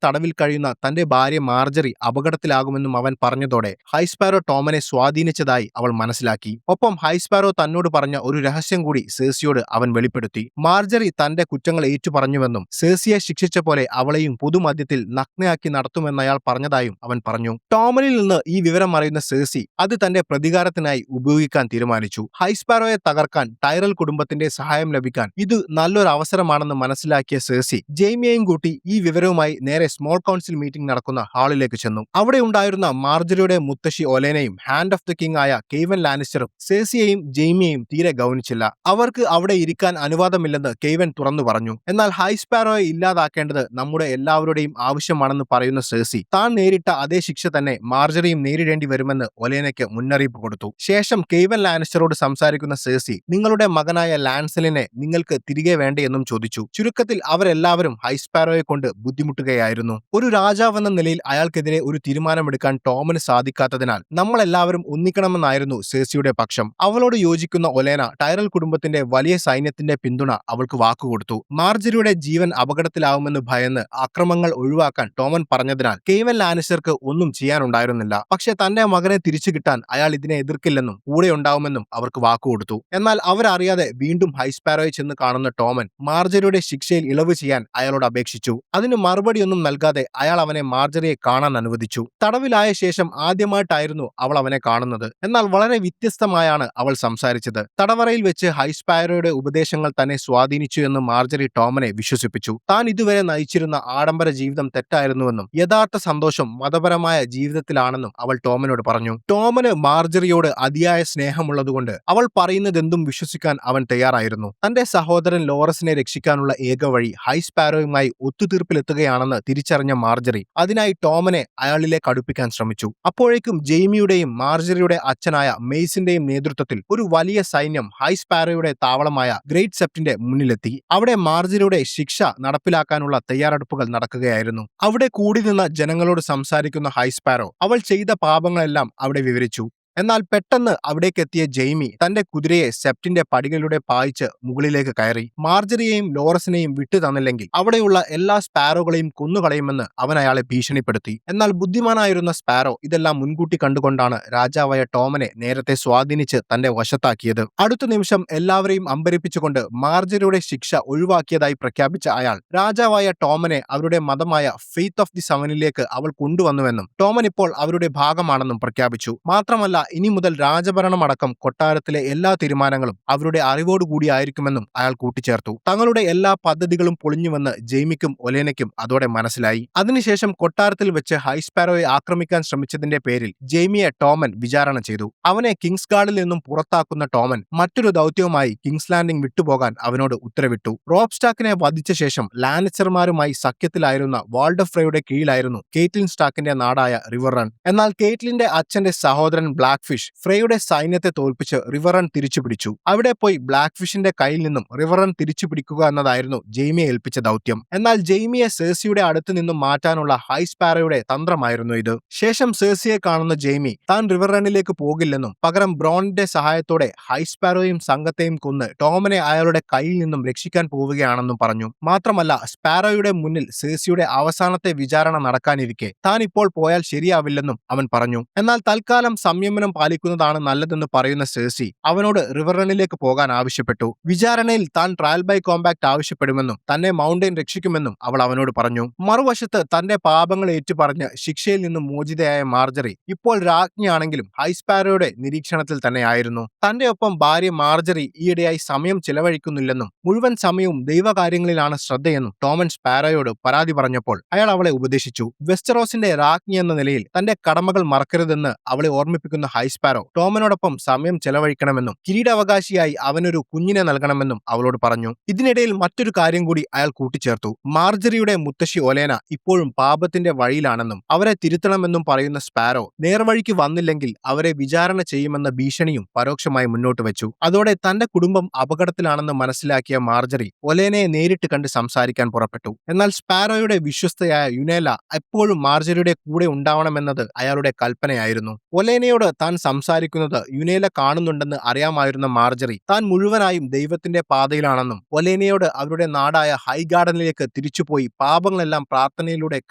S1: തടവിൽ കഴിയുന്ന തന്റെ ഭാര്യ മാർജറി അപകടത്തിലാകുമെന്നും അവൻ പറഞ്ഞതോടെ ഹൈസ്പാരോ ടോമിനെ സ്വാധീനിച്ചതായി അവൾ മനസ്സിലാക്കി. ഒപ്പം ഹൈസ്പാരോ തന്നോട് പറഞ്ഞ ഒരു രഹസ്യം കൂടി സെഴ്സിയോട് അവൻ വെളിപ്പെടുത്തി. മാർജറി തന്റെ കുറ്റങ്ങൾ ഏറ്റുപറഞ്ഞുവെന്നും സെഴ്സിയെ ശിക്ഷിച്ച പോലെ അവളെയും പൊതുമധ്യത്തിൽ നഗ്നയാക്കി നടത്തുമെന്ന് അയാൾ പറഞ്ഞതായും അവൻ പറഞ്ഞു. ടോമനിൽ നിന്ന് ഈ വിവരം അറിയുന്ന സെഴ്സി അത് തന്റെ പ്രതികാരത്തിനായി ഉപയോഗിക്കാൻ തീരുമാനിച്ചു. ഹൈസ്പാരോയെ തകർക്കാൻ ടൈറൽ കുടുംബത്തിന്റെ സഹായം ലഭിക്കാൻ ഇത് നല്ലൊരു അവസരമാണെന്ന് മനസ്സിലാക്കിയ സെഴ്സി ജെയ്മിയെയും കൂട്ടി ഈ വിവരവുമായി നേരെ സ്മോൾ കൗൺസിൽ മീറ്റിംഗ് നടക്കുന്ന ഹാളിലേക്ക് ചെന്നു. അവിടെ ഉണ്ടായിരുന്ന മാർജറിയുടെ മുത്തശ്ശി ഒലേനയും ഹാൻഡ് ഓഫ് ദ കിങ് ആയ കെയ്വൻ ലാനിസ്റ്ററും സെഴ്സിയെയും ജെയ്മിയെയും തീരെ ഗൗനിച്ചില്ല. അവർക്ക് അവിടെ ഇരിക്കാൻ അനുവാദമില്ലെന്ന് കെയ്വൻ തുറന്നു പറഞ്ഞു. എന്നാൽ ഹൈസ്പാരോയെ ഇല്ലാതാക്കേണ്ടത് നമ്മുടെ എല്ലാവരുടെയും ആവശ്യമാണെന്ന് പറയുന്ന സെഴ്സി താൻ നേരിട്ട അതേ ശിക്ഷ തന്നെ മാർജറിയും നേരിടേണ്ടി വരുമെന്ന് ഒലേനയ്ക്ക് മുന്നറിയിപ്പ് കൊടുത്തു. ശേഷം കെയ്വൻ ലാനിസ്റ്ററോട് സംസാരിക്കുന്ന സെഴ്സി നിങ്ങളുടെ മകനായ ലാൻസലിനെ നിങ്ങൾക്ക് തിരികെ വേണ്ടയെന്നും ചോദിച്ചു. ചുരുക്കത്തിൽ അവരെല്ലാവരും ഹൈസ്പാരോയെ കൊണ്ട് ബുദ്ധിമുട്ടുകയായിരുന്നു. ഒരു രാജാവെന്ന നിലയിൽ അയാൾക്കെതിരെ ഒരു തീരുമാനമെടുക്കാൻ ടോമിന് സാധിക്കാത്തതിനാൽ നമ്മളെല്ലാവരും ഒന്നിക്കണമെന്നായിരുന്നു സെഴ്സിയുടെ പക്ഷം. അവളോട് യോജിക്കുന്ന ഒലേന ടൈറൽ കുടുംബത്തിന്റെ വലിയ സൈന്യത്തിന്റെ പിന്തുണ അവൾക്ക് വാക്കുകൊടുത്തു. മാർജറിയുടെ ജീവൻ അപകടത്തിലാവുമെന്ന് ഭയന്ന് അക്രമങ്ങൾ ഒഴിവാക്കാൻ ടോമൻ പറഞ്ഞതിനാൽ കെയ്വൻ ലാനിസ്റ്റർക്ക് ഒന്നും ചെയ്യാനുണ്ടായിരുന്നില്ല. പക്ഷെ തന്റെ മകനെ തിരിച്ചു കിട്ടാൻ അയാൾ ഇതിനെ എതിർക്കില്ലെന്നും കൂടെ ഉണ്ടാവുമെന്നും അവർക്ക് വാക്കുകൊടുത്തു. എന്നാൽ അവരറിയാതെ വീണ്ടും ഹൈസ്പാരോയെ ചെന്ന് കാണുന്ന ടോമൻ മാർജറിയുടെ ശിക്ഷയിൽ ഇളവ് ചെയ്യാൻ അയാളോട് അപേക്ഷിച്ചു. അതിന് മറുപടിയൊന്നും നൽകാതെ അയാൾ അവനെ മാർജറിയെ കാണാൻ അനുവദിച്ചു. തടവിലായ ശേഷം ആദ്യമായിട്ടായിരുന്നു അവൾ അവനെ കാണുന്നത്. എന്നാൽ വളരെ വ്യത്യസ്തമായാണ് അവൾ സംസാരിച്ചത്. തടവറയിൽ വെച്ച് ഹൈസ്പാരോയുടെ ഉപദേശങ്ങൾ തന്നെ സ്വാധീനിച്ചു എന്ന് മാർജറി ടോമനെ വിശ്വസിപ്പിച്ചു. താൻ ഇതുവരെ നയിച്ചിരുന്ന ആഡംബര ജീവിതം തെറ്റായിരുന്നുവെന്നും യഥാർത്ഥ സന്തോഷം മതപരമായ ജീവിതത്തിലാണെന്നും അവൾ ടോമനോട് പറഞ്ഞു. ടോമന് മാർജറിയോട് അതിയായ സ്നേഹമുള്ളതുകൊണ്ട് അവൾ പറയുന്നതെന്തും വിശ്വസിക്കാൻ അവൻ തയ്യാറായിരുന്നു. തന്റെ സഹോദരൻ ലോറസിനെ രക്ഷിക്കാനുള്ള ഏക വഴി ഹൈസ്പാരോയുമായി ഒത്തുതീർപ്പിലെത്തുകയാണെന്ന് തിരിച്ചറിഞ്ഞ മാർജറി അതിനായി ടോമനെ അയാളിലേക്ക് അടുപ്പിക്കാൻ ശ്രമിച്ചു. അപ്പോഴേക്കും ജെയ്മിയുടെയും മാർജറിയുടെ അച്ഛനായ മെയ്സിന്റെയും നേതൃത്വത്തിൽ ഒരു വലിയ സൈന്യം ഹൈസ്പാരോയുടെ താവളമായ ഗ്രേറ്റ് സെപ്റ്റിന്റെ മുന്നിലെത്തി. അവിടെ മാർജറിയുടെ ശിക്ഷ നടപ്പിലാക്കാനുള്ള തയ്യാറെടുപ്പുകൾ നടക്കുകയായിരുന്നു. അവിടെ കൂടി നിന്ന ജനങ്ങളോട് സംസാരിക്കുന്ന ഹൈസ്പാരോ അവൾ ചെയ്ത പാപങ്ങളെല്ലാം അവിടെ വിവരിച്ചു. എന്നാൽ പെട്ടെന്ന് അവിടേക്കെത്തിയ ജെയ്മി തന്റെ കുതിരയെ സെപ്റ്റിന്റെ പടികളിലൂടെ പായിച്ച് മുകളിലേക്ക് കയറി. മാർജറിയെയും ലോറസിനെയും വിട്ടു തന്നില്ലെങ്കിൽ അവിടെയുള്ള എല്ലാ സ്പാരോകളെയും കൊന്നുകളയുമെന്ന് അവൻ അയാളെ ഭീഷണിപ്പെടുത്തി. എന്നാൽ ബുദ്ധിമാനായിരുന്ന സ്പാരോ ഇതെല്ലാം മുൻകൂട്ടി കണ്ടുകൊണ്ടാണ് രാജാവായ ടോമനെ നേരത്തെ സ്വാധീനിച്ച് തന്റെ വശത്താക്കിയത്. അടുത്ത നിമിഷം എല്ലാവരെയും അമ്പരിപ്പിച്ചുകൊണ്ട് മാർജറിയുടെ ശിക്ഷ ഒഴിവാക്കിയതായി പ്രഖ്യാപിച്ച അയാൾ രാജാവായ ടോമനെ അവരുടെ മതമായ ഫെയ്ത്ത് ഓഫ് ദി സെവനിലേക്ക് അവൾ കൊണ്ടുവന്നുവെന്നും ടോമൻ ഇപ്പോൾ അവരുടെ ഭാഗമാണെന്നും പ്രഖ്യാപിച്ചു. മാത്രമല്ല ഇനി മുതൽ രാജഭരണമടക്കം കൊട്ടാരത്തിലെ എല്ലാ തീരുമാനങ്ങളും അവരുടെ അറിവോടുകൂടിയായിരിക്കുമെന്നും അയാൾ കൂട്ടിച്ചേർത്തു. തങ്ങളുടെ എല്ലാ പദ്ധതികളും പൊളിഞ്ഞുവെന്ന് ജെയ്മിക്കും ഒലേനയ്ക്കും അതോടെ മനസ്സിലായി. അതിനുശേഷം കൊട്ടാരത്തിൽ വെച്ച് ഹൈസ്പാരോയെ ആക്രമിക്കാൻ ശ്രമിച്ചതിന്റെ പേരിൽ ജെയ്മിയെ ടോമൻ വിചാരണ ചെയ്തു. അവനെ കിങ്സ് ഗാർഡിൽ നിന്നും പുറത്താക്കുന്ന ടോമൻ മറ്റൊരു ദൗത്യവുമായി കിങ്സ് ലാൻഡിംഗ് വിട്ടുപോകാൻ അവനോട് ഉത്തരവിട്ടു. റോബ് സ്റ്റാക്കിനെ വധിച്ച ശേഷം ലാനിസ്റ്റർമാരുമായി സഖ്യത്തിലായിരുന്ന വാൾഡർ ഫ്രേയുടെ കീഴിലായിരുന്നു കേറ്റ്ലിൻ സ്റ്റാക്കിന്റെ നാടായ റിവർ റൺ. എന്നാൽ കേറ്റ്ലിന്റെ അച്ഛന്റെ സഹോദരൻ ബ്ലാക്ക് ഫിഷ് ഫ്രേയുടെ സൈന്യത്തെ തോൽപ്പിച്ച് റിവർ റൺ തിരിച്ചുപിടിച്ചു. അവിടെ പോയി ബ്ലാക്ക് ഫിഷിന്റെ കയ്യിൽ നിന്നും റിവർ റൺ തിരിച്ചുപിടിക്കുക എന്നതായിരുന്നു ജെയ്മിയെ ഏൽപ്പിച്ച ദൗത്യം. എന്നാൽ ജെയ്മിയെ സെഴ്സിയുടെ അടുത്ത് നിന്നും മാറ്റാനുള്ള ഹൈസ്പാരോയുടെ തന്ത്രമായിരുന്നു ഇത്. ശേഷം സെഴ്സിയെ കാണുന്ന ജെയ്മി താൻ റിവർ റണ്ണിലേക്ക് പോകില്ലെന്നും പകരം ബ്രോണിന്റെ സഹായത്തോടെ ഹൈസ്പാരോയും സംഘത്തെയും കൊന്ന് ടോമനെ അയാളുടെ കയ്യിൽ നിന്നും രക്ഷിക്കാൻ പോവുകയാണെന്നും പറഞ്ഞു. മാത്രമല്ല സ്പാരോയുടെ മുന്നിൽ സെഴ്സിയുടെ അവസാനത്തെ വിചാരണ നടക്കാനിരിക്കെ താൻ ഇപ്പോൾ പോയാൽ ശരിയാവില്ലെന്നും അവൻ പറഞ്ഞു. എന്നാൽ തൽക്കാലം സംയമനം പാലിക്കുന്നതാണ് നല്ലതെന്ന് പറയുന്ന സെഴ്സി അവനോട് റിവർ റണ്ണിലേക്ക് പോകാൻ ആവശ്യപ്പെട്ടു. വിചാരണയിൽ താൻ ട്രയൽ ബൈ കോമ്പാക്ട് ആവശ്യപ്പെടുമെന്നും തന്നെ മൗണ്ടൻ രക്ഷിക്കുമെന്നും അവൾ അവനോട് പറഞ്ഞു. മറുവശത്ത് തന്റെ പാപങ്ങൾ ഏറ്റുപറഞ്ഞ് ശിക്ഷയിൽ നിന്നും മോചിതയായ മാർജറി ഇപ്പോൾ രാജ്ഞിയാണെങ്കിലും ഹൈസ്പാരോയുടെ നിരീക്ഷണത്തിൽ തന്നെയായിരുന്നു. തന്റെ ഒപ്പം ഭാര്യ മാർജറി ഈയിടെയായി സമയം ചെലവഴിക്കുന്നില്ലെന്നും മുഴുവൻ സമയവും ദൈവകാര്യങ്ങളിലാണ് ശ്രദ്ധയെന്നും ടോമൻ സ്പാരോയോട് പരാതി പറഞ്ഞപ്പോൾ അയാൾ അവളെ ഉപദേശിച്ചു. വെസ്റ്ററോസിന്റെ രാജ്ഞി എന്ന നിലയിൽ തന്റെ കടമകൾ മറക്കരുതെന്ന് അവളെ ഓർമ്മിപ്പിക്കുന്ന ഹൈസ്പാരോ ടോമിനോടൊപ്പം സമയം ചെലവഴിക്കണമെന്നും കിരീടാവകാശിയായി അവനൊരു കുഞ്ഞിനെ നൽകണമെന്നും അവളോട് പറഞ്ഞു. ഇതിനിടയിൽ മറ്റൊരു കാര്യം കൂടി അയാൾ കൂട്ടിച്ചേർത്തു. മാർജറിയുടെ മുത്തശ്ശി ഒലേന ഇപ്പോഴും പാപത്തിന്റെ വഴിയിലാണെന്നും അവരെ തിരുത്തണമെന്നും പറയുന്ന സ്പാരോ നേർവഴിക്ക് വന്നില്ലെങ്കിൽ അവരെ വിചാരണ ചെയ്യുമെന്ന ഭീഷണിയും പരോക്ഷമായി മുന്നോട്ട് വെച്ചു. അതോടെ തന്റെ കുടുംബം അപകടത്തിലാണെന്ന് മനസ്സിലാക്കിയ മാർജറി ഒലേനയെ നേരിട്ട് കണ്ട് സംസാരിക്കാൻ പുറപ്പെട്ടു. എന്നാൽ സ്പാരോയുടെ വിശ്വസ്തയായ യുനേല എപ്പോഴും മാർജറിയുടെ കൂടെ ഉണ്ടാവണമെന്നത് അയാളുടെ കൽപ്പനയായിരുന്നു. ഒലേനയോട് താൻ സംസാരിക്കുന്നത് യുനേല കാണുന്നുണ്ടെന്ന് അറിയാമായിരുന്ന മാർജറി താൻ മുഴുവനായും ദൈവത്തിന്റെ പാതയിലാണെന്നും ഒലേനയോട് അവരുടെ നാടായ ഹൈഗാർഡനിലേക്ക് തിരിച്ചുപോയി പാപങ്ങളെല്ലാം പ്രാർത്ഥനയിലൂടെ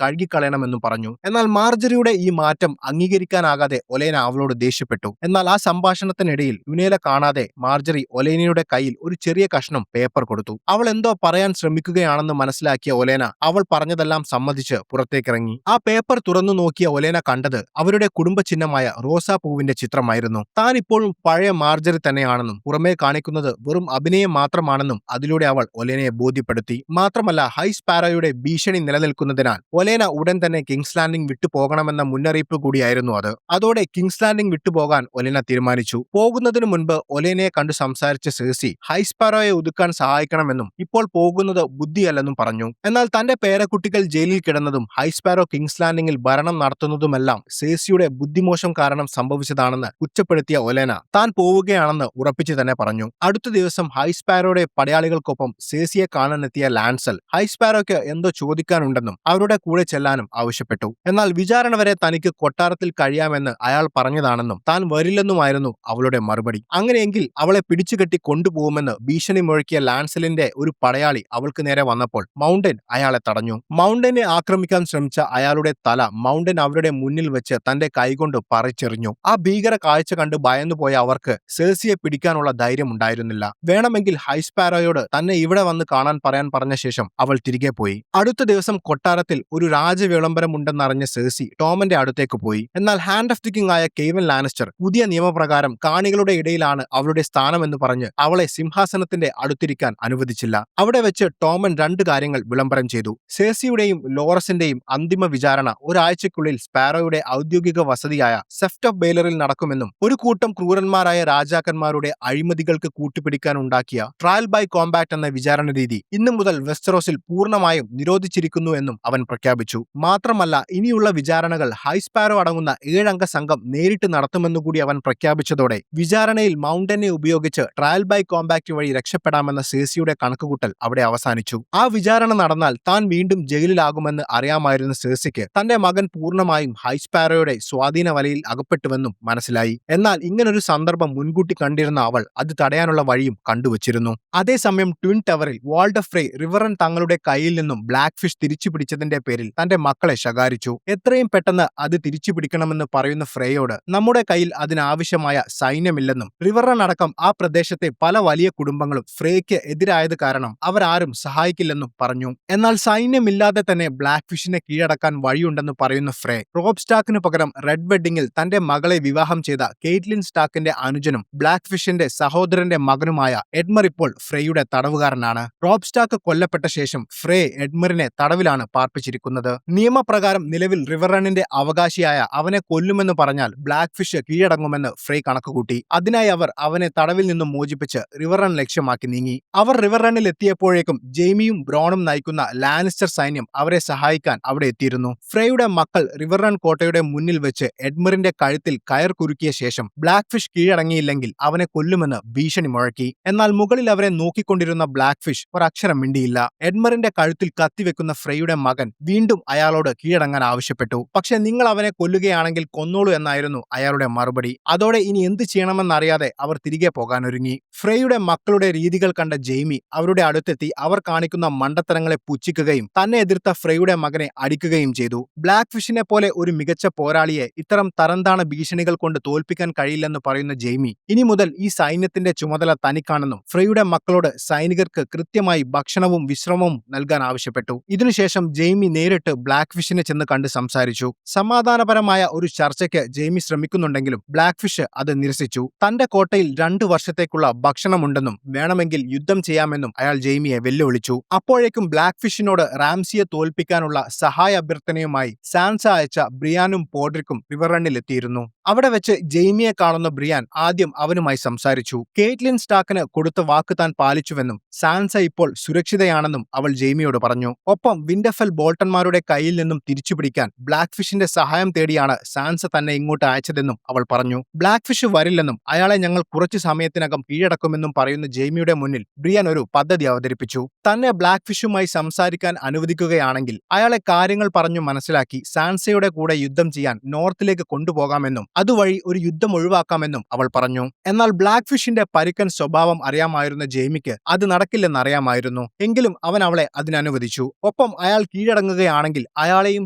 S1: കഴുകിക്കളയണമെന്നും പറഞ്ഞു. എന്നാൽ മാർജറിയുടെ ഈ മാറ്റം അംഗീകരിക്കാനാകാതെ ഒലേന അവളോട് ദേഷ്യപ്പെട്ടു. എന്നാൽ ആ സംഭാഷണത്തിനിടയിൽ യുനേല കാണാതെ മാർജറി ഒലേനയുടെ കയ്യിൽ ഒരു ചെറിയ കഷ്ണം പേപ്പർ കൊടുത്തു. അവൾ എന്തോ പറയാൻ ശ്രമിക്കുകയാണെന്ന് മനസ്സിലാക്കിയ ഒലേന അവൾ പറഞ്ഞതെല്ലാം സമ്മതിച്ച് പുറത്തേക്കിറങ്ങി. ആ പേപ്പർ തുറന്നു നോക്കിയ ഒലേന കണ്ടത് അവരുടെ കുടുംബചിഹ്നമായ റോസാപ്പൂവിന്റെ ചിത്രമായിരുന്നു. താൻ ഇപ്പോഴും പഴയ മാർജറി തന്നെയാണെന്നും പുറമേ കാണിക്കുന്നത് വെറും അഭിനയം മാത്രമാണെന്നും അതിലൂടെ അവൾ ഒലേനയെ ബോധ്യപ്പെടുത്തി. മാത്രമല്ല ഹൈസ്പാരോയുടെ ഭീഷണി നിലനിൽക്കുന്നതിനാൽ ഒലേന ഉടൻ തന്നെ കിങ്സ് ലാൻഡിംഗ് വിട്ടുപോകണമെന്ന മുന്നറിയിപ്പ് കൂടിയായിരുന്നു അത്. അതോടെ കിങ്സ് ലാൻഡിംഗ് വിട്ടുപോകാൻ ഒലേന തീരുമാനിച്ചു. പോകുന്നതിനു മുൻപ് ഒലേനയെ കണ്ടു സംസാരിച്ച സേഴ്സി ഹൈസ്പാരോയെ ഒതുക്കാൻ സഹായിക്കണമെന്നും ഇപ്പോൾ പോകുന്നത് ബുദ്ധിയല്ലെന്നും പറഞ്ഞു. എന്നാൽ തന്റെ പേരക്കുട്ടികൾ ജയിലിൽ കിടന്നതും ഹൈസ്പാരോ കിങ്സ് ലാൻഡിംഗിൽ ഭരണം നടത്തുന്നതുമെല്ലാം സേഴ്സിയുടെ ബുദ്ധിമോശം കാരണം സംഭവിച്ചതാണെന്ന് കുറ്റപ്പെടുത്തിയ ഒലേന താൻ പോവുകയാണെന്ന് ഉറപ്പിച്ചു തന്നെ പറഞ്ഞു. അടുത്ത ദിവസം ഹൈസ്പാരോയുടെ പടയാളികൾക്കൊപ്പം സേഴ്സിയെ കാണാനെത്തിയ ലാൻസൽ ഹൈസ്പാരോയ്ക്ക് എന്തോ ചോദിക്കാനുണ്ടെന്നും അവരുടെ കൂടെ ചെല്ലാനും ആവശ്യപ്പെട്ടു. എന്നാൽ വിചാരണ വരെ തനിക്ക് കൊട്ടാരത്തിൽ കഴിയാമെന്ന് അയാൾ പറഞ്ഞതാണെന്നും താൻ വരില്ലെന്നുമായിരുന്നു അവളുടെ മറുപടി. അങ്ങനെയെങ്കിൽ അവളെ പിടിച്ചുകെട്ടി കൊണ്ടുപോകുമെന്ന് ഭീഷണി മുഴക്കിയ ലാൻസലിന്റെ ഒരു പടയാളി അവൾക്ക് നേരെ വന്നപ്പോൾ മൗണ്ടൻ അയാളെ തടഞ്ഞു. മൗണ്ടനെ ആക്രമിക്കാൻ ശ്രമിച്ച അയാളുടെ തല മൗണ്ടൻ അവരുടെ മുന്നിൽ വെച്ച് തന്റെ കൈകൊണ്ട് പറിച്ചെറിഞ്ഞു. ആ ഭീകര കാഴ്ച കണ്ട് ഭയന്നുപോയ അവർക്ക് സേഴ്സിയെ പിടിക്കാനുള്ള ധൈര്യം ഉണ്ടായിരുന്നില്ല. വേണമെങ്കിൽ ഹൈസ്പാരോയോട് തന്നെ ഇവിടെ വന്ന് കാണാൻ പറയാൻ പറഞ്ഞ ശേഷം അവൾ തിരികെ പോയി. അടുത്ത ദിവസം കൊട്ടാരത്തിൽ ഒരു രാജവിളംബരമുണ്ടെന്നറിഞ്ഞ സേഴ്സി ടോമന്റെ അടുത്തേക്ക് പോയി. എന്നാൽ ഹാൻഡ് ഓഫ് ദി കിങ് ആയ കെയ്വൻ ലാനിസ്റ്റർ പുതിയ നിയമപ്രകാരം കാണികളുടെ ഇടയിലാണ് അവളുടെ സ്ഥാനമെന്ന് പറഞ്ഞ് അവളെ സിംഹാസനത്തിന്റെ അടുത്തിരിക്കാൻ അനുവദിച്ചില്ല. അവിടെ വെച്ച് ടോമൻ രണ്ട് കാര്യങ്ങൾ വിളംബരം ചെയ്തു. സേഴ്സിയുടെയും ലോറസിന്റെയും അന്തിമ വിചാരണ ഒരാഴ്ചയ്ക്കുള്ളിൽ സ്പാരോയുടെ ഔദ്യോഗിക വസതിയായ സെഫ്റ്റ് ഓഫ് ബെയ്ലറിൽ നടക്കുമെന്നും ഒരു കൂട്ടം ക്രൂരന്മാരായ രാജാക്കന്മാരുടെ അഴിമതികൾക്ക് കൂട്ടുപിടിക്കാൻ ഉണ്ടാക്കിയ ട്രയൽ ബൈ കോമ്പാക്ട് എന്ന വിചാരണ രീതി ഇന്നു മുതൽ വെസ്റ്ററോസിൽ പൂർണ്ണമായും നിരോധിച്ചിരിക്കുന്നു എന്നും അവൻ പ്രഖ്യാപിച്ചു. മാത്രമല്ല ഇനിയുള്ള വിചാരണകൾ ഹൈസ്പാരോ അടങ്ങുന്ന 7 അംഗ സംഘം നേരിട്ട് നടത്തുമെന്നുകൂടി അവൻ പ്രഖ്യാപിച്ചതോടെ വിചാരണയിൽ മൗണ്ടനെ ഉപയോഗിച്ച് ട്രയൽ ബൈ കോമ്പാക്ട് വഴി രക്ഷപ്പെടാമെന്ന സേഴ്സിയുടെ കണക്കുകൂട്ടൽ അവിടെ അവസാനിച്ചു. ആ വിചാരണ നടന്നാൽ താൻ വീണ്ടും ജയിലിലാകുമെന്ന് അറിയാമായിരുന്ന സേഴ്സിക്ക് തന്റെ മകൻ പൂർണ്ണമായും ഹൈസ്പാരോയുടെ സ്വാധീന വലയിൽ അകപ്പെട്ടുവെന്നും മനസ്സിലായി. എന്നാൽ ഇങ്ങനൊരു സന്ദർഭം മുൻകൂട്ടി കണ്ടിരുന്ന അവൾ അത് തടയാനുള്ള വഴിയും കണ്ടുവച്ചിരുന്നു. അതേസമയം ട്വിൻ ടവറിൽ വാൾഡർ ഫ്രേ റിവറൻ തങ്ങളുടെ കയ്യിൽ നിന്നും ബ്ലാക്ക് ഫിഷ് തിരിച്ചു പിടിച്ചതിന്റെ പേരിൽ തന്റെ മക്കളെ ശകാരിച്ചു. എത്രയും പെട്ടെന്ന് അത് തിരിച്ചു പിടിക്കണമെന്ന് പറയുന്ന ഫ്രേയോട് നമ്മുടെ കയ്യിൽ അതിനാവശ്യമായ സൈന്യമില്ലെന്നും റിവറൻ അടക്കം ആ പ്രദേശത്തെ പല വലിയ കുടുംബങ്ങളും ഫ്രേയ്ക്ക് എതിരായത് കാരണം അവരാരും സഹായിക്കില്ലെന്നും പറഞ്ഞു. എന്നാൽ സൈന്യമില്ലാതെ തന്നെ ബ്ലാക്ക് ഫിഷിനെ കീഴടക്കാൻ വഴിയുണ്ടെന്ന് പറയുന്ന ഫ്രേ റോബ് സ്റ്റാക്കിന് പകരം റെഡ് വെഡിങ്ങിൽ തന്റെ മകളെ വിവാഹം ചെയ്ത കെയ്റ്റ്ലിൻ സ്റ്റാക്കിന്റെ അനുജനും ബ്ലാക്ക് ഫിഷിന്റെ സഹോദരന്റെ മകനുമായ എഡ്മർ ഇപ്പോൾ ഫ്രേയുടെ തടവുകാരനാണ്. റോബ് സ്റ്റാക്ക് കൊല്ലപ്പെട്ട ശേഷം ഫ്രേ എഡ്മറിനെ തടവിലാണ് പാർപ്പിച്ചിരിക്കുന്നത്. നിയമപ്രകാരം നിലവിൽ റിവറണിന്റെ അവകാശിയായ അവനെ കൊല്ലുമെന്ന് പറഞ്ഞാൽ ബ്ലാക്ക് ഫിഷ് കീഴടങ്ങുമെന്ന് ഫ്രേ കണക്കുകൂട്ടി. അതിനായി അവർ അവനെ തടവിൽ നിന്നും മോചിപ്പിച്ച് റിവറൺ ലക്ഷ്യമാക്കി നീങ്ങി. അവർ റിവറണിൽ എത്തിയപ്പോഴേക്കും ജെയ്മിയും ബ്രോണും നയിക്കുന്ന ലാനിസ്റ്റർ സൈന്യം അവരെ സഹായിക്കാൻ അവിടെ എത്തിയിരുന്നു. ഫ്രേയുടെ മക്കൾ റിവറൺ കോട്ടയുടെ മുന്നിൽ വെച്ച് എഡ്മറിന്റെ കഴുത്തിൽ കയർ കുരുക്കിയ ശേഷം ബ്ലാക്ക് ഫിഷ് കീഴടങ്ങിയില്ലെങ്കിൽ അവനെ കൊല്ലുമെന്ന് ഭീഷണി മുഴക്കി. എന്നാൽ മുകളിൽ അവരെ നോക്കിക്കൊണ്ടിരുന്ന ബ്ലാക്ക് ഫിഷ് ഒരക്ഷരം മിണ്ടിയില്ല. എഡ്മറിന്റെ കഴുത്തിൽ കത്തിവെക്കുന്ന ഫ്രേയുടെ മകൻ വീണ്ടും അയാളോട് കീഴടങ്ങാൻ ആവശ്യപ്പെട്ടു. പക്ഷെ നിങ്ങൾ അവനെ കൊല്ലുകയാണെങ്കിൽ കൊന്നോളൂ എന്നായിരുന്നു അയാളുടെ മറുപടി. അതോടെ ഇനി എന്ത് ചെയ്യണമെന്നറിയാതെ അവർ തിരികെ പോകാനൊരുങ്ങി. ഫ്രേയുടെ മക്കളുടെ രീതികൾ കണ്ട ജെയ്മി അവരുടെ അടുത്തെത്തി അവർ കാണിക്കുന്ന മണ്ടത്തരങ്ങളെ പുച്ഛിക്കുകയും തന്നെ എതിർത്ത ഫ്രേയുടെ മകനെ അടിക്കുകയും ചെയ്തു. ബ്ലാക്ക് ഫിഷിനെ പോലെ ഒരു മികച്ച പോരാളിയെ ഇത്തരം തരംതാണ ഭീഷണികൾ കൊണ്ട് തോൽപ്പിക്കാൻ കഴിയില്ലെന്ന് പറയുന്ന ജെയ്മി ഇനി മുതൽ ഈ സൈന്യത്തിന്റെ ചുമതല തനിക്കാണെന്നും ഫ്രേയുടെ മക്കളോട് സൈനികർക്ക് കൃത്യമായി ഭക്ഷണവും വിശ്രമവും നൽകാൻ ആവശ്യപ്പെട്ടു. ഇതിനുശേഷം ജെയ്മി നേരിട്ട് ബ്ലാക്ക് ഫിഷിനെ ചെന്ന് കണ്ട് സംസാരിച്ചു. സമാധാനപരമായ ഒരു ചർച്ചയ്ക്ക് ജെയ്മി ശ്രമിക്കുന്നുണ്ടെങ്കിലും ബ്ലാക്ക് ഫിഷ് അത് നിരസിച്ചു. തന്റെ കോട്ടയിൽ 2 വർഷത്തേക്കുള്ള ഭക്ഷണമുണ്ടെന്നും വേണമെങ്കിൽ യുദ്ധം ചെയ്യാമെന്നും അയാൾ ജെയ്മിയെ വെല്ലുവിളിച്ചു. അപ്പോഴേക്കും ബ്ലാക്ക് ഫിഷിനോട് റാംസിയെ തോൽപ്പിക്കാനുള്ള സഹായ അഭ്യർത്ഥനയുമായി സാൻസ അയച്ച ബ്രിയാനും പോഡ്രിക്കും റിവറണ്ണിൽ എത്തിയിരുന്നു. അവിടെ വെച്ച് ജെയ്മിയെ കാണുന്ന ബ്രിയാൻ ആദ്യം അവനുമായി സംസാരിച്ചു. കേറ്റ്ലിൻ സ്റ്റാർക്കിന് കൊടുത്ത വാക്ക് താൻ പാലിച്ചുവെന്നും സാൻസ ഇപ്പോൾ സുരക്ഷിതയാണെന്നും അവൾ ജെയ്മിയോട് പറഞ്ഞു. ഒപ്പം വിന്റർഫെൽ ബോൾട്ടന്മാരുടെ കയ്യിൽ നിന്നും തിരിച്ചുപിടിക്കാൻ ബ്ലാക്ക് ഫിഷിന്റെ സഹായം തേടിയാണ് സാൻസ തന്നെ ഇങ്ങോട്ട് അയച്ചതെന്നും അവൾ പറഞ്ഞു. ബ്ലാക്ക് ഫിഷ് വരില്ലെന്നും അയാളെ ഞങ്ങൾ കുറച്ചു സമയത്തിനകം കീഴടക്കുമെന്നും പറയുന്ന ജെയ്മിയുടെ മുന്നിൽ ബ്രിയാൻ ഒരു പദ്ധതി അവതരിപ്പിച്ചു. തന്നെ ബ്ലാക്ക് ഫിഷുമായി സംസാരിക്കാൻ അനുവദിക്കുകയാണെങ്കിൽ അയാളെ കാര്യങ്ങൾ പറഞ്ഞു മനസ്സിലാക്കി സാൻസയുടെ കൂടെ യുദ്ധം ചെയ്യാൻ നോർത്തിലേക്ക് കൊണ്ടുപോകാമെന്നും അതുവഴി ഒരു യുദ്ധം ഒഴിവാക്കാമെന്നും അവൾ പറഞ്ഞു. എന്നാൽ ബ്ലാക്ക് ഫിഷിന്റെ പരുക്കൻ സ്വഭാവം അറിയാമായിരുന്ന ജെയ്മിക്ക് അത് നടക്കില്ലെന്നറിയാമായിരുന്നു. എങ്കിലും അവൻ അവളെ അതിനനുവദിച്ചു. ഒപ്പം അയാൾ കീഴടങ്ങുകയാണെങ്കിൽ അയാളെയും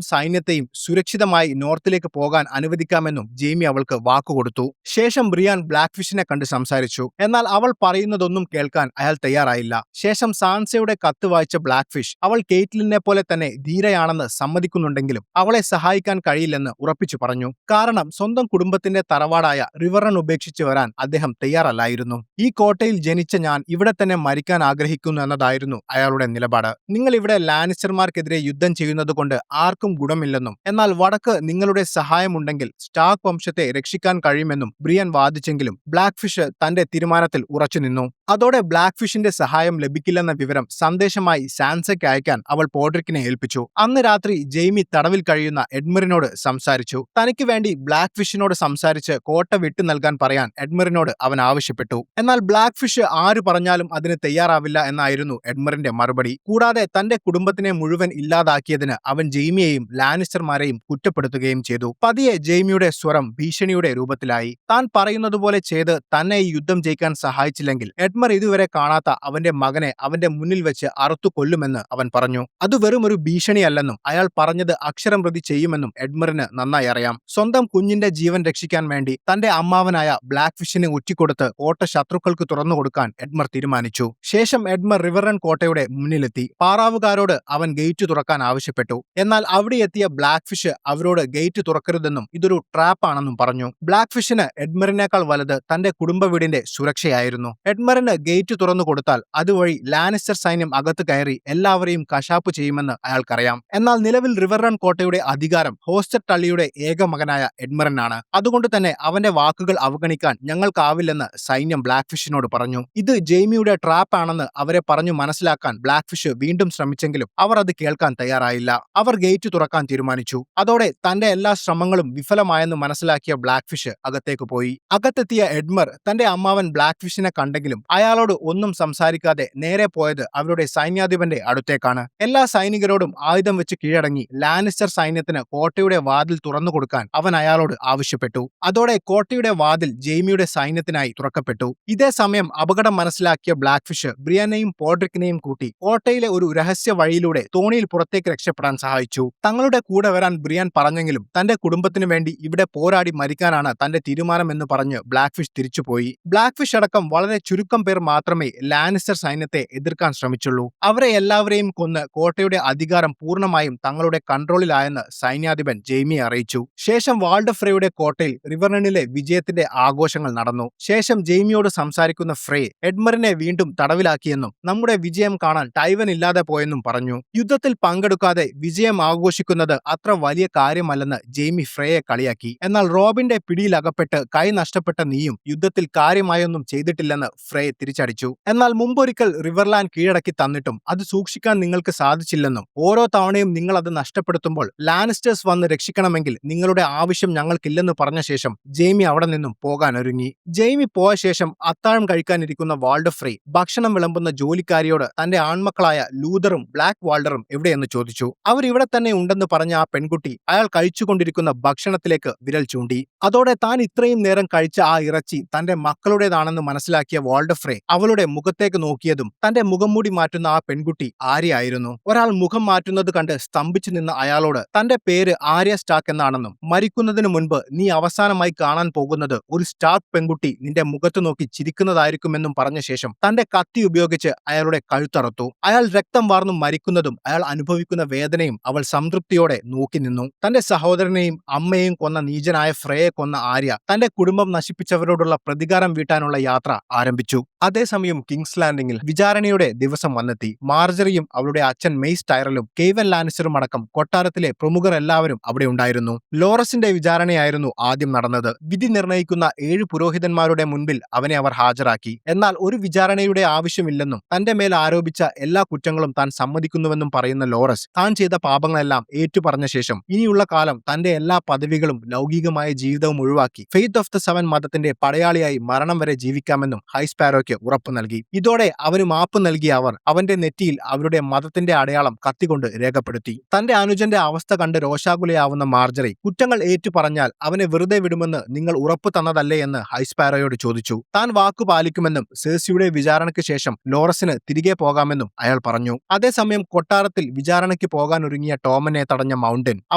S1: സൈന്യത്തെയും സുരക്ഷിതമായി നോർത്തിലേക്ക് പോകാൻ അനുവദിക്കാമെന്നും ജെയ്മി അവൾക്ക് വാക്കുകൊടുത്തു. ശേഷം ബ്രിയാൻ ബ്ലാക്ക് ഫിഷിനെ കണ്ട് സംസാരിച്ചു. എന്നാൽ അവൾ പറയുന്നതൊന്നും കേൾക്കാൻ അയാൾ തയ്യാറായില്ല. ശേഷം സാൻസയുടെ കത്ത് വായിച്ച ബ്ലാക്ക് ഫിഷ് അവൾ കേറ്റ്ലിനെ പോലെ തന്നെ ധീരയാണെന്ന് സമ്മതിക്കുന്നുണ്ടെങ്കിലും അവളെ സഹായിക്കാൻ കഴിയില്ലെന്ന് ഉറപ്പിച്ചു പറഞ്ഞു. കാരണം സ്വന്തം കുടുംബത്തിന്റെ തറവാടായ റിവറൺ ഉപേക്ഷിച്ച് വരാൻ അദ്ദേഹം തയ്യാറല്ലായിരുന്നു. ഈ കോട്ടയിൽ ജനിച്ച ഞാൻ ഇവിടെ തന്നെ മരിക്കാൻ ആഗ്രഹിക്കുന്നു എന്നതായിരുന്നു അയാളുടെ നിലപാട്. നിങ്ങൾ ഇവിടെ ലാനിസ്റ്റർമാർക്കെതിരെ യുദ്ധം ചെയ്യുന്നതുകൊണ്ട് ആർക്കും ഗുണമില്ലെന്നും എന്നാൽ വടക്ക് നിങ്ങളുടെ സഹായമുണ്ടെങ്കിൽ സ്റ്റാർക്ക് വംശത്തെ രക്ഷിക്കാൻ കഴിയുമെന്നും ബ്രിയൻ വാദിച്ചെങ്കിലും ബ്ലാക്ക് ഫിഷ് തന്റെ തീരുമാനത്തിൽ ഉറച്ചുനിന്നു. അതോടെ ബ്ലാക്ക് ഫിഷിന്റെ സഹായം ലഭിക്കില്ലെന്ന വിവരം സന്ദേശമായി സാൻസയ്ക്ക് അയക്കാൻ അവൾ പോഡ്രിക്കിനെ ഏൽപ്പിച്ചു. അന്ന് രാത്രി ജെയ്മി തടവിൽ കഴിയുന്ന എഡ്മറിനോട് സംസാരിച്ചു. തനിക്ക് വേണ്ടി ബ്ലാക്ക് ഫിഷിനോട് സംസാരിച്ച് കോട്ട വിട്ടു നൽകാൻ പറയാൻ എഡ്മറിനോട് അവൻ ആവശ്യപ്പെട്ടു. എന്നാൽ ബ്ലാക്ക് ഫിഷ് ആര് പറഞ്ഞാലും അതിന് തയ്യാറാവില്ല എന്നായിരുന്നു എഡ്മറിന്റെ മറുപടി. കൂടാതെ തന്റെ കുടുംബത്തിനെ മുഴുവൻ ഇല്ലാതാക്കിയതിന് അവൻ ജെയ്മിയെയും ലാനിസ്റ്റർമാരെയും കുറ്റപ്പെടുത്തുകയും ചെയ്തു. പതിയെ ജെയ്മിയുടെ സ്വരം ഭീഷണിയുടെ രൂപത്തിലായി. താൻ പറയുന്നതുപോലെ ചെയ്ത് തന്നെ ഈ യുദ്ധം ജയിക്കാൻ സഹായിച്ചില്ലെങ്കിൽ എഡ്മർ ഇതുവരെ കാണാത്ത അവന്റെ മകനെ അവന്റെ മുന്നിൽ വെച്ച് അറുത്തു കൊല്ലുമെന്ന് അവൻ പറഞ്ഞു. അത് വെറും ഒരു ഭീഷണിയല്ലെന്നും അയാൾ പറഞ്ഞത് അക്ഷരം പ്രതി ചെയ്യുമെന്നും എഡ്മറിന് നന്നായി അറിയാം. സ്വന്തം കുഞ്ഞിന്റെ ജീവൻ രക്ഷിക്കാൻ വേണ്ടി തന്റെ അമ്മാവനായ ബ്ലാക്ക് ഫിഷിനെ ഉറ്റിക്കൊടുത്ത് കോട്ട ശത്രുക്കൾക്ക് തുറന്നുകൊടുക്കാൻ എഡ്മർ തീരുമാനിച്ചു. ശേഷം എഡ്മർ റിവറൺ കോട്ടയുടെ മുന്നിലെത്തി. പാറാവുകാരോട് അവൻ ഗേറ്റ് തുറക്കാൻ ആവശ്യപ്പെട്ടു. എന്നാൽ അവിടെ എത്തിയ ബ്ലാക്ക് ഫിഷ് അവരോട് ഗേറ്റ് തുറക്കരുതെന്നും ഇതൊരു ട്രാപ്പ് ആണെന്നും പറഞ്ഞു. ബ്ലാക്ക് ഫിഷിന് എഡ്മറിനേക്കാൾ വലുത് തന്റെ കുടുംബ വീടിന്റെ സുരക്ഷയായിരുന്നു. എഡ്മറിന് ഗേറ്റ് തുറന്നു കൊടുത്താൽ അതുവഴി ലാനിസ്റ്റർ സൈന്യം അകത്ത് കയറി എല്ലാവരെയും കശാപ്പ് ചെയ്യുമെന്ന് അയാൾക്കറിയാം. എന്നാൽ നിലവിൽ റിവറൺ കോട്ടയുടെ അധികാരം ഹോസ്റ്റർ ടള്ളിയുടെ ഏക മകനായ എഡ്മറിനാണ്. അതുകൊണ്ട് തന്നെ അവന്റെ വാക്കുകൾ അവഗണിക്കാൻ ഞങ്ങൾക്കാവില്ലെന്ന് സൈന്യം ബ്ലാക്ക് ഫിഷിനോട് പറഞ്ഞു. ഇത് ജെയ്മിയുടെ ട്രാപ്പ് ആണെന്ന് അവരെ പറഞ്ഞു മനസ്സിലാക്കാൻ ബ്ലാക്ക് ഫിഷ് വീണ്ടും ശ്രമിച്ചെങ്കിലും അവർ അത് കേൾക്കാൻ തയ്യാറായില്ല. അവർ ഗേറ്റ് തുറക്കാൻ തീരുമാനിച്ചു. അതോടെ തന്റെ എല്ലാ ശ്രമങ്ങളും വിഫലമായെന്ന് മനസ്സിലാക്കിയ ബ്ലാക്ക് ഫിഷ് അകത്തേക്ക് പോയി. അകത്തെത്തിയ എഡ്മർ തന്റെ അമ്മാവൻ ബ്ലാക്ക് ഫിഷിനെ കണ്ടെങ്കിലും അയാളോട് ഒന്നും സംസാരിക്കാതെ നേരെ പോയത് അവരുടെ സൈന്യാധിപന്റെ അടുത്തേക്കാണ്. എല്ലാ സൈനികരോടും ആയുധം വെച്ച് കീഴടങ്ങി ലാനിസ്റ്റർ സൈന്യത്തിന് കോട്ടയുടെ വാതിൽ തുറന്നു കൊടുക്കാൻ അവൻ അയാളോട് ആവശ്യപ്പെട്ടു. അതോടെ കോട്ടയുടെ വാതിൽ ജെയ്മിയുടെ സൈന്യത്തിനായി തുറക്കപ്പെട്ടു. ഇതേ സമയം അപകടം മനസ്സിലാക്കിയ ബ്ലാക്ക് ഫിഷ് ബ്രിയാനെയും പോഡ്രിക്കിനെയും കൂട്ടി കോട്ടയിലെ ഒരു രഹസ്യ വഴിയിലൂടെ തോണിയിൽ പുറത്തേക്ക് രക്ഷപ്പെടാൻ സഹായിച്ചു. തങ്ങളുടെ കൂടെ വരാൻ ബ്രിയാൻ പറഞ്ഞെങ്കിലും തന്റെ കുടുംബത്തിനു വേണ്ടി ഇവിടെ പോരാടി മരിക്കാനാണ് തന്റെ തീരുമാനമെന്ന് പറഞ്ഞ് ബ്ലാക്ക് ഫിഷ് തിരിച്ചുപോയി. ബ്ലാക്ക് ഫിഷ് അടക്കം വളരെ ചുരുക്കം പേർ മാത്രമേ ലാനിസ്റ്റർ സൈന്യത്തെ എതിർക്കാൻ ശ്രമിച്ചുള്ളൂ. അവരെ എല്ലാവരെയും കൊന്ന് കോട്ടയുടെ അധികാരം പൂർണ്ണമായും തങ്ങളുടെ കൺട്രോളിലായെന്ന് സൈന്യാധിപൻ ജെയ്മിയെ അറിയിച്ചു. ശേഷം വാൾഡർ ഫ്രേയുടെ കോട്ടയിൽ റിവറണിലെ വിജയത്തിന്റെ ആഘോഷങ്ങൾ നടന്നു. ശേഷം ജെയ്മിയോട് സംസാരിക്കുന്ന ഫ്രേ എഡ്മറിനെ വീണ്ടും തടവിലാക്കിയെന്നും നമ്മുടെ വിജയം കാണാൻ ടൈവൻ ഇല്ലാതെ പോയെന്നും പറഞ്ഞു. യുദ്ധത്തിൽ പങ്കെടുക്കാതെ വിജയം ആഘോഷിക്കുന്നത് അത്ര വലിയ കാര്യമല്ലെന്ന് ജെയ്മി ഫ്രേയെ കളിയാക്കി. എന്നാൽ റോബിന്റെ പിടിയിലകപ്പെട്ട് കൈ നഷ്ടപ്പെട്ട നീയും യുദ്ധത്തിൽ കാര്യമായൊന്നും ചെയ്തിട്ടില്ലെന്ന് ഫ്രേ തിരിച്ചടിച്ചു. എന്നാൽ മുമ്പൊരിക്കൽ റിവർലാൻഡ് കീഴടക്കി തന്നിട്ടും അത് സൂക്ഷിക്കാൻ നിങ്ങൾക്ക് സാധിച്ചില്ലെന്നും ഓരോ തവണയും നിങ്ങൾ അത് നഷ്ടപ്പെടുത്തുമ്പോൾ ലാനിസ്റ്റേഴ്സ് വന്ന് രക്ഷിക്കണമെങ്കിൽ നിങ്ങളുടെ ആവശ്യം ഞങ്ങൾക്കില്ലെന്ന് പറഞ്ഞ ശേഷം ജെയ്മി അവിടെ നിന്നും പോകാൻ ഒരുങ്ങി. ജെയ്മി പോയ ശേഷം അത്താഴം കഴിക്കാനിരിക്കുന്ന വാൾഡർ ഫ്രേ ഭക്ഷണം വിളമ്പുന്ന ജോലിക്കാരിയോട് തന്റെ ആൺമക്കളായ ലൂതറും ബ്ലാക്ക് വാൾഡറും എവിടെയെന്ന് ചോദിച്ചു. അവർ ഇവിടെ തന്നെ ഉണ്ടെന്ന് പറഞ്ഞ ആ പെൺകുട്ടി അയാൾ കഴിച്ചുകൊണ്ടിരിക്കുന്ന ഭക്ഷണത്തിലേക്ക് വിരൽ ചൂണ്ടി. അതോടെ താൻ ഇത്രയും നേരം കഴിച്ച ആ ഇറച്ചി തന്റെ മക്കളുടേതാണെന്ന് മനസ്സിലാക്കിയ വാൾഡർ ഫ്രേ അവളുടെ മുഖത്തേക്ക് നോക്കിയതും തന്റെ മുഖംമൂടി മാറ്റുന്ന ആ പെൺകുട്ടി ആര്യയായിരുന്നു. ഒരാൾ മുഖം മാറ്റുന്നത് കണ്ട് സ്തംഭിച്ചു നിന്ന അയാളോട് തന്റെ പേര് ആര്യ സ്റ്റാർക്ക് എന്നാണെന്നും മരിക്കുന്നതിന് മുൻപ് നീ അവസാനമായി കാണാൻ പോകുന്നത് ഒരു സ്റ്റാർക്ക് പെൺകുട്ടി നിന്റെ മുഖത്ത് നോക്കി ചിരിക്കുന്നതായിരിക്കുമെന്നും പറഞ്ഞ ശേഷം തന്റെ കത്തി ഉപയോഗിച്ച് അയാളുടെ കഴുത്തറുത്തു. അയാൾ രക്തം വാർന്നു മരിക്കുന്നതും അയാൾ അനുഭവിക്കുന്ന വേദനയും അവൾ സംതൃപ്തിയോടെ നോക്കി നിന്നു. തന്റെ സഹോദരനെയും അമ്മയെയും കൊന്ന നീചനായ ഫ്രേയെ കൊന്ന ആര്യ തന്റെ കുടുംബം നശിപ്പിച്ചവരോടുള്ള പ്രതികാരം വീട്ടാനുള്ള യാത്ര ആരംഭിച്ചു. അതേസമയം കിങ്സ് ലാൻഡിംഗിൽ വിചാരണയുടെ ദിവസം വന്നെത്തി. മാർജറിയും അവളുടെ അച്ഛൻ മെയ്സ് ടൈറലും കെയ്വൻ ലാനിസ്റ്ററും അടക്കം കൊട്ടാരത്തിലെ പ്രമുഖർ എല്ലാവരും അവിടെ ഉണ്ടായിരുന്നു. ലോറസിന്റെ വിചാരണയായിരുന്നു ആദ്യം നടന്നത്. വിധി നിർണയിക്കുന്ന 7 പുരോഹിതന്മാരുടെ മുൻപിൽ അവനെ അവർ ഹാജരാക്കി. എന്നാൽ ഒരു വിചാരണയുടെ ആവശ്യമില്ലെന്നും തന്റെ മേൽ ആരോപിച്ച എല്ലാ കുറ്റങ്ങളും താൻ സമ്മതിക്കുന്നുവെന്നും പറയുന്ന ലോറസ് താൻ ചെയ്ത പാപങ്ങളെല്ലാം ഏറ്റുപറഞ്ഞ ശേഷം ഇനിയുള്ള കാലം തന്റെ എല്ലാ പദവികളും ലൗകികമായ ജീവിതവും ഒഴിവാക്കി ഫെയ്ത്ത് ഓഫ് ദ സെവൻ മതത്തിന്റെ പടയാളിയായി മരണം വരെ ജീവിക്കാമെന്നും ഹൈസ്പാരോയ്ക്ക് ഉറപ്പു നൽകി. ഇതോടെ അവന് മാപ്പ് നൽകിയ അവർ അവന്റെ നെറ്റിയിൽ അവരുടെ മതത്തിന്റെ അടയാളം കത്തികൊണ്ട് രേഖപ്പെടുത്തി. തന്റെ അനുജന്റെ അവസ്ഥ കണ്ട് രോഷാകുലയാവുന്ന മാർജറി കുറ്റങ്ങൾ ഏറ്റുപറഞ്ഞാൽ അവനെ വെറുതെ വിടുമെന്ന് നിങ്ങൾ ഉറപ്പു തന്നതല്ലേ എന്ന് ഹൈസ്പാരോയോട് ചോദിച്ചു. താൻ വാക്കു പാലിക്കുമെന്നും സെഴ്സിയുടെ വിചാരണയ്ക്ക് ശേഷം ലോറസിന് തിരികെ പോകാമെന്നും അയാൾ പറഞ്ഞു. അതേസമയം കൊട്ടാരത്തിൽ വിചാരണയ്ക്ക് പോകാൻ ഒരുങ്ങിയ ടോമനെ തടഞ്ഞ മൗണ്ടൻ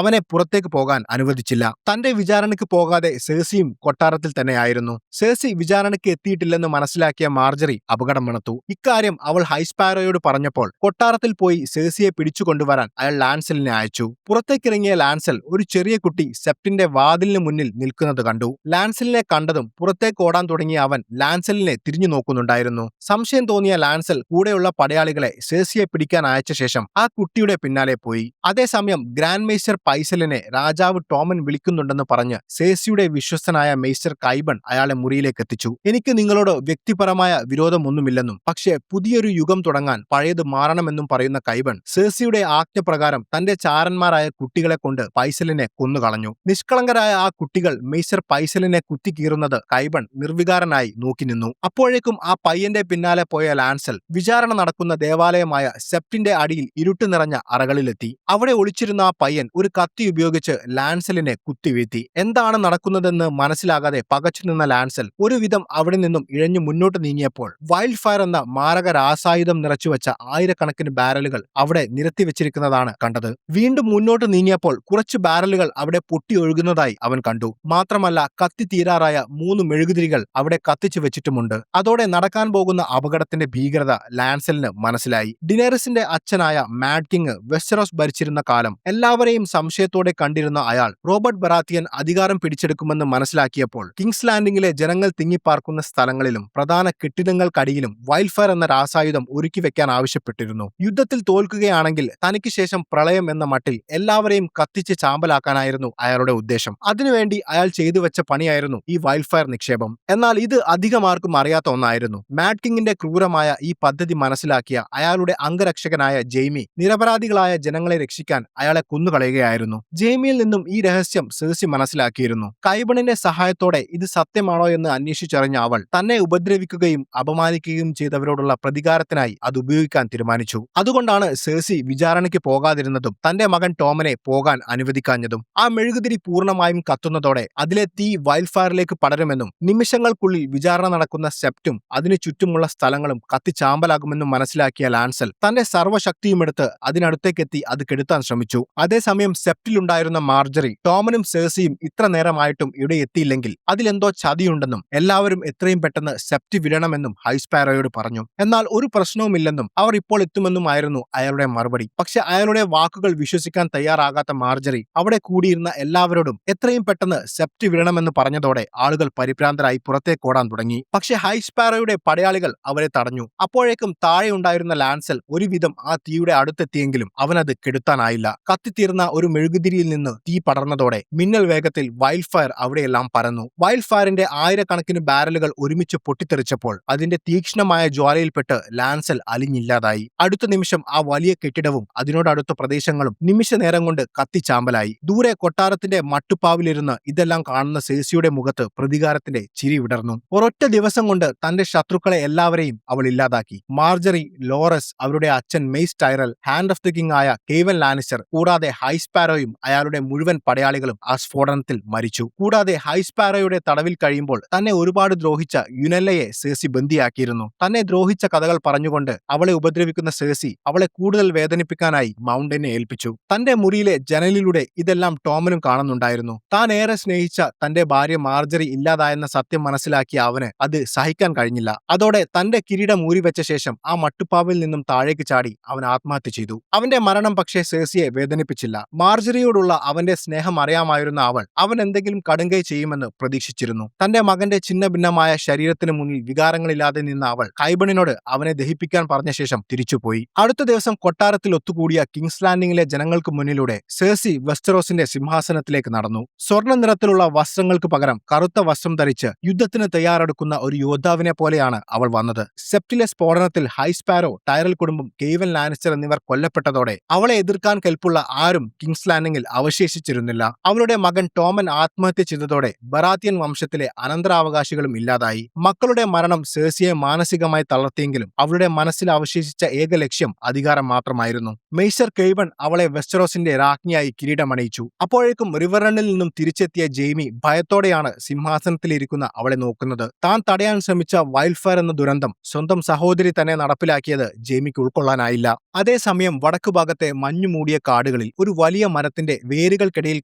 S1: അവനെ പുറത്തേക്ക് പോകാൻ അനുവദിച്ചില്ല. തന്റെ വിചാരണയ്ക്ക് പോകാതെ സെഴ്സിയും കൊട്ടാരത്തിൽ തന്നെയായിരുന്നു. സെഴ്സി വിചാരണയ്ക്ക് എത്തിയിട്ടില്ലെന്ന് മനസ്സിലാക്കിയ മാർജറി അപകടം മണത്തു. ഇക്കാര്യം അവൾ ഹൈസ്പാരോയോട് പറഞ്ഞപ്പോൾ കൊട്ടാരത്തിൽ പോയി സെഴ്സിയെ പിടിച്ചുകൊണ്ടുവരാൻ അയാൾ ലാൻസലിനെ അയച്ചു. പുറത്തേക്കിറങ്ങിയ ലാൻസൽ ഒരു ചെറിയ കുട്ടി സെപ്റ്റിന്റെ വാതിലിന് മുന്നിൽ നിൽക്കുന്നത് കണ്ടു. ലാൻസലിനെ കണ്ടതും പുറത്തേക്ക് ഓടാൻ തുടങ്ങിയ അവൻ ലാൻസലിനെ തിരിഞ്ഞു നോക്കുന്നുണ്ടായിരുന്നു. സംശയം തോന്നിയ ലാൻസൽ കൂടെയുള്ള പടയാളികളെ സെഴ്സിയെ പിടിക്കാൻ അയച്ച ശേഷം ആ കുട്ടിയുടെ പിന്നാലെ പോയി. അതേസമയം ഗ്രാൻഡ് മേസ്റ്റർ പൈസലിനെ രാജാവ് ടോമൻ വിളിക്കുന്നുണ്ടെന്ന് പറഞ്ഞ് സെഴ്സിയുടെ വിശ്വസ്തനായ മേസ്റ്റർ കൈബൺ അയാളെ മുറിയിലേക്ക് എത്തിച്ചു. എനിക്ക് നിങ്ങളോട് വ്യക്തിപരമായ വിരോധമൊന്നുമില്ലെന്നും പക്ഷേ പുതിയൊരു യുഗം തുടങ്ങാൻ പഴയത് മാറണമെന്നും പറയുന്ന കൈബൺ സെഴ്സിയുടെ ആജ്ഞപ്രകാരം തന്റെ ചാരന്മാരായ കുട്ടികളെ കൊണ്ട് പൈസലിനെ കൊന്നുകളഞ്ഞു. നിഷ്കളങ്കരായ ആ കുട്ടികൾ മേസ്റ്റർ പൈസലിനെ കുത്തിക്കീറുന്നത് കൈബൺ നിർവികാരനായി നോക്കി നിന്നു. അപ്പോഴേക്കും ആ പയ്യന്റെ പിന്നാലെ പോയ ലാൻസൽ വിചാരണ നടക്കുന്ന ദേവാലയമായ സെപ്റ്റിന്റെ അടിയിൽ ഇരുട്ട് നിറഞ്ഞ അറകളിലെത്തി. അവിടെ ഒളിച്ചിരുന്ന ആ പയ്യൻ ഒരു കത്തി ഉപയോഗിച്ച് ലാൻസലിനെ കുത്തിവീഴ്ത്തി. എന്താണ് നടക്കുന്നതെന്ന് മനസ്സിലാകാതെ പകച്ചു നിന്ന ലാൻസൽ ഒരുവിധം അവിടെ നിന്നും ഇഴഞ്ഞു മുന്നോട്ട് നീങ്ങിയപ്പോൾ വൈൽഡ് ഫയർ എന്ന മാരക രാസായുധം നിറച്ചുവെച്ച ആയിരക്കണക്കിന് ബാരലുകൾ അവിടെ നിരത്തിവെച്ചിരിക്കുന്നതാണ് കണ്ടത്. വീണ്ടും മുന്നോട്ട് നീങ്ങിയപ്പോൾ കുറച്ച് ബാരലുകൾ അവിടെ പൊട്ടി ഒഴുകുന്നതായി അവൻ കണ്ടു. മാത്രമല്ല കത്തി തീരാറായ 3 മെഴുകുതിരികൾ അവിടെ കത്തിച്ചു വെച്ചിട്ടുമുണ്ട്. അതോടെ നടക്കാൻ പോകുന്ന അപകടത്തിന്റെ ഭീകരത ലാൻസലിന് മനസ്സിലായി. ഡിനേറിസിന്റെ അച്ഛനായ മാഡ് കിങ് വെസ്റ്ററോസ് ഭരിച്ചിരുന്ന കാലം എല്ലാവരെയും സംശയത്തോടെ കണ്ടിരുന്ന അയാൾ റോബർട്ട് ബറാത്തിയൻ അധികാരം പിടിച്ചെടുക്കുമെന്ന് മനസ്സിലാക്കിയപ്പോൾ കിങ്സ് ലാൻഡിംഗിലെ ജനങ്ങൾ തിങ്ങിപ്പാർക്കുന്ന സ്ഥലങ്ങളിലും പ്രധാന കെട്ടിടങ്ങൾക്കടിയിലും വൈൽഡ് ഫയർ എന്ന രാസായുധം ഒരുക്കി വെക്കാൻ ആവശ്യപ്പെട്ടിരുന്നു. യുദ്ധത്തിൽ തോൽക്കുകയാണെങ്കിൽ തനിക്ക് ശേഷം പ്രളയം എന്ന മട്ടിൽ എല്ലാവരെയും കത്തിച്ച് ചാമ്പലാക്കാനായിരുന്നു അയാളുടെ ഉദ്ദേശം. അതിനുവേണ്ടി അയാൾ ചെയ്തു വെച്ച പണിയായിരുന്നു ഈ വൈൽഡ് ഫയർ നിക്ഷേപം. എന്നാൽ ഇത് അധികമാർക്കും അറിയാത്ത ഒന്നായിരുന്നു. മാഡ് കിങ്ങിന്റെ ക്രൂരമായ ഈ പദ്ധതി മനസ്സിലാക്കിയ അയാളുടെ അംഗരക്ഷകനായ ജെയ്മി നിരപരാധികളായ ജനങ്ങളെ രക്ഷിക്കാൻ അയാളെ കൊന്നുകളയുകയായിരുന്നു. ജെയ്മിയിൽ നിന്നും ഈ രഹസ്യം സെഴ്സി മനസ്സിലാക്കിയിരുന്നു. കൈബണിന്റെ സഹായത്തോടെ ഇത് സത്യമാണോ എന്ന് അന്വേഷിച്ചറിഞ്ഞ അവൾ തന്നെ ഉപദ്രവിക്കുകയും അപമാനിക്കുകയും ചെയ്തവരോടുള്ള പ്രതികാരത്തിനായി അത് ഉപയോഗിക്കാൻ തീരുമാനിച്ചു. അതുകൊണ്ടാണ് സെഴ്സി വിചാരണയ്ക്ക് പോകാതിരുന്നതും തന്റെ മകൻ ടോമനെ പോകാൻ അനുവദിക്കാഞ്ഞതും. ആ മെഴുകുതിരി പൂർണ്ണമായും കത്തുന്നതോടെ അതിലെ തീ വൈൽഡ് ഫയറിലേക്ക് പടരുമെന്നും നിമിഷങ്ങൾക്കുള്ളിൽ വിചാരണ നടക്കുന്ന സെപ്റ്റും അതിനു ചുറ്റുമുള്ള സ്ഥലങ്ങളും കത്തിച്ചാമ്പലാകുമെന്നും മനസ്സിലാക്കിയ ലാൻസൽ തന്റെ സർവ്വശക്തിയുമെടുത്ത് അതിനടുത്തേക്കെത്തി അത് കെടുത്താൻ ശ്രമിച്ചു. അതേസമയം സെപ്റ്റിലുണ്ടായിരുന്ന മാർജറി ടോമനും സെഴ്സിയും ഇത്ര നേരമായിട്ടും ഇവിടെ എത്തിയില്ലെങ്കിൽ അതിലെന്തോ ചതിയുണ്ടെന്നും എല്ലാവരും എത്രയും പെട്ടെന്ന് സെപ്റ്റ് വിടണമെന്നും ഹൈസ്പാരോയോട് പറഞ്ഞു. എന്നാൽ ഒരു പ്രശ്നവുമില്ലെന്നും അവർ ഇപ്പോൾ എത്തുമെന്നുമായിരുന്നു അയാളുടെ മറുപടി. പക്ഷെ അയാളുടെ വാക്കുകൾ വിശ്വസിക്കാൻ തയ്യാറാകാത്ത മാർജറി അവിടെ കൂടിയിരുന്ന എല്ലാവരോടും എത്രയും പെട്ടെന്ന് സെപ്റ്റ് വിടണമെന്ന് പറഞ്ഞതോടെ ആളുകൾ പരിഭ്രാന്തരായി പുറത്തേക്കോടാൻ തുടങ്ങി. പക്ഷെ ഹൈസ്പാരോയുടെ പടയാളികൾ അവരെ തടഞ്ഞു. അപ്പോഴേക്കും താഴെയുണ്ടായിരുന്ന ലാൻസൽ ഒരുവിധം ആ തീയുടെ അടുത്തെത്തിയെങ്കിലും അവനത് കെടുത്താനായില്ല. കത്തിത്തീർന്ന ഒരു മെഴുകുതിരിയിൽ നിന്ന് തീ പടർന്നതോടെ മിന്നൽ വേഗത്തിൽ വൈൽഡ് ഫയർ അവിടെയെല്ലാം പരന്നു. വൈൽഡ് ഫയറിന്റെ ആയിരക്കണക്കിന് ബാരലുകൾ ഒരുമിച്ച് പൊട്ടിത്തെറിച്ചപ്പോൾ അതിന്റെ തീക്ഷ്ണമായ ജ്വാലയിൽപ്പെട്ട് ലാൻസൽ അലിഞ്ഞില്ലാതായി. അടുത്ത നിമിഷം ആ വലിയ കെട്ടിടവും അതിനോടടുത്ത പ്രദേശങ്ങളും നിമിഷ നേരം കൊണ്ട് കത്തിച്ചാമ്പലായി. ദൂരെ കൊട്ടാരത്തിന്റെ മട്ടുപ്പാവിലിരുന്ന് ഇതെല്ലാം കാണുന്ന സെഴ്സിയുടെ മുഖത്ത് പ്രതികാരത്തിന്റെ ചിരി വിടർന്നു. ഒരൊറ്റ ദിവസം കൊണ്ട് തന്റെ ശത്രുക്കളെ എല്ലാവരെയും അവൾ ഇല്ലാതാക്കി. മാർജറി, ലോറസ്, അവരുടെ അച്ഛൻ maze Tyrrell, hand of the king ആയ കെയ്വൻ ലാനിസ്റ്റർ, കൂടാതെ ഹൈസ്പാരോയും അയാളുടെ മുഴുവൻ പടയാളികളും ആ സ്ഫോടനത്തിൽ മരിച്ചു. കൂടാതെ ഹൈസ്പാരോയുടെ തടവിൽ കഴിയുമ്പോൾ തന്നെ ഒരുപാട് ദ്രോഹിച്ച യുനെല്ലയെ സെഴ്സി ബന്ദിയാക്കിയിരുന്നു. തന്നെ ദ്രോഹിച്ച കഥകൾ പറഞ്ഞുകൊണ്ട് അവളെ ഉപദ്രവിക്കുന്ന സെഴ്സി അവളെ കൂടുതൽ വേദനിപ്പിക്കാനായി മൗണ്ടനെ ഏൽപ്പിച്ചു. തന്റെ മുറിയിലെ ജനലിലൂടെ ഇതെല്ലാം ടോമനും കാണുന്നുണ്ടായിരുന്നു. താൻ ഏറെ സ്നേഹിച്ച തന്റെ ഭാര്യ മാർജറി ഇല്ലാതായെന്ന സത്യം മനസ്സിലാക്കിയ അവന് അത് സഹിക്കാൻ കഴിഞ്ഞില്ല. അതോടെ തന്റെ കിരീടം ഊരിവെച്ച ശേഷം ആ മട്ടുപ്പാവിൽ നിന്നും താഴേക്ക് ചാടി അവൻ ആത്മഹത്യ ചെയ്തു. അവന്റെ മരണം പക്ഷേ സെഴ്സിയെ വേദനിപ്പിച്ചില്ല. മാർജറിയോടുള്ള അവന്റെ സ്നേഹം അറിയാമായിരുന്ന അവൻ എന്തെങ്കിലും കടുങ്കൈ ചെയ്യുമെന്ന് പ്രതീക്ഷിച്ചിരുന്നു. തന്റെ മകന്റെ ഛിന്ന ഭിന്നമായ ശരീരത്തിന് മുന്നിൽ വികാര വികാരങ്ങളില്ലാതെ നിന്ന അവൾ കൈബണിനോട് അവനെ ദഹിപ്പിക്കാൻ പറഞ്ഞ ശേഷം തിരിച്ചുപോയി. അടുത്ത ദിവസം കൊട്ടാരത്തിൽ ഒത്തുകൂടിയ കിങ്സ് ലാൻഡിംഗിലെ ജനങ്ങൾക്ക് മുന്നിലൂടെ സെർസി വെസ്റ്ററോസിന്റെ സിംഹാസനത്തിലേക്ക് നടന്നു. സ്വർണ്ണ നിറത്തിലുള്ള വസ്ത്രങ്ങൾക്ക് പകരം കറുത്ത വസ്ത്രം ധരിച്ച് യുദ്ധത്തിന് തയ്യാറെടുക്കുന്ന ഒരു യോദ്ധാവിനെ പോലെയാണ് അവൾ വന്നത്. സെപ്റ്റിലെ സ്ഫോടനത്തിൽ ഹൈസ്പാരോ, ടൈറൽ കുടുംബം, കെയ്വൻ ലാനിസ്റ്റർ എന്നിവർ കൊല്ലപ്പെട്ടതോടെ അവളെ എതിർക്കാൻ കെൽപ്പുള്ള ആരും കിങ്സ് ലാൻഡിംഗിൽ അവശേഷിച്ചിരുന്നില്ല. അവളുടെ മകൻ ടോമൻ ആത്മഹത്യ ചെയ്തതോടെ ബറാത്തിയൻ വംശത്തിലെ അനന്തരാവകാശികളും ഇല്ലാതായി. മക്കളുടെ മരണം സെർസിയെ മാനസികമായി തളർത്തിയെങ്കിലും അവളുടെ മനസ്സിൽ അവശേഷിച്ച ഏക ലക്ഷ്യം അധികാരം മാത്രമായിരുന്നു. മെയ്സർ കെയ്വൺ അവളെ വെസ്റ്ററോസിന്റെ രാജ്ഞിയായി കിരീടമണിയിച്ചു. അപ്പോഴേക്കും റിവറണ്ണിൽ നിന്നും തിരിച്ചെത്തിയ ജെയ്മി ഭയത്തോടെയാണ് സിംഹാസനത്തിലിരിക്കുന്ന അവളെ നോക്കുന്നത്. താൻ തടയാൻ ശ്രമിച്ച വൈൽഡ്ഫയർ എന്ന ദുരന്തം സ്വന്തം സഹോദരി തന്നെ നടപ്പിലാക്കിയത് ജെയ്മിക്ക് ഉൾക്കൊള്ളാനായില്ല. അതേസമയം വടക്കു ഭാഗത്തെ മഞ്ഞുമൂടിയ കാടുകളിൽ ഒരു വലിയ മരത്തിന്റെ വേരുകൾക്കിടയിൽ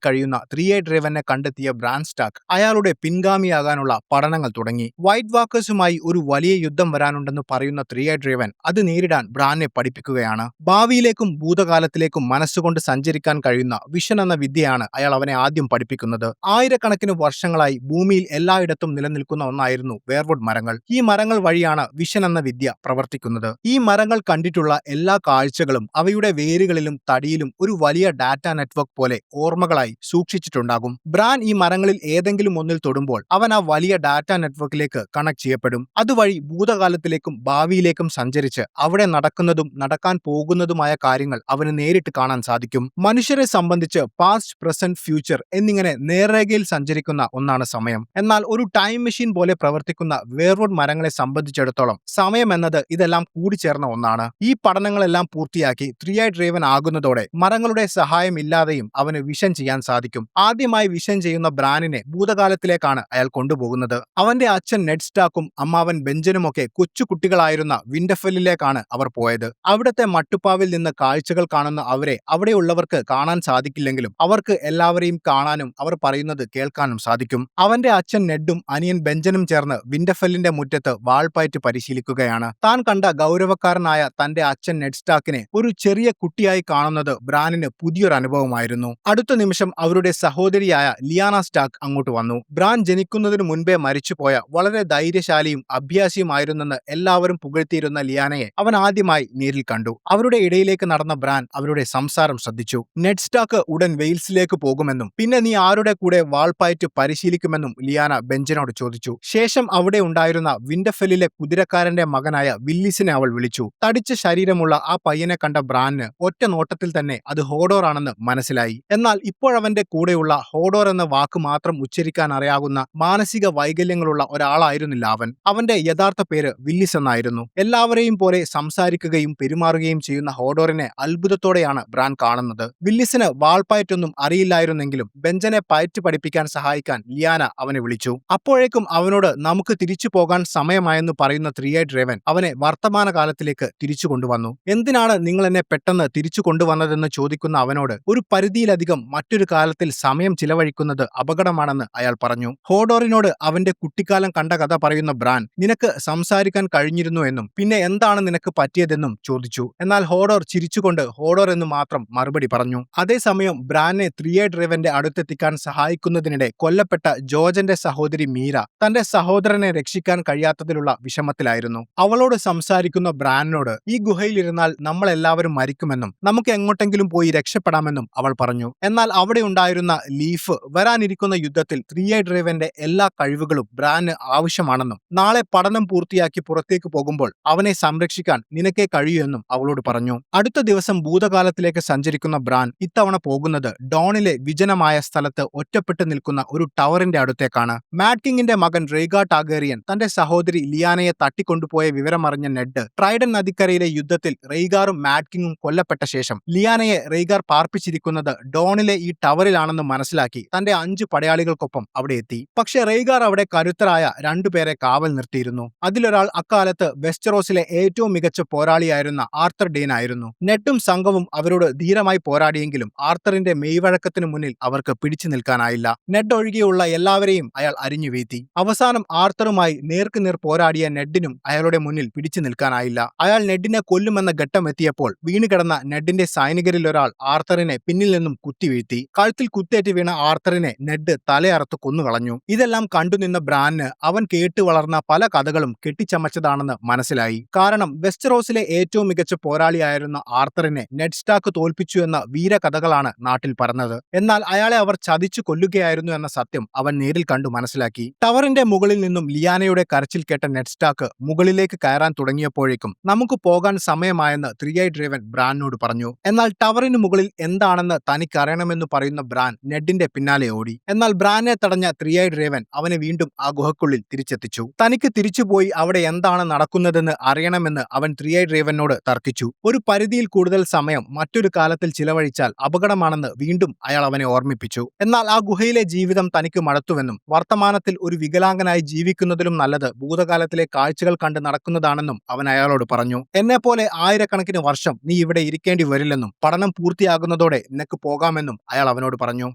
S1: കഴിയുന്ന 3-eyed Ravenനെ കണ്ടെത്തിയ ബ്രാൻ സ്റ്റാർക്ക് അയാളുടെ പിൻഗാമിയാകാനുള്ള പഠനങ്ങൾ തുടങ്ങി. വൈറ്റ് വാക്കേഴ്സുമായി ഒരു വലിയ യുദ്ധം വരാനുണ്ടെന്ന് പറയുന്ന 3-eyed Raven അത് നേരിടാൻ ബ്രാനെ പഠിപ്പിക്കുകയാണ്. ഭാവിയിലേക്കും ഭൂതകാലത്തിലേക്കും മനസ്സുകൊണ്ട് സഞ്ചരിക്കാൻ കഴിയുന്ന വിഷൻ എന്ന വിദ്യയാണ് അയാൾ അവനെ ആദ്യം പഠിപ്പിക്കുന്നത്. ആയിരക്കണക്കിന് വർഷങ്ങളായി ഭൂമിയിൽ എല്ലായിടത്തും നിലനിൽക്കുന്ന ഒന്നായിരുന്നു വേർവുഡ് മരങ്ങൾ. ഈ മരങ്ങൾ വഴിയാണ് വിഷൻ എന്ന വിദ്യ പ്രവർത്തിക്കുന്നത്. ഈ മരങ്ങൾ കണ്ടിട്ടുള്ള എല്ലാ കാഴ്ചകളും അവയുടെ വേരുകളിലും തടിയിലും ഒരു വലിയ ഡാറ്റാ നെറ്റ്വർക്ക് പോലെ ഓർമ്മകളായി സൂക്ഷിച്ചിട്ടുണ്ടാകും. ബ്രാൻ ഈ മരങ്ങളിൽ ഏതെങ്കിലും ഒന്നിൽ തൊടുമ്പോൾ അവൻ ആ വലിയ ഡാറ്റാ നെറ്റ്വർക്കിലേക്ക് കണക്ട് ചെയ്യപ്പെടും. അതുവഴി ഭൂതകാലത്തിലേക്കും ഭാവിയിലേക്കും സഞ്ചരിച്ച് അവിടെ നടക്കുന്നതും നടക്കാൻ പോകുന്നതുമായ കാര്യങ്ങൾ അവന് നേരിട്ട് കാണാൻ സാധിക്കും. മനുഷ്യരെ സംബന്ധിച്ച് പാസ്റ്റ്, പ്രസന്റ്, ഫ്യൂച്ചർ എന്നിങ്ങനെ നേർരേഖയിൽ സഞ്ചരിക്കുന്ന ഒന്നാണ് സമയം. എന്നാൽ ഒരു ടൈം മെഷീൻ പോലെ പ്രവർത്തിക്കുന്ന വേർവുഡ് മരങ്ങളെ സംബന്ധിച്ചിടത്തോളം സമയം എന്നത് ഇതെല്ലാം കൂടിച്ചേർന്ന ഒന്നാണ്. ഈ പഠനങ്ങളെല്ലാം പൂർത്തിയാക്കി 3-eyed Raven ആകുന്നതോടെ മരങ്ങളുടെ സഹായം ഇല്ലാതെയും അവന് വിഷൻ ചെയ്യാൻ സാധിക്കും. ആദ്യമായി വിഷൻ ചെയ്യുന്ന ബ്രാനിനെ ഭൂതകാലത്തിലേക്കാണ് അയാൾ കൊണ്ടുപോകുന്നത്. അവന്റെ അച്ഛൻ നെഡ് സ്റ്റാർക്കും അമ്മാവൻ ബെഞ്ചനുമൊക്കെ കൊച്ചു കുട്ടികളായിരുന്ന വിൻഡർഫെല്ലിലേക്കാണ് അവർ പോയത്. അവിടുത്തെ മട്ടുപ്പാവിൽ നിന്ന് കാഴ്ചകൾ കാണുന്ന അവരെ അവിടെയുള്ളവർക്ക് കാണാൻ സാധിക്കില്ലെങ്കിലും അവർക്ക് എല്ലാവരെയും കാണാനും അവർ പറയുന്നത് കേൾക്കാനും സാധിക്കും. അവന്റെ അച്ഛൻ നെഡും അനിയൻ ബെഞ്ചനും ചേർന്ന് വിൻഡർഫെല്ലിന്റെ മുറ്റത്ത് വാൾപ്പയറ്റ് പരിശീലിക്കുകയാണ്. താൻ കണ്ട ഗൗരവക്കാരനായ തന്റെ അച്ഛൻ നെഡ് സ്റ്റാർക്കിനെ ഒരു ചെറിയ കുട്ടിയായി കാണുന്നത് ബ്രാനിന് പുതിയൊരു അനുഭവമായിരുന്നു. അടുത്ത നിമിഷം അവരുടെ സഹോദരിയായ ലിയാന സ്റ്റാർക്ക് അങ്ങോട്ട് വന്നു. ബ്രാൻ ജനിക്കുന്നതിനു മുൻപേ മരിച്ചുപോയ വളരെ ധൈര്യശാലിയും അഭ്യാസിയുമായിരുന്നെന്ന് എല്ലാവരും പുകഴ്ത്തിയിരുന്ന ലിയാനയെ അവൻ ആദ്യമായി നേരിൽ കണ്ടു. അവരുടെ ഇടയിലേക്ക് നടന്ന ബ്രാൻ അവരുടെ സംസാരം ശ്രദ്ധിച്ചു. നെഡ് സ്റ്റാർക്ക് ഉടൻ വെയിൽസിലേക്ക് പോകുമെന്നും പിന്നെ നീ ആരുടെ കൂടെ വാൾപ്പയറ്റ് പരിശീലിക്കുമെന്നും ലിയാന ബെഞ്ചനോട് ചോദിച്ചു. ശേഷം അവിടെ ഉണ്ടായിരുന്ന വിൻഡർഫെല്ലിലെ കുതിരക്കാരന്റെ മകനായ വില്ലിസിനെ അവൾ വിളിച്ചു. തടിച്ച ശരീരമുള്ള ആ പയ്യനെ കണ്ട ബ്രാന് ഒറ്റ നോട്ടത്തിൽ തന്നെ അത് ഹോഡോർ ആണെന്ന് മനസ്സിലായി. എന്നാൽ ഇപ്പോഴവന്റെ കൂടെയുള്ള ഹോഡോർ എന്ന വാക്ക് മാത്രം ഉച്ചരിക്കാൻ അറിയാവുന്ന മാനസിക വൈകല്യങ്ങളുള്ള ഒരാളായിരുന്നില്ല അവൻ. അവന്റെ യഥാർത്ഥ പേര് വില്ലിസ് എന്നായിരുന്നു. എല്ലാവരെയും പോലെ സംസാരിക്കുകയും പെരുമാറുകയും ചെയ്യുന്ന ഹോഡോറിനെ അത്ഭുതത്തോടെയാണ് ബ്രാൻ കാണുന്നത്. വില്ലിസിന് വാൾപ്പയറ്റൊന്നും അറിയില്ലായിരുന്നെങ്കിലും ബെഞ്ചനെ പയറ്റ് പഠിപ്പിക്കാൻ സഹായിക്കാൻ ലിയാന അവനെ വിളിച്ചു. അപ്പോഴേക്കും അവനോട് നമുക്ക് തിരിച്ചു പോകാൻ സമയമായെന്ന് പറയുന്ന 3-eyed Raven അവനെ വർത്തമാനകാലത്തിലേക്ക് തിരിച്ചു കൊണ്ടുവന്നു. എന്തിനാണ് നിങ്ങൾ എന്നെ പെട്ടെന്ന് തിരിച്ചു കൊണ്ടുവന്നതെന്ന് ചോദിക്കുന്ന അവനോട് ഒരു പരിധിയിലധികം മറ്റൊരു കാലത്തിൽ സമയം ചിലവഴിക്കുന്നത് അപകടമാണെന്ന് അയാൾ പറഞ്ഞു. ഹോഡോറിനോട് അവന്റെ കുട്ടിക്കാലം കണ്ട കഥ പറയുന്ന ബ്രാൻ നിനക്ക് സംസാരിക്കാൻ കഴിഞ്ഞിരുന്നു എന്നും പിന്നെ എന്താണ് നിനക്ക് പറ്റിയതെന്നും ചോദിച്ചു. എന്നാൽ ഹോഡോർ ചിരിച്ചുകൊണ്ട് ഹോഡോർ എന്ന് മാത്രം മറുപടി പറഞ്ഞു. അതേസമയം ബ്രാനെ 3-eyed Ravenന്റെ അടുത്തെത്തിക്കാൻ സഹായിക്കുന്നതിനിടെ കൊല്ലപ്പെട്ട ജോർജന്റെ സഹോദരി മീര തന്റെ സഹോദരനെ രക്ഷിക്കാൻ കഴിയാത്തതിലുള്ള വിഷമത്തിലായിരുന്നു. അവളോട് സംസാരിക്കുന്ന ബ്രാനോട് ഈ ഗുഹയിലിരുന്നാൽ നമ്മളെല്ലാവരും മരിക്കുമെന്നും നമുക്ക് എങ്ങോട്ടെങ്കിലും പോയി രക്ഷപ്പെടാമെന്നും അവൾ പറഞ്ഞു. എന്നാൽ അവിടെ ഉണ്ടായിരുന്ന ലീഫ് വരാനിരിക്കുന്ന യുദ്ധത്തിൽ 3-eyed Ravenന്റെ എല്ലാ കഴിവുകളും ബ്രാന് ആവശ്യമാണെന്നും നാളെ പഠനം പൂർത്തിയാക്കി പുറത്തേക്ക് പോകുമ്പോൾ അവനെ സംരക്ഷിക്കാൻ നിനക്കേ കഴിയൂ എന്നും അവളോട് പറഞ്ഞു. അടുത്ത ദിവസം ഭൂതകാലത്തിലേക്ക് സഞ്ചരിക്കുന്ന ബ്രാൻ ഇത്തവണ പോകുന്നത് ഡോണിലെ വിജനമായ സ്ഥലത്ത് ഒറ്റപ്പെട്ടു നിൽക്കുന്ന ഒരു ടവറിന്റെ അടുത്തേക്കാണ്. മാഡ് കിങ്ങിന്റെ മകൻ റെയ്ഗാർ ടാർഗേറിയൻ തന്റെ സഹോദരി ലിയാനയെ തട്ടിക്കൊണ്ടുപോയ വിവരമറിഞ്ഞ നെഡ് ട്രൈഡൻ നദിക്കരയിലെ യുദ്ധത്തിൽ റെയ്ഗാറും മാഡ് കിങ്ങും കൊല്ലപ്പെട്ട ശേഷം ലിയാനയെ റെയ്ഗാർ പാർപ്പിച്ചിരിക്കുന്നത് ഡോണിലെ ഈ ടവറിലാണെന്ന് മനസ്സിലാക്കി തന്റെ 5 പടയാളികൾക്കൊപ്പം അവിടെ എത്തി. പക്ഷെ റെയ്ഗാർ അവിടെ കരുത്തരായ 2 പേരെ കാവൽ നിർത്തിയിരുന്നു. അതിലൊരാൾ അക്കാലത്ത് വെസ്റ്ററോസിലെ ഏറ്റവും മികച്ച പോരാളിയായിരുന്ന ആർത്തർ ഡെയ്ൻ ആയിരുന്നു. നെഡും സംഘവും അവരോട് ധീരമായി പോരാടിയെങ്കിലും ആർത്തറിന്റെ മെയ്വഴക്കത്തിനു മുന്നിൽ അവർക്ക് പിടിച്ചു നിൽക്കാനായില്ല. നെഡ് ഒഴികെയുള്ള എല്ലാവരെയും അയാൾ അരിഞ്ഞു വീഴ്ത്തി. അവസാനം ആർത്തറുമായി നേർക്കുനേർ പോരാടിയ നെഡിനും അയാളുടെ മുന്നിൽ പിടിച്ചു നിൽക്കാനായില്ല. അയാൾ നെഡിനെ കൊല്ലുമെന്ന ഘട്ടം എത്തിയപ്പോൾ വീണുകിടന്ന നെഡിന്റെ സൈനികരിൽ ഒരാൾ ആർത്തറിനെ പിന്നിൽ നിന്നും കുത്തിവീഴ്ത്തി. കഴുത്തിൽ കുത്തേറ്റ് വീണ ആർത്തറിനെ നെഡ് തലയറുത്ത് കൊന്നുകളഞ്ഞു. ഇതെല്ലാം കണ്ടുനിന്ന ബ്രാന് അവൻ കേട്ടു വളർന്ന പല പല കഥകളും കെട്ടിച്ചമച്ചതാണെന്ന് മനസ്സിലായി. കാരണം വെസ്റ്ററോസിലെ ഏറ്റവും മികച്ച പോരാളിയായിരുന്ന ആർത്തറിനെ നെഡ് സ്റ്റാർക്ക് തോൽപ്പിച്ചു എന്ന വീരകഥകളാണ് നാട്ടിൽ പറഞ്ഞത്. എന്നാൽ അയാളെ അവർ ചതിച്ചു കൊല്ലുകയായിരുന്നു എന്ന സത്യം അവൻ നേരിൽ കണ്ടു മനസ്സിലാക്കി. ടവറിന്റെ മുകളിൽ നിന്നും ലിയാനയുടെ കരച്ചിൽ കേട്ട നെഡ് സ്റ്റാർക്ക് മുകളിലേക്ക് കയറാൻ തുടങ്ങിയപ്പോഴേക്കും നമുക്ക് പോകാൻ സമയമായെന്ന് 3-Eyed Raven ബ്രാനോട് പറഞ്ഞു. എന്നാൽ ടവറിന് മുകളിൽ എന്താണെന്ന് തനിക്കറിയണമെന്ന് പറയുന്ന ബ്രാൻ നെഡിന്റെ പിന്നാലെ ഓടി. എന്നാൽ ബ്രാനെ തടഞ്ഞ 3-Eyed Raven അവനെ വീണ്ടും ആ ഗുഹയ്ക്കുള്ളിൽ തിരിച്ചെത്തിച്ചു. തനിക്ക് തിരിച്ചുപോയി അവിടെ എന്താണ് നടക്കുന്നതെന്ന് അറിയണമെന്ന് അവൻ 3-Eyed Ravenനോട് തർക്കിച്ചു. ഒരു പരിധിയിൽ കൂടുതൽ സമയം മറ്റൊരു കാലത്തിൽ ചിലവഴിച്ചാൽ അപകടമാണെന്ന് വീണ്ടും അയാൾ അവനെ ഓർമ്മിപ്പിച്ചു. എന്നാൽ ആ ഗുഹയിലെ ജീവിതം തനിക്ക് മടുത്തുവെന്നും വർത്തമാനത്തിൽ ഒരു വികലാംഗനായി ജീവിക്കുന്നതിലും നല്ലത് ഭൂതകാലത്തിലെ കാഴ്ചകൾ കണ്ട് നടക്കുന്നതാണെന്നും അവൻ അയാളോട് പറഞ്ഞു. എന്നെപ്പോലെ ആയിരക്കണക്കിന് വർഷം നീ ഇവിടെ ഇരിക്കേണ്ടി വരില്ലെന്നും പഠനം പൂർത്തിയാകുന്നതോടെ നിനക്ക് പോകാമെന്നും അയാൾ അവനോട് പറഞ്ഞു.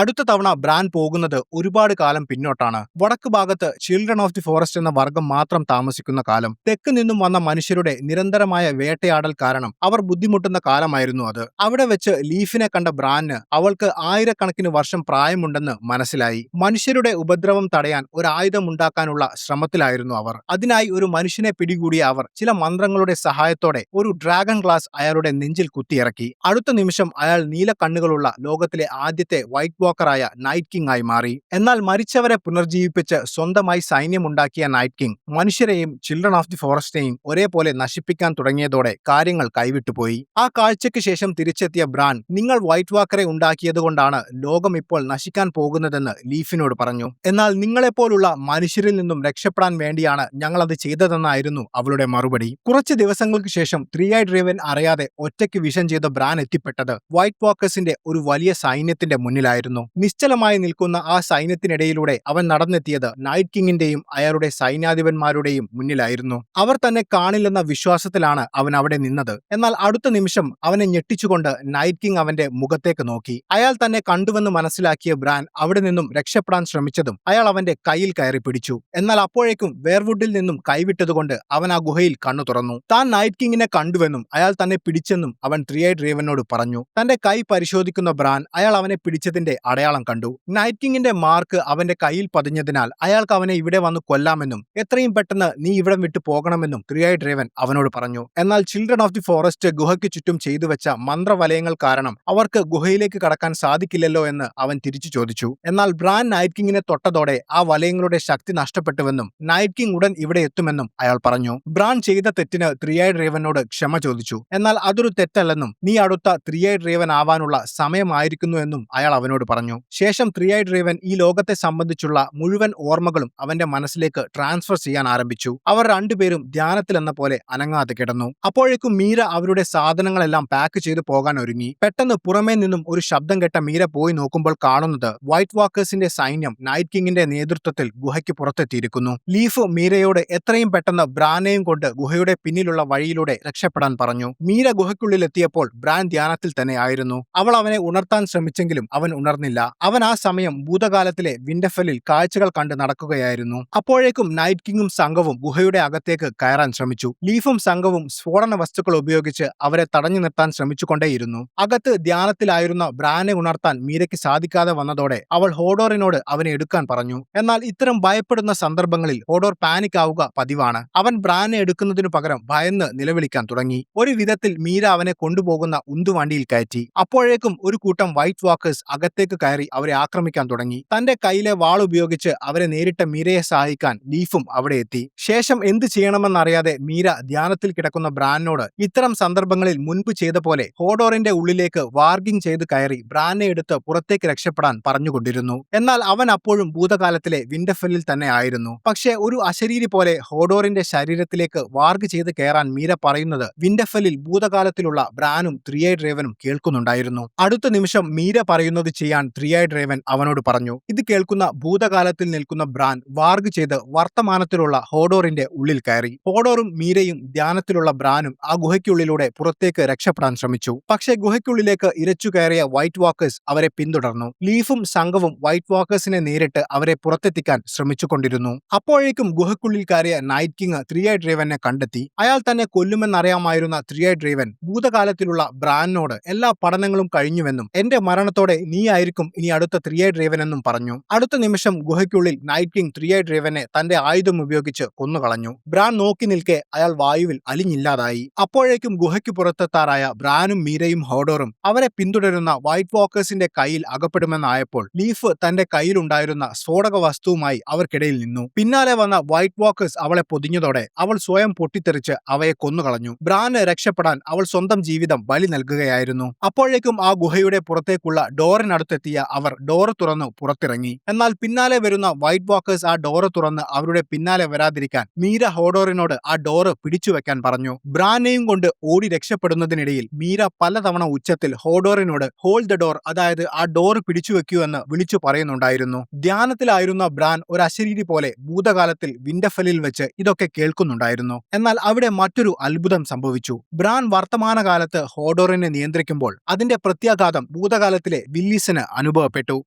S1: അടുത്ത തവണ ബ്രാൻ പോകുന്നത് ഒരുപാട് കാലം പിന്നോട്ടാണ്. വടക്ക് ഭാഗത്ത് ചിൽഡ്രൻ ഓഫ് ദി ഫോറസ്റ്റ് എന്ന വർഗം മാത്രം താമസിക്കുന്ന കാലം. തെക്ക് നിന്നും വന്ന മനുഷ്യരുടെ നിരന്തരമായ വേട്ടയാടൽ കാരണം അവർ ബുദ്ധിമുട്ടുന്ന കാലമായിരുന്നു അത്. അവിടെ വെച്ച് ലീഫിനെ കണ്ട ബ്രാന് അവൾക്ക് ആയിരക്കണക്കിന് വർഷം പ്രായമുണ്ടെന്ന് മനസ്സിലായി. മനുഷ്യരുടെ ഉപദ്രവം തടയാൻ ഒരു ആയുധം ഉണ്ടാക്കാനുള്ള ശ്രമത്തിലായിരുന്നു അവർ. അതിനായി ഒരു മനുഷ്യനെ പിടികൂടിയ അവർ ചില മന്ത്രങ്ങളുടെ സഹായത്തോടെ ഒരു ഡ്രാഗൺ ഗ്ലാസ് അയാളുടെ നെഞ്ചിൽ കുത്തിയിറക്കി. അടുത്ത നിമിഷം അയാൾ നീല കണ്ണുകളുള്ള ലോകത്തിലെ ആദ്യത്തെ വൈറ്റ് വാക്കറായ നൈറ്റ് കിങ് ആയി മാറി. എന്നാൽ മരിച്ചവരെ പുനർജീവിപ്പിച്ച് സ്വന്തമായി സൈന്യമുണ്ടാക്കിയ നൈറ്റ് കിങ് മനുഷ്യരെയും ചിൽഡ്രൻ ഓഫ് ദി ഫോറസ്റ്റിനെയും ഒരേപോലെ നശിപ്പിക്കാൻ തുടങ്ങിയതോടെ കാര്യങ്ങൾ കൈവിട്ടുപോയി. ആ കാഴ്ചയ്ക്ക് ശേഷം തിരിച്ചെത്തിയ ബ്രാൻ നിങ്ങൾ വൈറ്റ് വാക്കറെ ഉണ്ടാക്കിയതുകൊണ്ടാണ് ലോകം ഇപ്പോൾ നശിക്കാൻ പോകുന്നതെന്ന് ലീഫിനോട് പറഞ്ഞു. എന്നാൽ നിങ്ങളെപ്പോലുള്ള മനുഷ്യരിൽ നിന്നും രക്ഷപ്പെടാൻ വേണ്ടിയാണ് ഞങ്ങൾ അത് ചെയ്തതെന്നായിരുന്നു അവളുടെ മറുപടി. കുറച്ച് ദിവസങ്ങൾക്ക് ശേഷം 3-Eyed Raven അറിയാതെ ഒറ്റയ്ക്ക് വിഷൻ ചെയ്ത ബ്രാൻ എത്തിപ്പെട്ടത് വൈറ്റ് വാക്കേഴ്സിന്റെ ഒരു വലിയ സൈന്യത്തിന്റെ മുന്നിലായിരുന്നു. നിശ്ചലമായി നിൽക്കുന്ന ആ സൈന്യത്തിനിടയിലൂടെ അവൻ നടന്നെത്തിയത് നൈറ്റ് കിങ്ങിന്റെയും അയാളുടെ സൈന്യാധിപന്മാരുടെയും മുന്നിലായിരുന്നു. അവർ തന്നെ കാണില്ലെന്ന വിശ്വാസത്തിലാണ് അവൻ അവിടെ നിന്നത്. എന്നാൽ അടുത്ത നിമിഷം അവനെ ഞെട്ടിച്ചുകൊണ്ട് നൈറ്റ് കിങ് അവന്റെ മുഖത്തേക്ക് നോക്കി. അയാൾ തന്നെ കണ്ടുവെന്ന് മനസ്സിലാക്കിയ ബ്രാൻ അവിടെ നിന്നും രക്ഷപ്പെടാൻ ശ്രമിച്ചതും അയാൾ അവന്റെ കയ്യിൽ കയറി പിടിച്ചു. എന്നാൽ അപ്പോഴേക്കും വേർവുഡിൽ നിന്നും കൈവിട്ടതുകൊണ്ട് അവൻ ആ ഗുഹയിൽ കണ്ണു തുറന്നു. താൻ നൈറ്റ് കിങ്ങിനെ കണ്ടുവെന്നും അയാൾ തന്നെ പിടിച്ചെന്നും അവൻ 3-Eyed Ravenനോട് പറഞ്ഞു. തന്റെ കൈ പരിശോധിക്കുന്ന ബ്രാൻ അയാൾ അവനെ പിടിച്ചതിന്റെ അടയാളം കണ്ടു. നൈറ്റ് കിങ്ങിന്റെ മാർക്ക് അവന്റെ കയ്യിൽ പതിഞ്ഞതിനാൽ അയാൾക്ക് അവനെ ഇവിടെ വന്ന് കൊല്ലാമെന്നും എത്രയും പെട്ടെന്ന് നീ ഇവിടം വിട്ടു പോകണമെന്നും 3-Eyed Raven അവനോട് പറഞ്ഞു. എന്നാൽ ചിൽഡ്രൻ ഓഫ് ദി ഫോറസ്റ്റ് ഗുഹയ്ക്ക് ചുറ്റും ചെയ്തു വെച്ച മന്ത്രവലയങ്ങൾ കാരണം അവർക്ക് ഗുഹയിലേക്ക് കടക്കാൻ സാധിക്കില്ലല്ലോ എന്ന് അവൻ തിരിച്ചു ചോദിച്ചു. എന്നാൽ ബ്രാൻ നൈറ്റ് കിങ്ങിനെ തൊട്ടതോടെ ആ വലയങ്ങളുടെ ശക്തി നഷ്ടപ്പെട്ടുവെന്നും നൈറ്റ് കിങ് ഉടൻ ഇവിടെ എത്തുമെന്നും അയാൾ പറഞ്ഞു. ബ്രാൻ ചെയ്ത തെറ്റിന് 3-Eyed Ravenനോട് ക്ഷമ ചോദിച്ചു. എന്നാൽ അതൊരു തെറ്റല്ലെന്നും നീ അടുത്ത 3-Eyed Raven ആവാനുള്ള സമയമായിരിക്കുന്നു എന്നും അയാൾ അവനോട് പറഞ്ഞു. ശേഷം 3-Eyed Raven ഈ ലോകത്തെ സംബന്ധിച്ചുള്ള മുഴുവൻ ഓർമ്മകളും അവന്റെ മനസ്സിലേക്ക് ട്രാൻസ്ഫർ ചെയ്യാൻ ആരംഭിച്ചു. അവർ രണ്ടുപേരും ധ്യാനത്തിലെന്ന പോലെ അനങ്ങാതെ കിടന്നു. അപ്പോഴേക്കും മീര അവരുടെ സാധനങ്ങളെല്ലാം പാക്ക് ചെയ്തു പോകാൻ ഒരുങ്ങി. പെട്ടെന്ന് പുറമേ നിന്നും ഒരു ശബ്ദം കേട്ട മീര പോയി നോക്കുമ്പോൾ കാണുന്നത് വൈറ്റ് വാക്കേഴ്സിന്റെ സൈന്യം നൈറ്റ് കിങ്ങിന്റെ നേതൃത്വത്തിൽ ഗുഹയ്ക്ക് പുറത്തെത്തിയിരിക്കുന്നു. ലീഫ് മീരയോട് എത്രയും പെട്ടെന്ന് ബ്രാനെയും കൊണ്ട് ഗുഹയുടെ പിന്നിലുള്ള വഴിയിലൂടെ രക്ഷപ്പെടാൻ പറഞ്ഞു. മീര ഗുഹയ്ക്കുള്ളിൽ എത്തിയപ്പോൾ ബ്രാൻ ധ്യാനത്തിൽ തന്നെ ആയിരുന്നു. അവൾ അവനെ ഉണർത്താൻ ശ്രമിച്ചെങ്കിലും അവൻ ഉണർന്നില്ല. അവൻ ആ സമയം ഭൂതകാലത്തിലെ വിൻഡർഫെല്ലിൽ കാഴ്ചകൾ കണ്ട് നടക്കുകയായിരുന്നു. അപ്പോഴേക്കും നൈറ്റ് കിങ്ങും സംഘവും ഗുഹയുടെ അകത്തേക്ക് കയറാൻ ശ്രമിച്ചു. ലീഫും സംഘവും സ്ഫോടന വസ്തുക്കൾ ഉപയോഗിച്ച് അവരെ തടഞ്ഞു നിർത്താൻ ശ്രമിച്ചുകൊണ്ടേയിരുന്നു. അകത്ത് ധ്യാനത്തിലായിരുന്ന ബ്രാനെ ഉണർത്താൻ മീരയ്ക്ക് സാധിക്കാതെ വന്നതോടെ അവൾ ഹോഡോറിനോട് അവനെ എടുക്കാൻ പറഞ്ഞു. എന്നാൽ ഇത്തരം ഭയപ്പെടുന്ന സന്ദർഭങ്ങളിൽ ഹോഡോർ പാനിക് ആവുക പതിവാണ്. അവൻ ബ്രാനെ എടുക്കുന്നതിനു പകരം ഭയന്ന് നിലവിളിക്കാൻ തുടങ്ങി. ഒരു വിധത്തിൽ മീര അവനെ കൊണ്ടുപോകുന്ന ഉന്തുവണ്ടിയിൽ കയറ്റി. അപ്പോഴേക്കും ഒരു കൂട്ടം വൈറ്റ് വാക്കേഴ്സ് അകത്തേക്ക് കയറി അവരെ ആക്രമിക്കാൻ തുടങ്ങി. തന്റെ കയ്യിലെ വാൾ ഉപയോഗിച്ച് അവരെ നേരിട്ട മീരയെ സഹായിക്കാൻ ലീഫും അവിടെ എത്തി. ശേഷം എന്ത് ചെയ്യണമെന്നറിയാതെ മീര ധ്യാനത്തിൽ കിടക്കുന്ന ബ്രാനോട് ഇത്തരം സന്ദർഭങ്ങളിൽ മുൻപ് ചെയ്ത പോലെ ഹോഡോറിന്റെ ഉള്ളിലേക്ക് വാർഗിംഗ് ചെയ്ത് കയറി ബ്രാനെ എടുത്ത് പുറത്തേക്ക് രക്ഷപ്പെടാൻ പറഞ്ഞുകൊണ്ടിരുന്നു. എന്നാൽ അവൻ അപ്പോഴും ഭൂതകാലത്തിലെ വിൻഡർഫെല്ലിൽ തന്നെ ആയിരുന്നു. പക്ഷേ ഒരു അശരീരി പോലെ ഹോഡോറിന്റെ ശരീരത്തിലേക്ക് വാർഗ് ചെയ്ത് കയറാൻ മീര പറയുന്നത് വിൻഡർഫെല്ലിൽ ഭൂതകാലത്തിലുള്ള ബ്രാനും 3-Eyed Ravenനും കേൾക്കുന്നുണ്ടായിരുന്നു. അടുത്ത നിമിഷം മീര പറയുന്നത് ചെയ്യാൻ 3-Eyed Raven അവനോട് പറഞ്ഞു. ഇത് കേൾക്കുന്ന ഭൂതകാലത്തിൽ നിൽക്കുന്ന ബ്രാൻ വാർഗ് ചെയ്ത് വർത്തമാനത്തിലുള്ള ഹോഡോറിന്റെ ഉള്ളിൽ കയറി. ഹോഡോറും മീരയും ധ്യാനത്തിലുള്ള ബ്രാനും ആ ഗുഹയ്ക്കുള്ളിലൂടെ പുറത്തേക്ക് രക്ഷപ്പെടാൻ ശ്രമിച്ചു. പക്ഷേ ഗുഹയ്ക്കുള്ളിലേക്ക് ഇരച്ചു കയറിയ വൈറ്റ് വാക്കേഴ്സ് അവരെ പിന്തുടർന്നു. ലീഫും സംഘവും വൈറ്റ് വാക്കേഴ്സിനെ നേരിട്ട് അവരെ പുറത്തെത്തിക്കാൻ ശ്രമിച്ചുകൊണ്ടിരുന്നു. അപ്പോഴേക്കും ഗുഹയ്ക്കുള്ളിൽ കയറിയ നൈറ്റ് കിങ് 3-Eyed Ravenനെ കണ്ടെത്തി. അയാൾ തന്നെ കൊല്ലുമെന്നറിയാമായിരുന്ന 3-Eyed Raven ഭൂതകാലത്തിലുള്ള ബ്രാനോട് എല്ലാ പഠനങ്ങളും കഴിഞ്ഞുവെന്നും എന്റെ മരണത്തോടെ നീ ആയിരിക്കും ഇനി അടുത്ത 3-Eyed Raven എന്നും പറഞ്ഞു. അടുത്ത നിമിഷം ഗുഹയ്ക്കുള്ളിൽ നൈറ്റ് കിങ് 3-Eyed Ravenനെ തന്റെ ആയുധം ഉപയോഗിച്ച് കൊന്നുകളഞ്ഞു. ബ്രാൻ നോക്കി നിൽക്കെ അയാൾ വായുവിൽ അലിഞ്ഞില്ലാതായി. അപ്പോഴേക്കും ഗുഹയ്ക്ക് പുറത്തെത്താറായ ബ്രാനും മീരയും ഹോഡോറും അവരെ പിന്തുടരുന്ന വൈറ്റ് വാക്കേഴ്സിന്റെ കയ്യിൽ അകപ്പെടുമെന്നായപ്പോൾ ലീഫ് തന്റെ കയ്യിലുണ്ടായിരുന്ന സ്ഫോടക വസ്തുവുമായി അവർക്കിടയിൽ നിന്നു. പിന്നാലെ വന്ന വൈറ്റ് വാക്കേഴ്സ് അവളെ പൊതിഞ്ഞതോടെ അവൾ സ്വയം പൊട്ടിത്തെറിച്ച് അവയെ കൊന്നുകളഞ്ഞു. ബ്രാന് രക്ഷപ്പെടാൻ അവൾ സ്വന്തം ജീവിതം ബലി നൽകുകയായിരുന്നു. അപ്പോഴേക്കും ആ ഗുഹയുടെ പുറത്തേക്കുള്ള ഡോറിനടുത്തെത്തിയ അവർ ഡോറ് തുറന്നു പുറത്തിറങ്ങി. എന്നാൽ പിന്നാലെ വരുന്ന വൈറ്റ് വാക്കേഴ്സ് ആ ഡോറ് തുറന്ന് അവരുടെ പിന്നാലെ വരാതിരിക്കാൻ മീര ഹോഡോറിനോട് ആ ഡോറ് പിടിച്ചുവെക്കാൻ പറഞ്ഞു. ബ്രാനെയും കൊണ്ട് ഓടി രക്ഷപ്പെടുന്നതിനിടയിൽ മീര പലതവണ ഉച്ചത്തിൽ ഹോഡോറിനോട് ഹോൾഡ് ദ ഡോർ, അതായത് ആ ഡോറ് പിടിച്ചുവെക്കൂ എന്ന് വിളിച്ചു പറയുന്നുണ്ടായിരുന്നു. ധ്യാനത്തിലായിരുന്ന ബ്രാൻ ഒരു അശരീരി പോലെ ഭൂതകാലത്തിൽ വിന്റർഫെല്ലിൽ വെച്ച് ഇതൊക്കെ കേൾക്കുന്നുണ്ടായിരുന്നു. എന്നാൽ അവിടെ മറ്റൊരു അത്ഭുതം സംഭവിച്ചു. ബ്രാൻ വർത്തമാനകാലത്ത് ഹോഡോറിനെ നിയന്ത്രിക്കുമ്പോൾ അതിന്റെ പ്രത്യാഘാതം ഭൂതകാലത്തിലെ വില്ലീസിന് അനുഭവപ്പെട്ടു.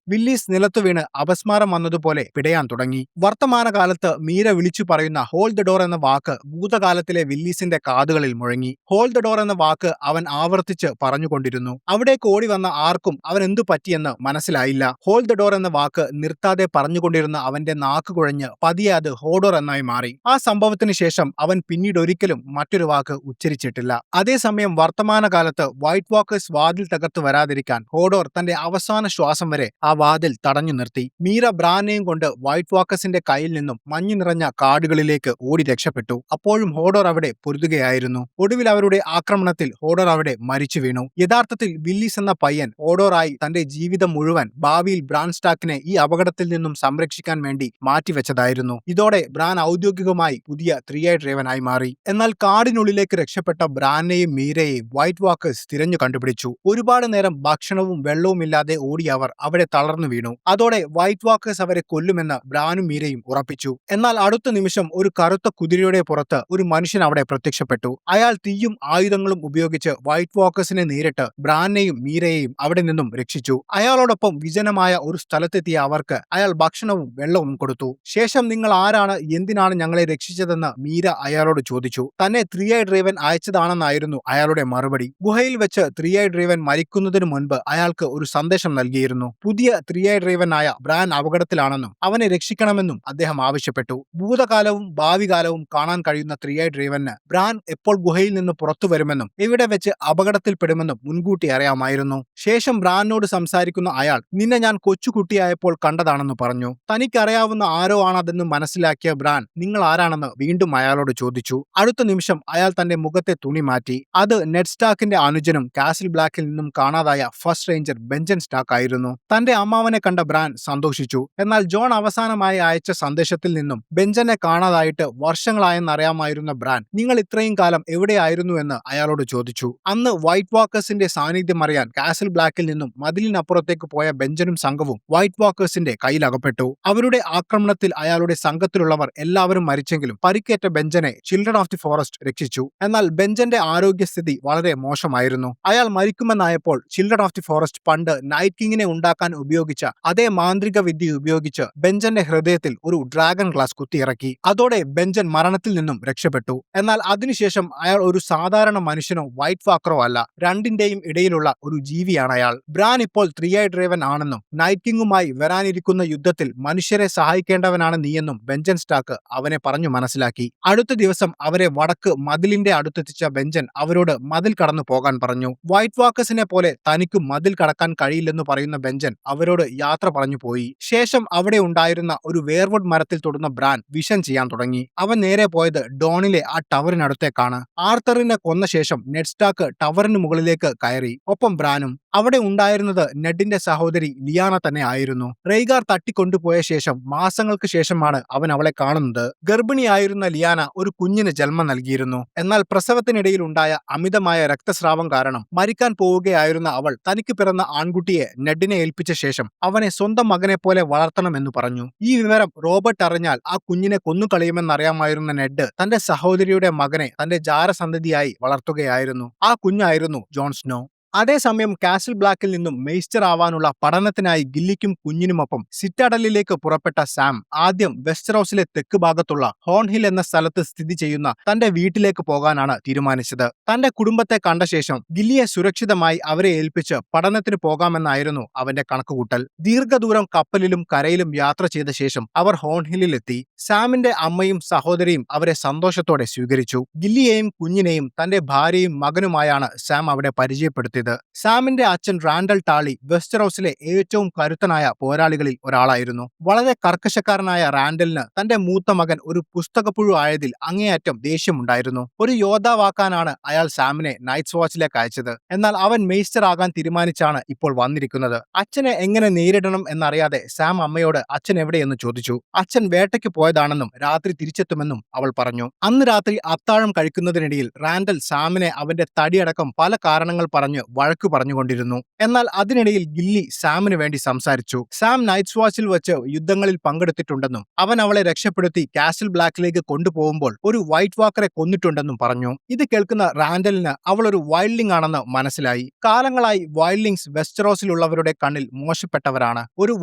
S1: വില്ലീസ് നിലത്തു വീണ് അപസ്മാരം വന്നതുപോലെ പിടയാൻ തുടങ്ങി. വർത്തമാനകാലത്ത് മീര വിളിച്ചു പറയുന്ന ഹോൾഡ് ദ ഡോർ എന്ന വാക്ക് ഭൂതകാലത്തിലെ വില്ലീസിന്റെ കാതുകളിൽ മുഴങ്ങി. ഹോൾഡ് ദ ഡോർ എന്ന വാക്ക് അവൻ ആവർത്തിച്ച് പറഞ്ഞുകൊണ്ടിരുന്നു. അവിടേക്ക് ഓടി വന്ന ആർക്കും അവൻ എന്തു പറ്റിയെന്ന് മനസ്സിലായില്ല. ഹോൾഡ് ദ ഡോർ എന്ന വാക്ക് നിർത്താതെ പറഞ്ഞുകൊണ്ടിരുന്ന അവന്റെ നാക്ക് കുഴഞ്ഞ് പതിയെ അത് ഹോഡോർ എന്നായി മാറി. ആ സംഭവത്തിന് ശേഷം അവൻ പിന്നീട് ഒരിക്കലും മറ്റൊരു വാക്ക് ഉച്ചരിച്ചിട്ടില്ല. അതേസമയം വർത്തമാനകാലത്ത് വൈറ്റ് വാക്കേഴ്സ് വാതിൽ തകർത്ത് വരാതിരിക്കാൻ ഹോഡോർ തന്റെ അവസാന ശ്വാസം വരെ ആ വാതിൽ തടഞ്ഞു നിർത്തി. മീര ബ്രാനെയും കൊണ്ട് വൈറ്റ് വാക്കേഴ്സിന്റെ കയ്യിൽ നിന്നും മഞ്ഞു നിറഞ്ഞ കാടുകളിലേക്ക് ഓടി രക്ഷപ്പെട്ടു. അപ്പോഴും ഹോഡോർ അവിടെ പൊരുതുകയായിരുന്നു. ഒടുവിൽ അവരുടെ ആക്രമണത്തിൽ ഹോഡോർ അവിടെ മരിച്ചു വീണു. യഥാർത്ഥത്തിൽ വില്ലീസ് എന്ന പയ്യൻ ഹോഡോറായി തന്റെ ജീവിതം മുഴുവൻ ഭാവിയിൽ ബ്രാൻ സ്റ്റാക്കിനെ ഈ അപകടത്തിൽ നിന്നും സംരക്ഷിക്കാൻ വേണ്ടി മാറ്റിവെച്ചതായിരുന്നു. ഇതോടെ ബ്രാൻ ഔദ്യോഗികമായി പുതിയ 3i ഡ്രൈവനായി മാറി. എന്നാൽ കാടിനുള്ളിലേക്ക് രക്ഷപ്പെട്ട ബ്രാനെയും മീരയെയും വൈറ്റ് വാക്കേഴ്സ് തിരഞ്ഞു കണ്ടുപിടിച്ചു. ഒരുപാട് നേരം ഭക്ഷണവും വെള്ളവും ഇല്ലാതെ ഓടി അവർ അവിടെ തളർന്നു വീണു. അതോടെ വൈറ്റ് വാക്കേഴ്സ് അവരെ കൊല്ലുമെന്ന് ബ്രാനും മീരയും ഉറപ്പിച്ചു. എന്നാൽ അടുത്ത നിമിഷം ഒരു കറുത്ത കുതിരയുടെ പുറത്ത് ഒരു മനുഷ്യൻ അവിടെ പ്രത്യക്ഷപ്പെട്ടു. അയാൾ തീയും ആയുധങ്ങളും ഉപയോഗിച്ച് വൈറ്റ് വാക്കേഴ്സിനെ നേരിട്ട് ബ്രാനെയും മീരയെയും അവിടെ നിന്നും രക്ഷിച്ചു. അയാളോടൊപ്പം വിജനമായ ഒരു സ്ഥലത്തെത്തിയ അവർക്ക് അയാൾ ഭക്ഷണവും വെള്ളവും കൊടുത്തു. ശേഷം നിങ്ങൾ ആരാണ്, എന്തിനാണ് ഞങ്ങളെ രക്ഷിച്ചതെന്ന് മീര അയാളോട് ചോദിച്ചു. തന്നെ 3i ഡ്രൈവൻ അയച്ചതാണെന്നായിരുന്നു അയാളുടെ മറുപടി. ഗുഹയിൽ വെച്ച് 3i ഡ്രൈവൻ മരിക്കുന്നതിനു മുൻപ് അയാൾക്ക് ഒരു സന്ദേശം നൽകിയിരുന്നു. പുതിയ 3i ഡ്രൈവനായ ബ്രാൻ അപകടത്തിലാണെന്നും അവനെ രക്ഷിക്കണമെന്നും അദ്ദേഹം ആവശ്യപ്പെട്ടു. ഭൂതകാലവും ഭാവി കാലവും കാണാൻ കഴിയുന്ന 3i ഡ്രൈവന് ബ്രാൻ എപ്പോൾ ഗുഹയിൽ നിന്ന് പുറത്തു വരുമെന്നും എവിടെ വെച്ച് അപകടത്തിൽപ്പെടുമെന്നും മുൻകൂട്ടി അറിയാമായിരുന്നു. ശേഷം ബ്രാനോട് സംസാരിക്കുന്ന അയാൾ നിന്നെ ഞാൻ കൊച്ചുകുട്ടിയായപ്പോൾ കണ്ടതാണെന്ന് പറഞ്ഞു. തനിക്കറിയാവുന്ന ആരോ ആണതെന്ന് മനസ്സിലാക്കിയ ബ്രാൻ നിങ്ങൾ ആരാണെന്ന് വീണ്ടും അയാളോട് ചോദിച്ചു. അടുത്ത നിമിഷം അയാൾ തന്റെ മുഖത്തെ തുണി മാറ്റി. അത് നെഡ് സ്റ്റാക്കിന്റെ അനുജനും കാസിൽ ബ്ലാക്കിൽ നിന്നും കാണാതായ ഫസ്റ്റ് റേഞ്ചർ ബെഞ്ചൻ സ്റ്റാക്ക് ആയിരുന്നു. തന്റെ അമ്മാവനെ കണ്ട ബ്രാൻ സന്തോഷിച്ചു. എന്നാൽ ജോൺ അവസാനമായി അയച്ച സന്ദേശത്തിൽ നിന്നും ബെഞ്ചനെ കാണാതായിട്ട് വർഷങ്ങളായെന്നറിയാമായിരുന്ന ബ്രാൻ നിങ്ങൾ ഇത്രയും കാലം എവിടെയായിരുന്നു എന്ന് അയാളോട് ചോദിച്ചു. അന്ന് വൈറ്റ് വാക്കേഴ്സിന്റെ സാന്നിധ്യം അറിയാൻ കാസിൽ ബ്ലാക്കിൽ നിന്നും മതിലിനപ്പുറത്തേക്ക് പോയ ബെഞ്ചനും സംഘവും വൈറ്റ് വാക്കേഴ്സിന്റെ കയ്യിലകപ്പെട്ടു. അവരുടെ ആക്രമണത്തിൽ അയാളുടെ സംഘത്തിലുള്ളവർ എല്ലാവരും മരിച്ചെങ്കിലും പരിക്കേറ്റ ബെഞ്ചനെ ചിൽഡ്രൻ ഓഫ് ദി ഫോറസ്റ്റ് രക്ഷിച്ചു. എന്നാൽ ബെഞ്ചന്റെ ആരോഗ്യസ്ഥിതി വളരെ മോശമായിരുന്നു. അയാൾ മരിക്കുമെന്നായപ്പോൾ ചിൽഡ്രൻ ഓഫ് ദി ഫോറസ്റ്റ് പണ്ട് നൈറ്റ് കിങ്ങിനെ ഉണ്ടാക്കാൻ ഉപയോഗിച്ച അതേ മാന്ത്രിക വിദ്യ ഉപയോഗിച്ച് ബെഞ്ചന്റെ ഹൃദയത്തിൽ ഒരു ഡ്രാഗൺ ഗ്ലാസ് കുത്തിയിറക്കി. അതോടെ ബെഞ്ചൻ മരണത്തിൽ നിന്നും രക്ഷപ്പെട്ടു. എന്നാൽ അതിനുശേഷം അയാൾ ഒരു സാധാരണ മനുഷ്യനോ വൈറ്റ് വാക്കറോ അല്ല, രണ്ടിന്റെയും ഇടയിലുള്ള ഒരു ജീവിയാണ് അയാൾ. ബ്രാൻ ഇപ്പോൾ 3i ഡ്രൈവൻ ആണെന്നും നൈറ്റ് കിങ്ങുമായി വരാനിരിക്കുന്ന യുദ്ധത്തിൽ മനുഷ്യരെ സഹായിക്കേണ്ടവനാണ് നീയെന്നും ബെഞ്ചൻ സ്റ്റാക്ക് അവനെ പറഞ്ഞു മനസ്സിലാക്കി. അടുത്ത ദിവസം അവരെ വടക്ക് മതിലിന്റെ അടുത്തെത്തിച്ച ബെഞ്ചൻ അവരോട് മതിൽ കടന്നു പോകാൻ പറഞ്ഞു. വൈറ്റ് വാക്കേഴ്സിനെ പോലെ തനിക്കും മതിൽ കടക്കാൻ കഴിയില്ലെന്ന് പറയുന്ന ബെഞ്ചൻ അവരോട് യാത്ര പറഞ്ഞു പോയി. ശേഷം അവിടെ ഉണ്ടായിരുന്ന ഒരു വേർവുഡ് മരത്തിൽ തൊടുന്ന ബ്രാൻ വിഷൻ ചെയ്യാൻ തുടങ്ങി. അവൻ നേരെ പോയത് ഡോണിലെ ആ ടവറിനടുത്തേക്കാണ്. ആർത്തറിനെ കൊന്ന ശേഷം നെഡ് സ്റ്റാക്ക് ടവറിന് മുകളിലേക്ക് കയറി, ഒപ്പം ബ്രാനും. അവിടെ ഉണ്ടായിരുന്നത് നെഡിന്റെ സഹോദരി ലിയാന തന്നെ ആയിരുന്നു. റെയ്ഗാർ തട്ടിക്കൊണ്ടുപോയ ശേഷം മാസങ്ങൾക്ക് ശേഷമാണ് അവൻ അവളെ കാണുന്നത്. ഗർഭിണിയായിരുന്ന ലിയാന ഒരു കുഞ്ഞിന് ജന്മം നൽകിയിരുന്നു. എന്നാൽ പ്രസവത്തിനിടയിൽ ഉണ്ടായ അമിതമായ രക്തസ്രാവം കാരണം മരിക്കാൻ പോവുകയായിരുന്ന അവൾ തനിക്ക് പിറന്ന ആൺകുട്ടിയെ നെഡിനെ ഏൽപ്പിച്ച ശേഷം അവനെ സ്വന്തം മകനെ പോലെ വളർത്തണമെന്ന് പറഞ്ഞു. ഈ വിവരം റോബർട്ട് അറിഞ്ഞാൽ ആ കുഞ്ഞിനെ കൊന്നുകളയുമെന്നറിയാമായിരുന്ന നെഡ് തന്റെ സഹോദരിയുടെ മകനെ തന്റെ ജാരസന്തതിയായി വളർത്തുകയായിരുന്നു. ആ കുഞ്ഞായിരുന്നു ജോൺ സ്നോ. അതേസമയം കാസിൽ ബ്ലാക്കിൽ നിന്നും മെയ്സ്റ്റർ ആവാനുള്ള പഠനത്തിനായി ഗില്ലിക്കും കുഞ്ഞിനുമൊപ്പം സിറ്റാഡലിലേക്ക് പുറപ്പെട്ട സാം ആദ്യം വെസ്റ്ററോസിലെ തെക്ക് ഭാഗത്തുള്ള ഹോൺഹിൽ എന്ന സ്ഥലത്ത് സ്ഥിതി ചെയ്യുന്ന തന്റെ വീട്ടിലേക്ക് പോകാനാണ് തീരുമാനിച്ചത്. തന്റെ കുടുംബത്തെ കണ്ട ശേഷം ഗില്ലിയെ സുരക്ഷിതമായി അവരെ ഏൽപ്പിച്ച് പഠനത്തിന് പോകാമെന്നായിരുന്നു അവന്റെ കണക്കുകൂട്ടൽ. ദീർഘദൂരം കപ്പലിലും കരയിലും യാത്ര ചെയ്ത ശേഷം അവർ ഹോൺഹില്ലിലെത്തി. സാമിന്റെ അമ്മയും സഹോദരിയും അവരെ സന്തോഷത്തോടെ സ്വീകരിച്ചു. ഗില്ലിയെയും കുഞ്ഞിനെയും തന്റെ ഭാര്യയും മകനുമായാണ് സാം അവിടെ പരിചയപ്പെടുത്തിയത്. സാമിന്റെ അച്ഛൻ റാൻഡൽ ടാളി വെസ്റ്ററോസിലെ ഏറ്റവും കരുത്തനായ പോരാളികളിൽ ഒരാളായിരുന്നു. വളരെ കർക്കശക്കാരനായ റാൻഡലിന് തന്റെ മൂത്ത മകൻ ഒരു പുസ്തകപ്പുഴു ആയതിൽ അങ്ങേയറ്റം ദേഷ്യമുണ്ടായിരുന്നു. ഒരു യോദ്ധാവാക്കാനാണ് അയാൾ സാമിനെ നൈറ്റ്സ് വാച്ചിലേക്ക് അയച്ചത്. എന്നാൽ അവൻ മെയ്സ്റ്റർ ആകാൻ തീരുമാനിച്ചാണ് ഇപ്പോൾ വന്നിരിക്കുന്നത്. അച്ഛനെ എങ്ങനെ നേരിടണം എന്നറിയാതെ സാം അമ്മയോട് അച്ഛൻ എവിടെയെന്ന് ചോദിച്ചു. അച്ഛൻ വേട്ടയ്ക്ക് പോയതാണെന്നും രാത്രി തിരിച്ചെത്തുമെന്നും അവൾ പറഞ്ഞു. അന്ന് രാത്രി അത്താഴം കഴിക്കുന്നതിനിടയിൽ റാൻഡൽ സാമിനെ അവന്റെ തടിയടക്കം പല കാരണങ്ങൾ പറഞ്ഞ് വഴക്കു പറഞ്ഞുകൊണ്ടിരുന്നു. എന്നാൽ അതിനിടയിൽ ഗില്ലി സാമിന് വേണ്ടി സംസാരിച്ചു. സാം നൈറ്റ്സ് വാച്ചിൽ വെച്ച് യുദ്ധങ്ങളിൽ പങ്കെടുത്തിട്ടുണ്ടെന്നും അവൻ അവളെ രക്ഷപ്പെടുത്തി കാസിൽ ബ്ലാക്കിലേക്ക് കൊണ്ടുപോകുമ്പോൾ ഒരു വൈറ്റ് വാക്കറെ കൊന്നിട്ടുണ്ടെന്നും പറഞ്ഞു. ഇത് കേൾക്കുന്ന റാൻഡലിന് അവൾ ഒരു വൈൽഡിംഗ് ആണെന്ന് മനസ്സിലായി. കാലങ്ങളായി വൈൽഡിംഗ്സ് വെസ്റ്ററോസിലുള്ളവരുടെ കണ്ണിൽ മോശപ്പെട്ടവരാണ്. ഒരു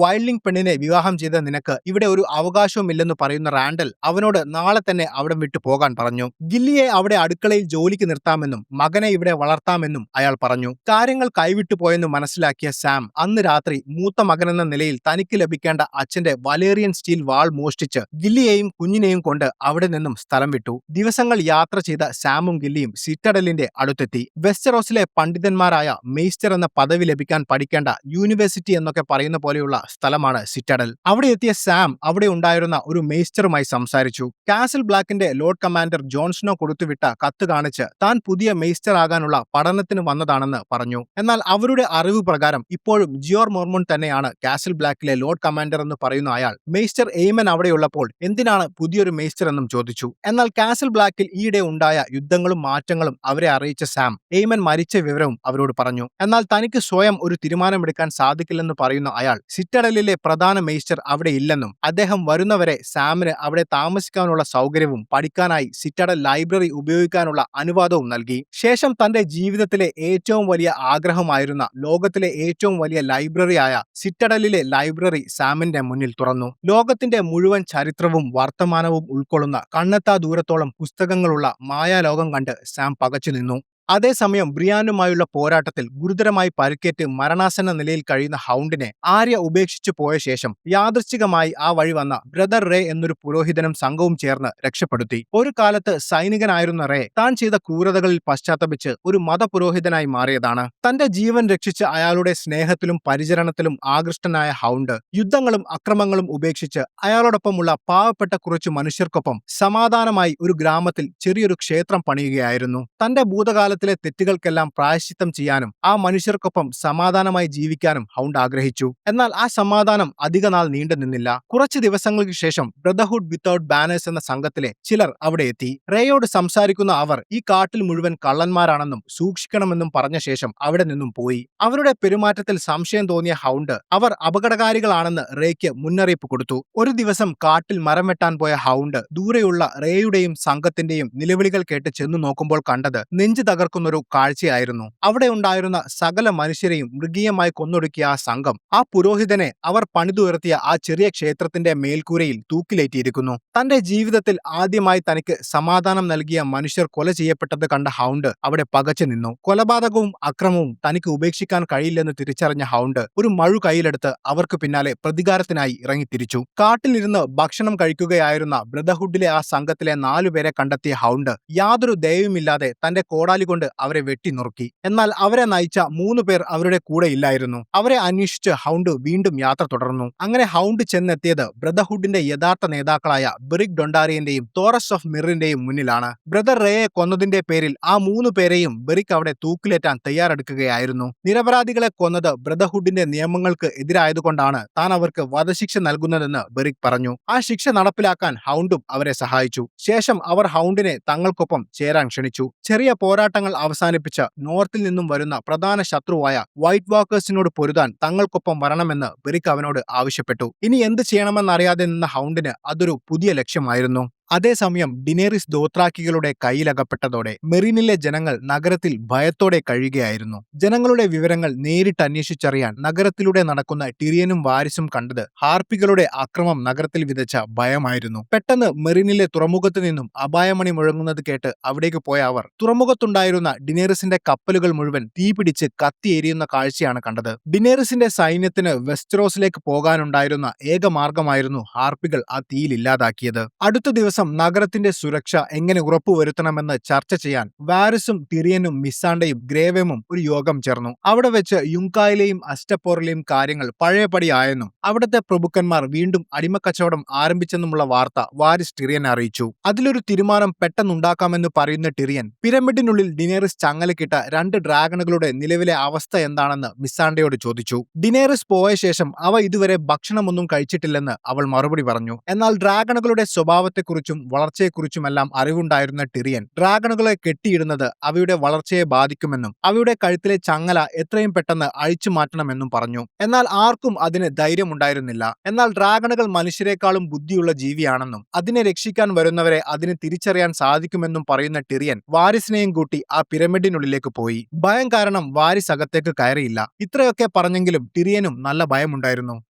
S1: വൈൽഡിംഗ് പെണ്ണിനെ വിവാഹം ചെയ്ത നിനക്ക് ഇവിടെ ഒരു അവകാശവുമില്ലെന്ന് പറയുന്ന റാൻഡൽ അവനോട് നാളെ തന്നെ അവിടെ വിട്ടു പോകാൻ പറഞ്ഞു. ഗില്ലിയെ അവിടെ അടുക്കളയിൽ ജോലിക്ക് നിർത്താമെന്നും മകനെ ഇവിടെ വളർത്താമെന്നും അയാൾ പറഞ്ഞു. കാര്യങ്ങൾ കൈവിട്ടു പോയെന്ന് മനസ്സിലാക്കിയ സാം അന്ന് രാത്രി മൂത്ത മകനെന്ന നിലയിൽ തനിക്ക് ലഭിക്കേണ്ട അച്ഛന്റെ വലേറിയൻ സ്റ്റീൽ വാൾ മോഷ്ടിച്ച് ഗില്ലിയെയും കുഞ്ഞിനെയും കൊണ്ട് അവിടെ നിന്നും സ്ഥലം വിട്ടു. ദിവസങ്ങൾ യാത്ര ചെയ്ത സാമും ഗില്ലിയും സിറ്റഡലിന്റെ അടുത്തെത്തി. വെസ്റ്ററോസിലെ പണ്ഡിതന്മാരായ മെയ്സ്റ്റർ എന്ന പദവി ലഭിക്കാൻ പഠിക്കേണ്ട യൂണിവേഴ്സിറ്റി എന്നൊക്കെ പറയുന്ന പോലെയുള്ള സ്ഥലമാണ് സിറ്റഡൽ. അവിടെ എത്തിയ സാം അവിടെ ഉണ്ടായിരുന്ന ഒരു മെയ്സ്റ്ററുമായി സംസാരിച്ചു. കാസിൽ ബ്ലാക്കിന്റെ ലോർഡ് കമാൻഡർ ജോൺ സ്നോ കൊടുത്തുവിട്ട കത്ത് കാണിച്ച് താൻ പുതിയ മെയ്സ്റ്റർ ആകാനുള്ള പഠനത്തിന് വന്നതാണെന്ന് പറഞ്ഞു. എന്നാൽ അവരുടെ അറിവ് പ്രകാരം ഇപ്പോഴും ജിയോർ മോർമോൺ തന്നെയാണ് കാസിൽ ബ്ലാക്കിലെ ലോർഡ് കമാൻഡർ എന്ന് പറയുന്ന അയാൾ. മെയ്സ്റ്റർ എയ്മൻ അവിടെയുള്ളപ്പോൾ എന്തിനാണ് പുതിയൊരു മെയ്സ്റ്റർ എന്നും ചോദിച്ചു. എന്നാൽ കാസിൽ ബ്ലാക്കിൽ ഈയിടെ ഉണ്ടായ യുദ്ധങ്ങളും മാറ്റങ്ങളും അവരെ അറിയിച്ച സാം എയ്മൻ മരിച്ച വിവരവും അവരോട് പറഞ്ഞു. എന്നാൽ തനിക്ക് സ്വയം ഒരു തീരുമാനമെടുക്കാൻ സാധിക്കില്ലെന്ന് പറയുന്ന അയാൾ സിറ്റഡലിലെ പ്രധാന മെയ്സ്റ്റർ അവിടെ ഇല്ലെന്നും അദ്ദേഹം വരുന്നവരെ സാമിന് അവിടെ താമസിക്കാനുള്ള സൗകര്യവും പഠിക്കാനായി സിറ്റഡൽ ലൈബ്രറി ഉപയോഗിക്കാനുള്ള അനുവാദവും നൽകി. ശേഷം തന്റെ ജീവിതത്തിലെ ഏറ്റവും വലിയ ആഗ്രഹമായിരുന്ന ലോകത്തിലെ ഏറ്റവും വലിയ ലൈബ്രറിയായ സിറ്റഡലിലെ ലൈബ്രറി സാമിന്റെ മുന്നിൽ തുറന്നു. ലോകത്തിന്റെ മുഴുവൻ ചരിത്രവും വർത്തമാനവും ഉൾക്കൊള്ളുന്ന കണ്ണെത്താ ദൂരത്തോളം പുസ്തകങ്ങളുള്ള മായാലോകം കണ്ട് സാം പകച്ചു നിന്നു. അതേസമയം ബ്രിയാനുമായുള്ള പോരാട്ടത്തിൽ ഗുരുതരമായി പരിക്കേറ്റ് മരണാസന്ന നിലയിൽ കഴിയുന്ന ഹൗണ്ടിനെ ആര്യ ഉപേക്ഷിച്ചു പോയ ശേഷം യാദൃശ്ചികമായി ആ വഴി വന്ന ബ്രദർ റേ എന്നൊരു പുരോഹിതനും സംഘവും ചേർന്ന് രക്ഷപ്പെടുത്തി. ഒരു കാലത്ത് സൈനികനായിരുന്ന റേ താൻ ചെയ്ത ക്രൂരതകളിൽ പശ്ചാത്തപിച്ച് ഒരു മതപുരോഹിതനായി മാറിയതാണ്. തന്റെ ജീവൻ രക്ഷിച്ച് അയാളുടെ സ്നേഹത്തിലും പരിചരണത്തിലും ആകൃഷ്ടനായ ഹൗണ്ട് യുദ്ധങ്ങളും അക്രമങ്ങളും ഉപേക്ഷിച്ച് അയാളോടൊപ്പമുള്ള പാവപ്പെട്ട കുറച്ചു മനുഷ്യർക്കൊപ്പം സമാധാനമായി ഒരു ഗ്രാമത്തിൽ ചെറിയൊരു ക്ഷേത്രം പണിയുകയായിരുന്നു. തന്റെ ഭൂതകാലത്തിലെ തെറ്റുകൾക്കെല്ലാം പ്രായശ്ചിത്തം ചെയ്യാനും ആ മനുഷ്യർക്കൊപ്പം സമാധാനമായി ജീവിക്കാനും ഹൗണ്ട് ആഗ്രഹിച്ചു. എന്നാൽ ആ സമാധാനം അധികനാൾ നീണ്ടു നിന്നില്ല. കുറച്ചു ദിവസങ്ങൾക്ക് ശേഷം ബ്രദർഹുഡ് വിത്തൌട്ട് ബാനേഴ്സ് എന്ന സംഘത്തിലെ ചിലർ അവിടെ എത്തി. റേയോട് സംസാരിക്കുന്ന അവർ ഈ കാട്ടിൽ മുഴുവൻ കള്ളന്മാരാണെന്നും സൂക്ഷിക്കണമെന്നും പറഞ്ഞ ശേഷം അവിടെ നിന്നും പോയി. അവരുടെ പെരുമാറ്റത്തിൽ സംശയം തോന്നിയ ഹൗണ്ട് അവർ അപകടകാരികളാണെന്ന് റേയ്ക്ക് മുന്നറിയിപ്പ് കൊടുത്തു. ഒരു ദിവസം കാട്ടിൽ മരം വെട്ടാൻ പോയ ഹൗണ്ട് ദൂരെയുള്ള റേയുടെയും സംഘത്തിന്റെയും നിലവിളികൾ കേട്ട് ചെന്നു നോക്കുമ്പോൾ കണ്ടത് നെഞ്ചു തകർക്കുന്നൊരു കാഴ്ചയായിരുന്നു. അവിടെ ഉണ്ടായിരുന്ന സകല മനുഷ്യരെയും മൃഗീയമായി കൊന്നൊടുക്കിയ ആ സംഘം ആ പുരോഹിതനെ അവർ പണിതുയർത്തിയ ആ ചെറിയ ക്ഷേത്രത്തിന്റെ മേൽക്കൂരയിൽ തൂക്കിലേറ്റിയിരിക്കുന്നു. തന്റെ ജീവിതത്തിൽ ആദ്യമായി തനിക്ക് സമാധാനം നൽകിയ മനുഷ്യർ കൊല ചെയ്യപ്പെട്ടത് കണ്ട ഹൗണ്ട് അവിടെ പകച്ചു നിന്നു. കൊലപാതകവും അക്രമവും തനിക്ക് ഉപേക്ഷിക്കാൻ കഴിയില്ലെന്ന് തിരിച്ചറിഞ്ഞ ഹൗണ്ട് ഒരു മഴു കയ്യിലെടുത്ത് അവർക്ക് പിന്നാലെ പ്രതികാരത്തിനായി ഇറങ്ങിത്തിരിച്ചു. കാട്ടിലിരുന്ന് ഭക്ഷണം കഴിക്കുകയായിരുന്ന ബ്രദർഹുഡിലെ ആ സംഘത്തിലെ 4 പേരെ കണ്ടെത്തിയ ഹൗണ്ട് യാതൊരു ദയവുമില്ലാതെ തന്റെ കോടാലി കൊണ്ട് അവരെ വെട്ടിനുറുക്കി. എന്നാൽ അവരെ നയിച്ച 3 പേർ അവരുടെ കൂടെ ഇല്ലായിരുന്നു. അവരെ അന്വേഷിച്ച് ഹൗണ്ട് വീണ്ടും യാത്ര തുടർന്നു. അങ്ങനെ ഹൗണ്ട് ചെന്നെത്തിയത് ബ്രദർഹുഡിന്റെ യഥാർത്ഥ നേതാക്കളായ ബെറിക് ഡൊണ്ടാറിയന്റെയും തോറസ് ഓഫ് മിറിന്റെയും മുന്നിലാണ്. ബ്രദർ റേയെ കൊന്നതിന്റെ പേരിൽ ആ 3 പേരെയും ബെറിക് അവിടെ തൂക്കിലേറ്റാൻ തയ്യാറെടുക്കുകയായിരുന്നു. നിരപരാധികളെ കൊന്നത് ബ്രദർഹുഡിന്റെ നിയമങ്ങൾക്ക് എതിരായതുകൊണ്ടാണ് താൻ അവർക്ക് വധശിക്ഷ നൽകുന്നതെന്ന് ബെറിക് പറഞ്ഞു. ആ ശിക്ഷ നടപ്പിലാക്കാൻ ഹൗണ്ടും അവരെ സഹായിച്ചു. ശേഷം അവർ ഹൗണ്ടിനെ തങ്ങൾക്കൊപ്പം ചേരാൻ ക്ഷണിച്ചു. ചെറിയ പോരാട്ടങ്ങൾ അവസാനിപ്പിച്ച് നോർത്തിൽ നിന്നും വരുന്ന പ്രധാന ശത്രുവായ വൈറ്റ് വാക്കേഴ്സിനോട് പൊരുതാൻ തങ്ങൾക്കൊപ്പം വരണമെന്ന് ബെറിക് അവനോട് ആവശ്യപ്പെട്ടു. ഇനി എന്ത് ചെയ്യണമെന്നറിയാതെ നിന്ന ഹൗണ്ടിന് അതൊരു പുതിയ ലക്ഷ്യമായിരുന്നു. അതേസമയം ഡിനേറിസ് ദോത്രാക്കികളുടെ കയ്യിലകപ്പെട്ടതോടെ മെറീനിലെ ജനങ്ങൾ നഗരത്തിൽ ഭയത്തോടെ കഴിയുകയായിരുന്നു. ജനങ്ങളുടെ വിവരങ്ങൾ നേരിട്ട് അന്വേഷിച്ചറിയാൻ നഗരത്തിലൂടെ നടക്കുന്ന ടിറിയനും വാരിസും കണ്ടത് ഹാർപ്പികളുടെ അക്രമം നഗരത്തിൽ വിതച്ച ഭയമായിരുന്നു. പെട്ടെന്ന് മെറീനിലെ തുറമുഖത്ത് നിന്നും അപായമണി മുഴങ്ങുന്നത് കേട്ട് അവിടേക്ക് പോയ അവർ തുറമുഖത്തുണ്ടായിരുന്ന ഡിനേറിസിന്റെ കപ്പലുകൾ മുഴുവൻ തീപിടിച്ച് കത്തിയെരിയുന്ന കാഴ്ചയാണ് കണ്ടത്. ഡിനേറിസിന്റെ സൈന്യത്തിന് വെസ്റ്ററോസിലേക്ക് പോകാനുണ്ടായിരുന്ന ഏക മാർഗമായിരുന്നു ഹാർപ്പികൾ ആ തീയിൽ ഇല്ലാതാക്കിയത്. അടുത്ത ദിവസം നഗരത്തിന്റെ സുരക്ഷ എങ്ങനെ ഉറപ്പുവരുത്തണമെന്ന് ചർച്ച ചെയ്യാൻ വാരിസും ടിറിയനും മിസാണ്ടയും ഗ്രേവേമും ഒരു യോഗം ചേർന്നു. അവിടെ വെച്ച് യുങ്കായിലെയും അസ്റ്റപ്പോറിലെയും കാര്യങ്ങൾ പഴയപടി ആയെന്നും അവിടുത്തെ പ്രഭുക്കന്മാർ വീണ്ടും അടിമക്കച്ചവടം ആരംഭിച്ചെന്നുമുള്ള വാർത്ത വാരിസ് ടിറിയനെ അറിയിച്ചു. അതിലൊരു തീരുമാനം പെട്ടെന്നുണ്ടാക്കാമെന്ന് പറയുന്ന ടിറിയൻ പിരമിഡിനുള്ളിൽ ഡിനേറിസ് ചങ്ങലക്കിട്ട 2 ഡ്രാഗണുകളുടെ നിലവിലെ അവസ്ഥ എന്താണെന്ന് മിസാണ്ടയോട് ചോദിച്ചു. ഡിനേറിസ് പോയ ശേഷം അവ ഇതുവരെ ഭക്ഷണമൊന്നും കഴിച്ചിട്ടില്ലെന്ന് അവൾ മറുപടി പറഞ്ഞു. എന്നാൽ ഡ്രാഗണുകളുടെ സ്വഭാവത്തെക്കുറിച്ചും വളർച്ചയെക്കുറിച്ചുമെല്ലാം അറിവുണ്ടായിരുന്ന ടിറിയൻ ഡ്രാഗണുകളെ കെട്ടിയിടുന്നത് അവയുടെ വളർച്ചയെ ബാധിക്കുമെന്നും അവയുടെ കഴുത്തിലെ ചങ്ങല എത്രയും പെട്ടെന്ന് അഴിച്ചു മാറ്റണമെന്നും പറഞ്ഞു. എന്നാൽ ആർക്കും അതിന് ധൈര്യമുണ്ടായിരുന്നില്ല. എന്നാൽ ഡ്രാഗണുകൾ മനുഷ്യരെക്കാളും ബുദ്ധിയുള്ള ജീവിയാണെന്നും അതിനെ രക്ഷിക്കാൻ വരുന്നവരെ അതിന് തിരിച്ചറിയാൻ സാധിക്കുമെന്നും പറയുന്ന ടിറിയൻ വാരിസിനെയും കൂട്ടി ആ പിരമിഡിനുള്ളിലേക്ക് പോയി. ഭയം കാരണം വാരിസ് അകത്തേക്ക് കയറിയില്ല. ഇത്രയൊക്കെ പറഞ്ഞെങ്കിലും ടിറിയനും നല്ല ഭയമുണ്ടായിരുന്നു.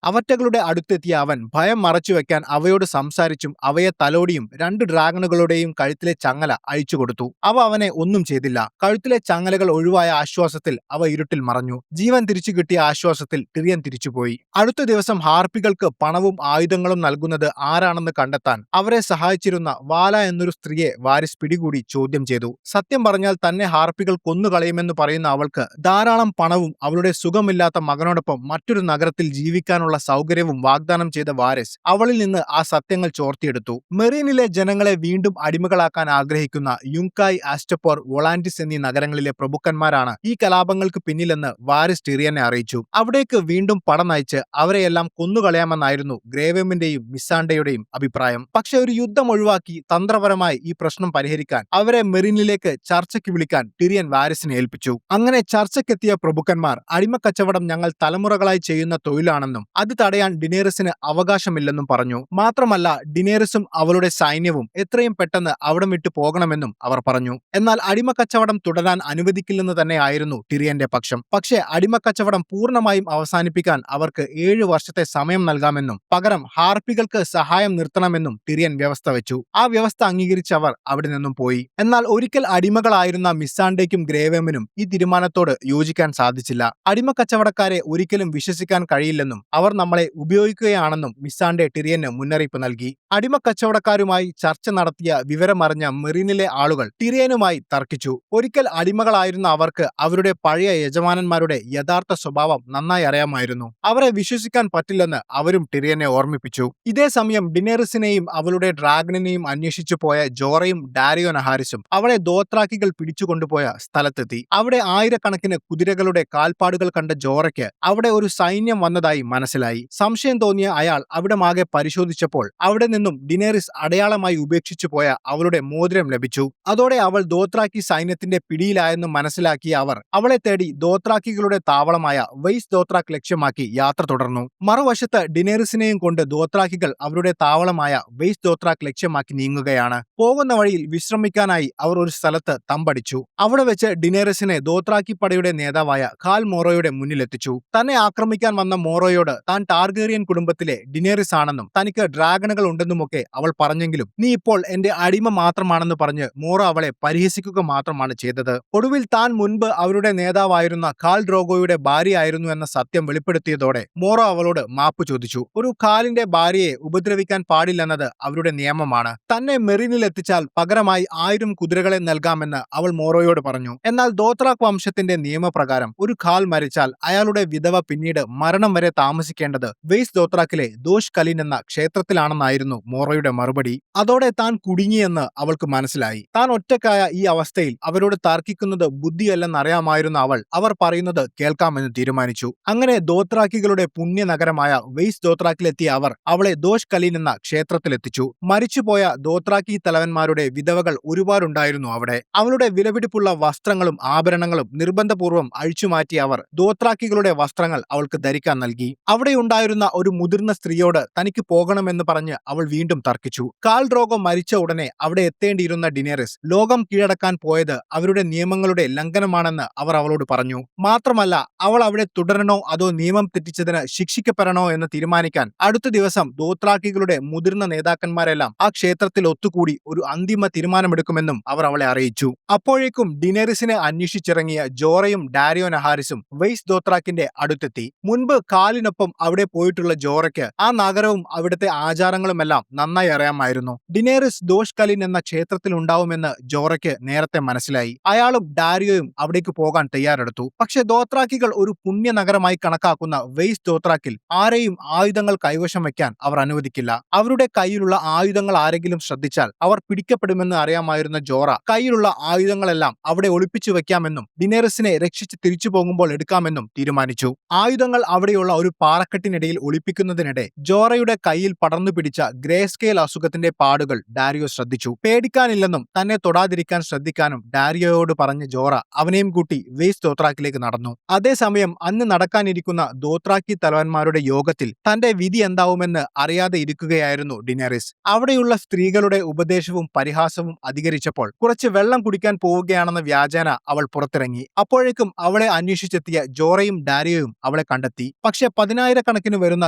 S1: അവറ്റകളുടെ അടുത്തെത്തിയ അവൻ ഭയം മറച്ചുവെക്കാൻ അവയോട് സംസാരിച്ചും അവയെ തലോടിയും 2 ഡ്രാഗണുകളുടെയും കഴുത്തിലെ ചങ്ങല അഴിച്ചുകൊടുത്തു. അവ അവനെ ഒന്നും ചെയ്തില്ല. കഴുത്തിലെ ചങ്ങലകൾ ഒഴിവായ ആശ്വാസത്തിൽ അവ ഇരുട്ടിൽ മറഞ്ഞു. ജീവൻ തിരിച്ചു കിട്ടിയ ആശ്വാസത്തിൽ ടിറിയൻ തിരിച്ചുപോയി. അടുത്ത ദിവസം ഹാർപ്പികൾക്ക് പണവും ആയുധങ്ങളും നൽകുന്നത് ആരാണെന്ന് കണ്ടെത്താൻ അവരെ സഹായിച്ചിരുന്ന വാല എന്നൊരു സ്ത്രീയെ വാരിസ് പിടികൂടി ചോദ്യം ചെയ്തു. സത്യം പറഞ്ഞാൽ തന്നെ ഹാർപ്പികൾ കൊന്നുകളയുമെന്ന് പറയുന്ന അവൾക്ക് ധാരാളം പണവും അവളുടെ സുഖമില്ലാത്ത മകനോടൊപ്പം മറ്റൊരു നഗരത്തിൽ ജീവിക്കാനുള്ള സൗകര്യവും വാഗ്ദാനം ചെയ്ത വാരിസ് അവളിൽ നിന്ന് ആ സത്യങ്ങൾ ചോർത്തിയെടുത്തു. മെറീനിലെ ജനങ്ങളെ വീണ്ടും അടിമകളാക്കാൻ ആഗ്രഹിക്കുന്ന യുങ്കായ്, ആസ്റ്റപ്പോർ, വൊളാന്റിസ് എന്നീ നഗരങ്ങളിലെ പ്രഭുക്കന്മാരാണ് ഈ കലാപങ്ങൾക്ക് പിന്നിലെന്ന് വാരിസ് ടിറിയനെ അറിയിച്ചു. അവിടേക്ക് വീണ്ടും പട നയിച്ച് അവരെയെല്ലാം കൊന്നുകളയാമെന്നായിരുന്നു ഗ്രേവേമിന്റെയും മിസാണ്ടയുടെയും അഭിപ്രായം. പക്ഷെ ഒരു യുദ്ധം ഒഴിവാക്കി തന്ത്രപരമായി ഈ പ്രശ്നം പരിഹരിക്കാൻ അവരെ മെറീനിലേക്ക് ചർച്ചയ്ക്ക് വിളിക്കാൻ ടിറിയൻ വാരിസിനെ ഏൽപ്പിച്ചു. അങ്ങനെ ചർച്ചയ്ക്കെത്തിയ പ്രഭുക്കന്മാർ അടിമക്കച്ചവടം ഞങ്ങൾ തലമുറകളായി ചെയ്യുന്ന തൊഴിലാണെന്നും അത് തടയാൻ ഡിനേറിസിന് അവകാശമില്ലെന്നും പറഞ്ഞു. മാത്രമല്ല ഡിനേറിസും അവളുടെ സൈന്യവും എത്രയും പെട്ടെന്ന് അവിടം വിട്ടു പോകണമെന്നും അവർ പറഞ്ഞു. എന്നാൽ അടിമക്കച്ചവടം തുടരാൻ അനുവദിക്കില്ലെന്ന് തന്നെയായിരുന്നു ടിറിയന്റെ പക്ഷം. പക്ഷേ അടിമക്കച്ചവടം പൂർണ്ണമായും അവസാനിപ്പിക്കാൻ അവർക്ക് 7 വർഷത്തെ സമയം നൽകാമെന്നും പകരം ഹാർപ്പികൾക്ക് സഹായം നിർത്തണമെന്നും ടിറിയൻ വ്യവസ്ഥ വെച്ചു. ആ വ്യവസ്ഥ അംഗീകരിച്ച് അവർ അവിടെ നിന്നും പോയി. എന്നാൽ ഒരിക്കൽ അടിമകളായിരുന്ന മിസാണ്ടയ്ക്കും ഗ്രേവേമിനും ഈ തീരുമാനത്തോട് യോജിക്കാൻ സാധിച്ചില്ല. അടിമക്കച്ചവടക്കാരെ ഒരിക്കലും വിശ്വസിക്കാൻ കഴിയില്ലെന്നും അവർ നമ്മളെ ഉപയോഗിക്കുകയാണെന്നും മിസാണ്ടെ ടിറിയന് മുന്നറിയിപ്പ് നൽകി. അടിമക്കച്ചവടക്കാരുമായി ചർച്ച നടത്തിയ വിവരമറിഞ്ഞ മെറീനിലെ ആളുകൾ ടിറിയനുമായി തർക്കിച്ചു. ഒരിക്കൽ അടിമകളായിരുന്ന അവർക്ക് അവരുടെ പഴയ യജമാനന്മാരുടെ യഥാർത്ഥ സ്വഭാവം നന്നായി അറിയാമായിരുന്നു. അവരെ വിശ്വസിക്കാൻ പറ്റില്ലെന്ന് അവരും ടിറിയനെ ഓർമ്മിപ്പിച്ചു. ഇതേ സമയം ഡിനേറിസിനെയും അവളുടെ ഡ്രാഗണിനെയും അന്വേഷിച്ചു പോയ ജോറയും ഡാരിയോ നഹാരിസും അവളെ ദോത്രാക്കികൾ പിടിച്ചുകൊണ്ടുപോയ സ്ഥലത്തെത്തി. അവിടെ ആയിരക്കണക്കിന് കുതിരകളുടെ കാൽപ്പാടുകൾ കണ്ട ജോറയ്ക്ക് അവിടെ ഒരു സൈന്യം വന്നതായി മനസ്സിലായി. സംശയം തോന്നിയ അയാൾ അവിടമാകെ പരിശോധിച്ചപ്പോൾ അവിടെ നിന്നും ഡിനേറിസ് അടയാളമായി ഉപേക്ഷിച്ചു പോയ അവളുടെ മോതിരം ലഭിച്ചു. അതോടെ അവൾ ദോത്രാക്കി സൈന്യത്തിന്റെ പിടിയിലായെന്ന് മനസ്സിലാക്കിയ അവർ അവളെ തേടി ദോത്രാക്കികളുടെ താവളമായ വെയ്സ് ദോത്രാക്ക് ലക്ഷ്യമാക്കി യാത്ര തുടർന്നു. മറുവശത്ത് ഡിനേറിസിനെയും കൊണ്ട് ദോത്രാക്കികൾ അവരുടെ താവളമായ വെയ്സ് ദോത്രാക്ക് ലക്ഷ്യമാക്കി നീങ്ങുകയാണ്. പോകുന്ന വഴിയിൽ വിശ്രമിക്കാനായി അവർ ഒരു സ്ഥലത്ത് തമ്പടിച്ചു. അവിടെ വെച്ച് ഡിനേറിസിനെ ദോത്രാക്കി പടയുടെ നേതാവായ ഖാൽ മോറോയുടെ മുന്നിലെത്തിച്ചു. തന്നെ ആക്രമിക്കാൻ വന്ന മോറോയോട് താൻ ടാർഗേറിയൻ കുടുംബത്തിലെ ഡിനേറിസ് ആണെന്നും തനിക്ക് ഡ്രാഗണുകൾ ഉണ്ടെന്നുമൊക്കെ അവൾ പറഞ്ഞെങ്കിലും നീ ഇപ്പോൾ എന്റെ അടിമ മാത്രമാണെന്ന് പറഞ്ഞ് മോറോ അവളെ പരിഹസിക്കുക മാത്രമാണ് ചെയ്തത്. ഒടുവിൽ താൻ മുൻപ് അവരുടെ നേതാവായിരുന്ന ഖാൽ ഡ്രോഗോയുടെ ഭാര്യയായിരുന്നു എന്ന സത്യം വെളിപ്പെടുത്തിയതോടെ മോറോ അവളോട് മാപ്പ് ചോദിച്ചു. ഒരു ഖാലിന്റെ ഭാര്യയെ ഉപദ്രവിക്കാൻ പാടില്ലെന്നത് അവരുടെ നിയമമാണ്. തന്നെ മെറീനിൽ എത്തിച്ചാൽ പകരമായി 1000 കുതിരകളെ നൽകാമെന്ന് അവൾ മോറോയോട് പറഞ്ഞു. എന്നാൽ ദോത്രാക്ക് വംശത്തിന്റെ നിയമപ്രകാരം ഒരു ഖാൽ മരിച്ചാൽ അയാളുടെ വിധവ പിന്നീട് മരണം വരെ താമസിക്കേണ്ടത് വെയ്സ് ദോത്രാക്കിലെ ദോഷ് കലീൻ എന്ന ക്ഷേത്രത്തിലാണെന്നായിരുന്നു മോറോയുടെ മറുപടി. അതോടെ താൻ കുടുങ്ങിയെന്ന് അവൾക്ക് മനസ്സിലായി. താൻ ഒറ്റക്കായ ഈ അവസ്ഥയിൽ അവരോട് തർക്കിക്കുന്നത് ബുദ്ധിയല്ലെന്നറിയാമായിരുന്ന അവർ പറയുന്നത് കേൾക്കാമെന്ന് തീരുമാനിച്ചു. അങ്ങനെ ദോത്രാക്കികളുടെ പുണ്യ നഗരമായ വെയ്സ് ദോത്രാക്കിലെത്തിയ അവർ അവളെ ദോഷ് കലീൻ എന്ന ക്ഷേത്രത്തിലെത്തിച്ചു. മരിച്ചുപോയ ദോത്രാക്കി തലവന്മാരുടെ വിധവകൾ ഒരുപാടുണ്ടായിരുന്നു അവിടെ. അവളുടെ വിലപിടിപ്പുള്ള വസ്ത്രങ്ങളും ആഭരണങ്ങളും നിർബന്ധപൂർവ്വം അഴിച്ചുമാറ്റിയ അവർ ദോത്രാക്കികളുടെ വസ്ത്രങ്ങൾ അവൾക്ക് ധരിക്കാൻ നൽകി. അവിടെയുണ്ടായിരുന്ന ഒരു മുതിർന്ന സ്ത്രീയോട് തനിക്ക് പോകണമെന്ന് പറഞ്ഞ് അവൾ വീണ്ടും തർക്കിച്ചു. കാൾ ഡ്രോഗോ മരിച്ച ഉടനെ അവിടെ എത്തേണ്ടിയിരുന്ന ഡിനേറിസ് ലോകം കീഴടക്കാൻ പോയത് അവരുടെ നിയമങ്ങളുടെ ലംഘനമാണെന്ന് അവർ അവളോട് പറഞ്ഞു. മാത്രമല്ല, അവൾ അവിടെ തുടരണോ അതോ നിയമം തെറ്റിച്ചതിന് ശിക്ഷിക്കപ്പെടണോ എന്ന് തീരുമാനിക്കാൻ അടുത്ത ദിവസം ദോത്രാക്കികളുടെ മുതിർന്ന നേതാക്കന്മാരെല്ലാം ആ ക്ഷേത്രത്തിൽ ഒത്തുകൂടി ഒരു അന്തിമ തീരുമാനമെടുക്കുമെന്നും അവർ അവളെ അറിയിച്ചു. അപ്പോഴേക്കും ഡിനേറിസിനെ അന്വേഷിച്ചിറങ്ങിയ ജോറയും ഡാരിയോ നഹാരിസും വെയ്സ് ദോത്രാക്കിന്റെ അടുത്തെത്തി. മുൻപ് കാലിനൊപ്പം അവിടെ പോയിട്ടുള്ള ജോറയ്ക്ക് ആ നഗരവും അവിടുത്തെ ആചാരങ്ങളുമെല്ലാം നന്നായി അറിയാമായിരുന്നു. ഡിനേറിസ് ദോഷ് കലിൻ എന്ന ക്ഷേത്രത്തിൽ ഉണ്ടാവുമെന്ന് ജോറയ്ക്ക് നേരത്തെ മനസ്സിലായി. അയാളും ഡാരിയോയും അവിടേക്ക് പോകാൻ തയ്യാറെടുത്തു. പക്ഷെ ദോത്രാക്കികൾ ഒരു പുണ്യ നഗരമായി കണക്കാക്കുന്ന വെയ്സ് ദോത്രാക്കിൽ ആരെയും ആയുധങ്ങൾ കൈവശം വയ്ക്കാൻ അവർ അനുവദിക്കില്ല. അവരുടെ കയ്യിലുള്ള ആയുധങ്ങൾ ആരെങ്കിലും ശ്രദ്ധിച്ചാൽ അവർ പിടിക്കപ്പെടുമെന്ന് അറിയാമായിരുന്ന ജോറ കയ്യിലുള്ള ആയുധങ്ങളെല്ലാം അവിടെ ഒളിപ്പിച്ചു വെക്കാമെന്നും ഡിനേറിസിനെ രക്ഷിച്ച് തിരിച്ചു പോകുമ്പോൾ എടുക്കാമെന്നും തീരുമാനിച്ചു. ആയുധങ്ങൾ അവിടെയുള്ള ഒരു പാറക്കെട്ടിനിടയിൽ ഒളിപ്പിക്കുന്നതിനിടെ ജോറയുടെ കയ്യിൽ പടർന്നു പിടിച്ച ഗ്രേ സ്കെയിൽ അസുഖത്തിന്റെ പാടുകൾ ഡാരിയോ ശ്രദ്ധിച്ചു. പേടിക്കാനില്ലെന്നും തന്നെ തൊടാതിരിക്കാൻ ശ്രദ്ധിക്കാനും ഡാരിയോയോട് പറഞ്ഞ ജോറ അവനെയും കൂട്ടി വെയ്സ് ദോത്രാക്കിലേക്ക് നടന്നു. അതേസമയം അന്ന് നടക്കാനിരിക്കുന്ന ദോത്രാക്കി തലവന്മാരുടെ യോഗത്തിൽ തന്റെ വിധി എന്താവുമെന്ന് അറിയാതെ ഇരിക്കുകയായിരുന്നു ഡിനേറിസ്. അവിടെയുള്ള സ്ത്രീകളുടെ ഉപദേശവും പരിഹാസവും അധികരിച്ചപ്പോൾ കുറച്ച് വെള്ളം കുടിക്കാൻ പോവുകയാണെന്ന വ്യാജേന അവൾ പുറത്തിറങ്ങി. അപ്പോഴേക്കും അവളെ അന്വേഷിച്ചെത്തിയ ജോറയും ഡാരിയോയും അവളെ കണ്ടെത്തി. പക്ഷെ 10,000 വരുന്ന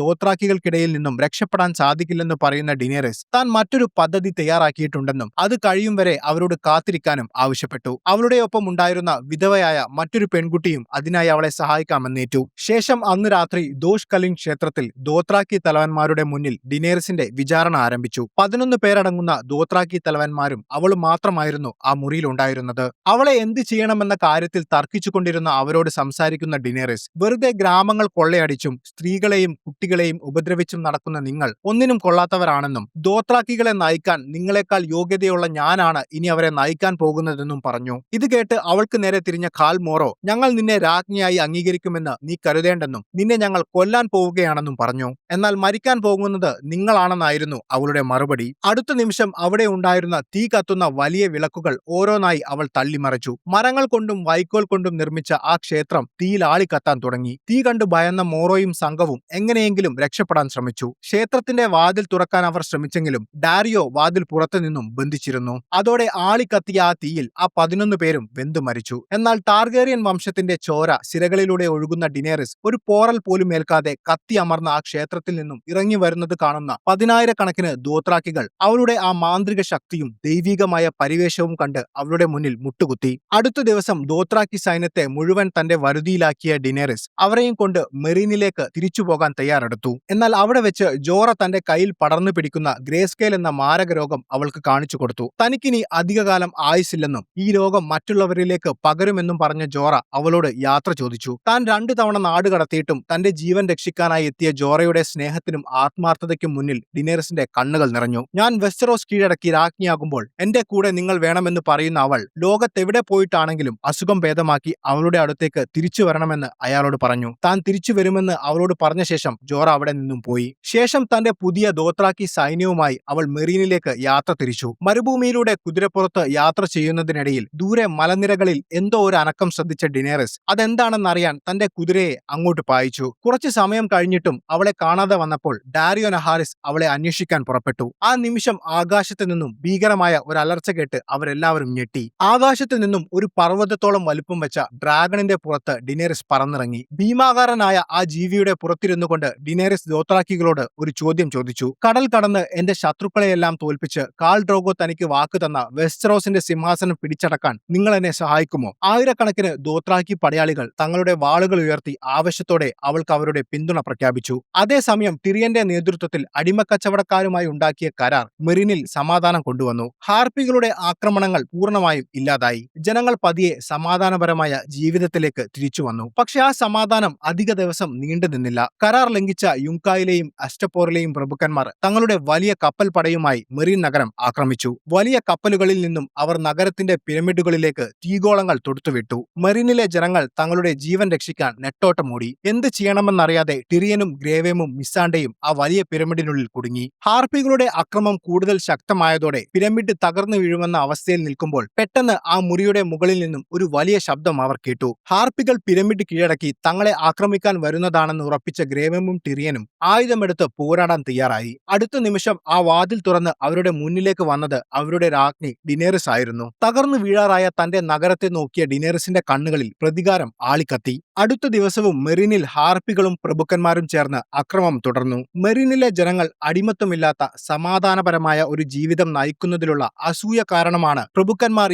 S1: ദോത്രാക്കികൾക്കിടയിൽ നിന്നും രക്ഷപ്പെടാൻ സാധിക്കില്ലെന്ന് പറയുന്ന ഡിനേറിസ് താൻ മറ്റൊരു പദ്ധതി തയ്യാറാക്കിയിട്ടുണ്ടെന്നും അത് കഴിയും വരെ അവരോട് കാത്തിരിക്കാനും ആവശ്യപ്പെട്ടു. അവളുടെ ഒപ്പം ഉണ്ടായിരുന്ന വിധവയായ മറ്റൊരു പെൺകുട്ടിയും അതിനായി അവളെ സഹായിക്കാമെന്നേറ്റു. ശേഷം അന്ന് രാത്രി ദോഷ് കലിൻ ക്ഷേത്രത്തിൽ ദോത്രാക്കി തലവന്മാരുടെ മുന്നിൽ ഡിനേറിസിന്റെ വിചാരണ ആരംഭിച്ചു. 11 പേരടങ്ങുന്ന ദോത്രാക്കി തലവന്മാരും അവളും മാത്രമായിരുന്നു ആ മുറിയിൽ ഉണ്ടായിരുന്നത്. അവളെ എന്ത് ചെയ്യണമെന്ന കാര്യത്തിൽ തർക്കിച്ചുകൊണ്ടിരുന്ന അവരോട് സംസാരിക്കുന്ന ഡിനേറിസ് വെറുതെ ഗ്രാമങ്ങൾ കൊള്ളയടിച്ചും സ്ത്രീകളെയും കുട്ടികളെയും ഉപദ്രവിച്ചും നടക്കുന്ന നിങ്ങൾ ഒന്നിനും കൊള്ളാത്തവരാണെന്നും ദോത്രാക്കികളെ നയിക്കാൻ നിങ്ങളെക്കാൾ യോഗ്യതയുള്ള ഞാനാണ് ഇനി അവരെ നയിക്കാൻ പോകുന്നതെന്നും പറഞ്ഞു. ഇത് കേട്ട് അവൾക്ക് നേരെ തിരിഞ്ഞ കാൽ മോറോ, ഞങ്ങൾ നിന്നെ രാജ്ഞിയായി അംഗീകരിക്കുമെന്ന് നീ കരുതേണ്ടെന്നും നിന്നെ ഞങ്ങൾ കൊല്ലാൻ പോവുകയാണെന്നും പറഞ്ഞു. എന്നാൽ മരിക്കാൻ പോകുന്നത് നിങ്ങളാണെന്നായിരുന്നു അവളുടെ മറുപടി. അടുത്ത നിമിഷം അവിടെ ഉണ്ടായിരുന്ന തീ കത്തുന്ന വലിയ വിളക്കുകൾ ഓരോന്നായി അവൾ തള്ളിമറിച്ചു. മരങ്ങൾ കൊണ്ടും വൈക്കോൽ കൊണ്ടും നിർമ്മിച്ച ആ ക്ഷേത്രം തീയിൽ ആളിക്കത്താൻ തുടങ്ങി. തീ കണ്ടു ഭയന്ന മോറോയും സംഘവും എങ്ങനെയെങ്കിലും രക്ഷപ്പെടാൻ ശ്രമിച്ചു. ക്ഷേത്രത്തിന്റെ വാതിൽ തുറക്കാൻ അവർ ശ്രമിച്ചെങ്കിലും ഡാരിയോ വാതിൽ പുറത്തുനിന്നും ബന്ധിച്ചിരുന്നു. അതോടെ ആളിക്കത്തിയ ആ തീയിൽ ആ 11 പേരും വെന്തു മരിച്ചു. എന്നാൽ ടാർഗേറിയൻ വംശത്തിന്റെ ചോര സിരകളിലൂടെ ഒഴുകുന്ന ഡിനേറിസ് ഒരു പോറൽ പോലും ഏൽക്കാതെ കത്തി അമർന്ന ആ ക്ഷേത്രത്തിൽ നിന്നും ഇറങ്ങി വരുന്നത് കാണുന്ന 10,000 ദോത്രാക്കികൾ അവളുടെ ആ മാന്ത്രിക ശക്തിയും ദൈവികമായ പരിവേഷവും കണ്ട് അവളുടെ മുന്നിൽ മുട്ടുകുത്തി. അടുത്ത ദിവസം ദോത്രാക്കി സൈന്യത്തെ മുഴുവൻ തന്റെ വരുതിയിലാക്കിയ ഡിനേറിസ് അവരെയും കൊണ്ട് മെറീനിലേക്ക് തിരിച്ചു പോകാൻ തയ്യാറെടുത്തു. എന്നാൽ അവിടെ വെച്ച് ജോറ തന്റെ കയ്യിൽ പടർന്നു പിടിക്കുന്ന ഗ്രേസ്കേൽ എന്ന മാരക രോഗം അവൾക്ക് കാണിച്ചു കൊടുത്തു. തനിക്കിനി അധികകാലം ആയുസില്ലെന്നും ഈ രോഗം മറ്റുള്ളവരിലേക്ക് പകരുമെന്നും പറഞ്ഞ ജോറ അവളോട് യാത്ര ചോദിച്ചു. താൻ 2 തവണ നാട് കടത്തിയിട്ടും തന്റെ ജീവൻ രക്ഷിക്കാനായി എത്തിയ ജോറയുടെ സ്നേഹത്തിനും ആത്മാർത്ഥതയ്ക്കും മുന്നിൽ ഡിനേറിസിന്റെ കണ്ണുകൾ നിറഞ്ഞു. ഞാൻ വെസ്റ്ററോസ് കീഴടക്കി രാജ്ഞിയാകുമ്പോൾ എന്റെ കൂടെ നിങ്ങൾ വേണമെന്ന് പറയുന്ന അവൾ ലോകത്തെവിടെ പോയിട്ടാണെങ്കിലും അസുഖം ഭേദമാക്കി അവളുടെ അടുത്തേക്ക് തിരിച്ചു വരണമെന്ന് അയാളോട് പറഞ്ഞു. താൻ തിരിച്ചു വരുമെന്ന് അവളോട് പറഞ്ഞ ശേഷം ജോറ അവിടെ നിന്നും പോയി. ശേഷം തന്റെ പുതിയ ദോത്രാക്കി സൈന്യവുമായി അവൾ മെറീനിലേക്ക് യാത്ര തിരിച്ചു. മരുഭൂമിയിലൂടെ കുതിരപ്പുറത്ത് യാത്ര ചെയ്യുന്നതിനിടയിൽ ദൂരെ മലനിരകളിൽ എന്തോ ഒരു അനക്കം ശ്രദ്ധിച്ച ഡിനേറിസ് അതെന്താണെന്നറിയാൻ തന്റെ കുതിരയെ അങ്ങോട്ട് പായിച്ചു. കുറച്ചു സമയം കഴിഞ്ഞിട്ടും അവളെ കാണാതെ വന്നപ്പോൾ ഡാരിയോ നഹാരിസ് അവളെ അന്വേഷിക്കാൻ പുറപ്പെട്ടു. ആ നിമിഷം ആകാശത്ത് നിന്നും ഭീകരമായ ഒരു അലർച്ച കേട്ട് അവരെല്ലാവരും ഞെട്ടി. ആകാശത്ത് നിന്നും ഒരു പർവ്വതത്തോളം വലുപ്പം വെച്ച ഡ്രാഗണിന്റെ പുറത്ത് ഡിനേറിസ് പറന്നിറങ്ങി. ഭീമാകാരനായ ആ ജീവിയുടെ പുറത്തിരുന്നു കൊണ്ട് ഡിനേറിസ് ദോത്രാക്കികളോട് ഒരു ചോദ്യം ചോദിച്ചു. കടൽ കടന്ന് എന്റെ ശത്രുക്കളെയെല്ലാം തോൽപ്പിച്ച് കാൾ ഡ്രോഗോ തനിക്ക് വാക്ക് തന്ന വെസ്റ്ററോസിന്റെ സിംഹാസനം പിടിച്ചടക്കാൻ നിങ്ങൾ എന്നെ സഹായിക്കുമോ? 1000 ദോത്രാക്കി പടയാളികൾ തങ്ങളുടെ വാളുകൾ ഉയർത്തി ആവശ്യത്തോടെ അവൾക്ക് അവരുടെ പിന്തുണ പ്രഖ്യാപിച്ചു. അതേസമയം ടിറിയന്റെ നേതൃത്വത്തിൽ അടിമക്കച്ചവടക്കാരുമായി ഉണ്ടാക്കിയ കരാർ മെറിനിൽ സമാധാനം കൊണ്ടുവന്നു. ഹാർപ്പികളുടെ ആക്രമണങ്ങൾ പൂർണ്ണമായും ഇല്ലാതായി. ജനങ്ങൾ പതിയെ സമാധാനപരമായ ജീവിതത്തിലേക്ക് തിരിച്ചു വന്നു. പക്ഷെ ആ സമാധാനം അധിക ദിവസം നീണ്ടു നിന്നില്ല. കരാർ ലംഘിച്ച യുങ്കായിലെയും അസ്റ്റപ്പോറിലെയും പ്രഭുക്കന്മാർ തങ്ങളുടെ വലിയ കപ്പൽ പടയുമായി മെറീൻ നഗരം ആക്രമിച്ചു. വലിയ കപ്പലുകളിൽ നിന്നും അവർ നഗരത്തിന്റെ പിരമിഡുകളിലേക്ക് തീഗോളങ്ങൾ തൊടുത്തുവിട്ടു. മെറീനിലെ ജനങ്ങൾ തങ്ങളുടെ ജീവൻ രക്ഷിക്കാൻ നെട്ടോട്ടമോടി. എന്ത് ചെയ്യണമെന്നറിയാതെ ടിറിയനും ഗ്രേവേമും മിസാണ്ടയും ആ വലിയ പിരമിഡിനുള്ളിൽ കുടുങ്ങി. ഹാർപ്പികളുടെ അക്രമം കൂടുതൽ ശക്തമായതോടെ പിരമിഡ് തകർന്നു വീഴുമെന്ന അവസ്ഥയിൽ നിൽക്കുമ്പോൾ പെട്ടെന്ന് ആ മുറിയുടെ മുകളിൽ നിന്നും ഒരു വലിയ ശബ്ദം അവർ കേട്ടു. ഹാർപ്പികൾ പിരമിഡ് കീഴടക്കി തങ്ങളെ ആക്രമിക്കാൻ വരുന്നതാണെന്ന് ഉറപ്പിച്ച ഗ്രേവേമും ടിറിയനും ആയുധമെടുത്ത് പോരാടാൻ തയ്യാറായി. അടുത്ത നിമിഷം ആ വാതിൽ തുറന്ന് അവരുടെ മുന്നിലേക്ക് വന്നത് അവരുടെ രാജ്ഞി ഡിനേറിസ് ആയിരുന്നു. തകർന്നു വീഴാറായ തന്റെ നഗരത്തെ നോക്കിയ ഡിനേറിസിന്റെ കണ്ണുകളിൽ പ്രതികാരം ആളിക്കത്തി. അടുത്ത ദിവസവും മെറീനിൽ ഹാർപ്പികളും പ്രഭുക്കന്മാരും ചേർന്ന് അക്രമം തുടർന്നു. മെറീനിലെ ജനങ്ങൾ അടിമത്തമില്ലാത്ത സമാധാനപരമായ ഒരു ജീവിതം നയിക്കുന്നതിലുള്ള അസൂയ കാരണമാണ് പ്രഭുക്കന്മാർ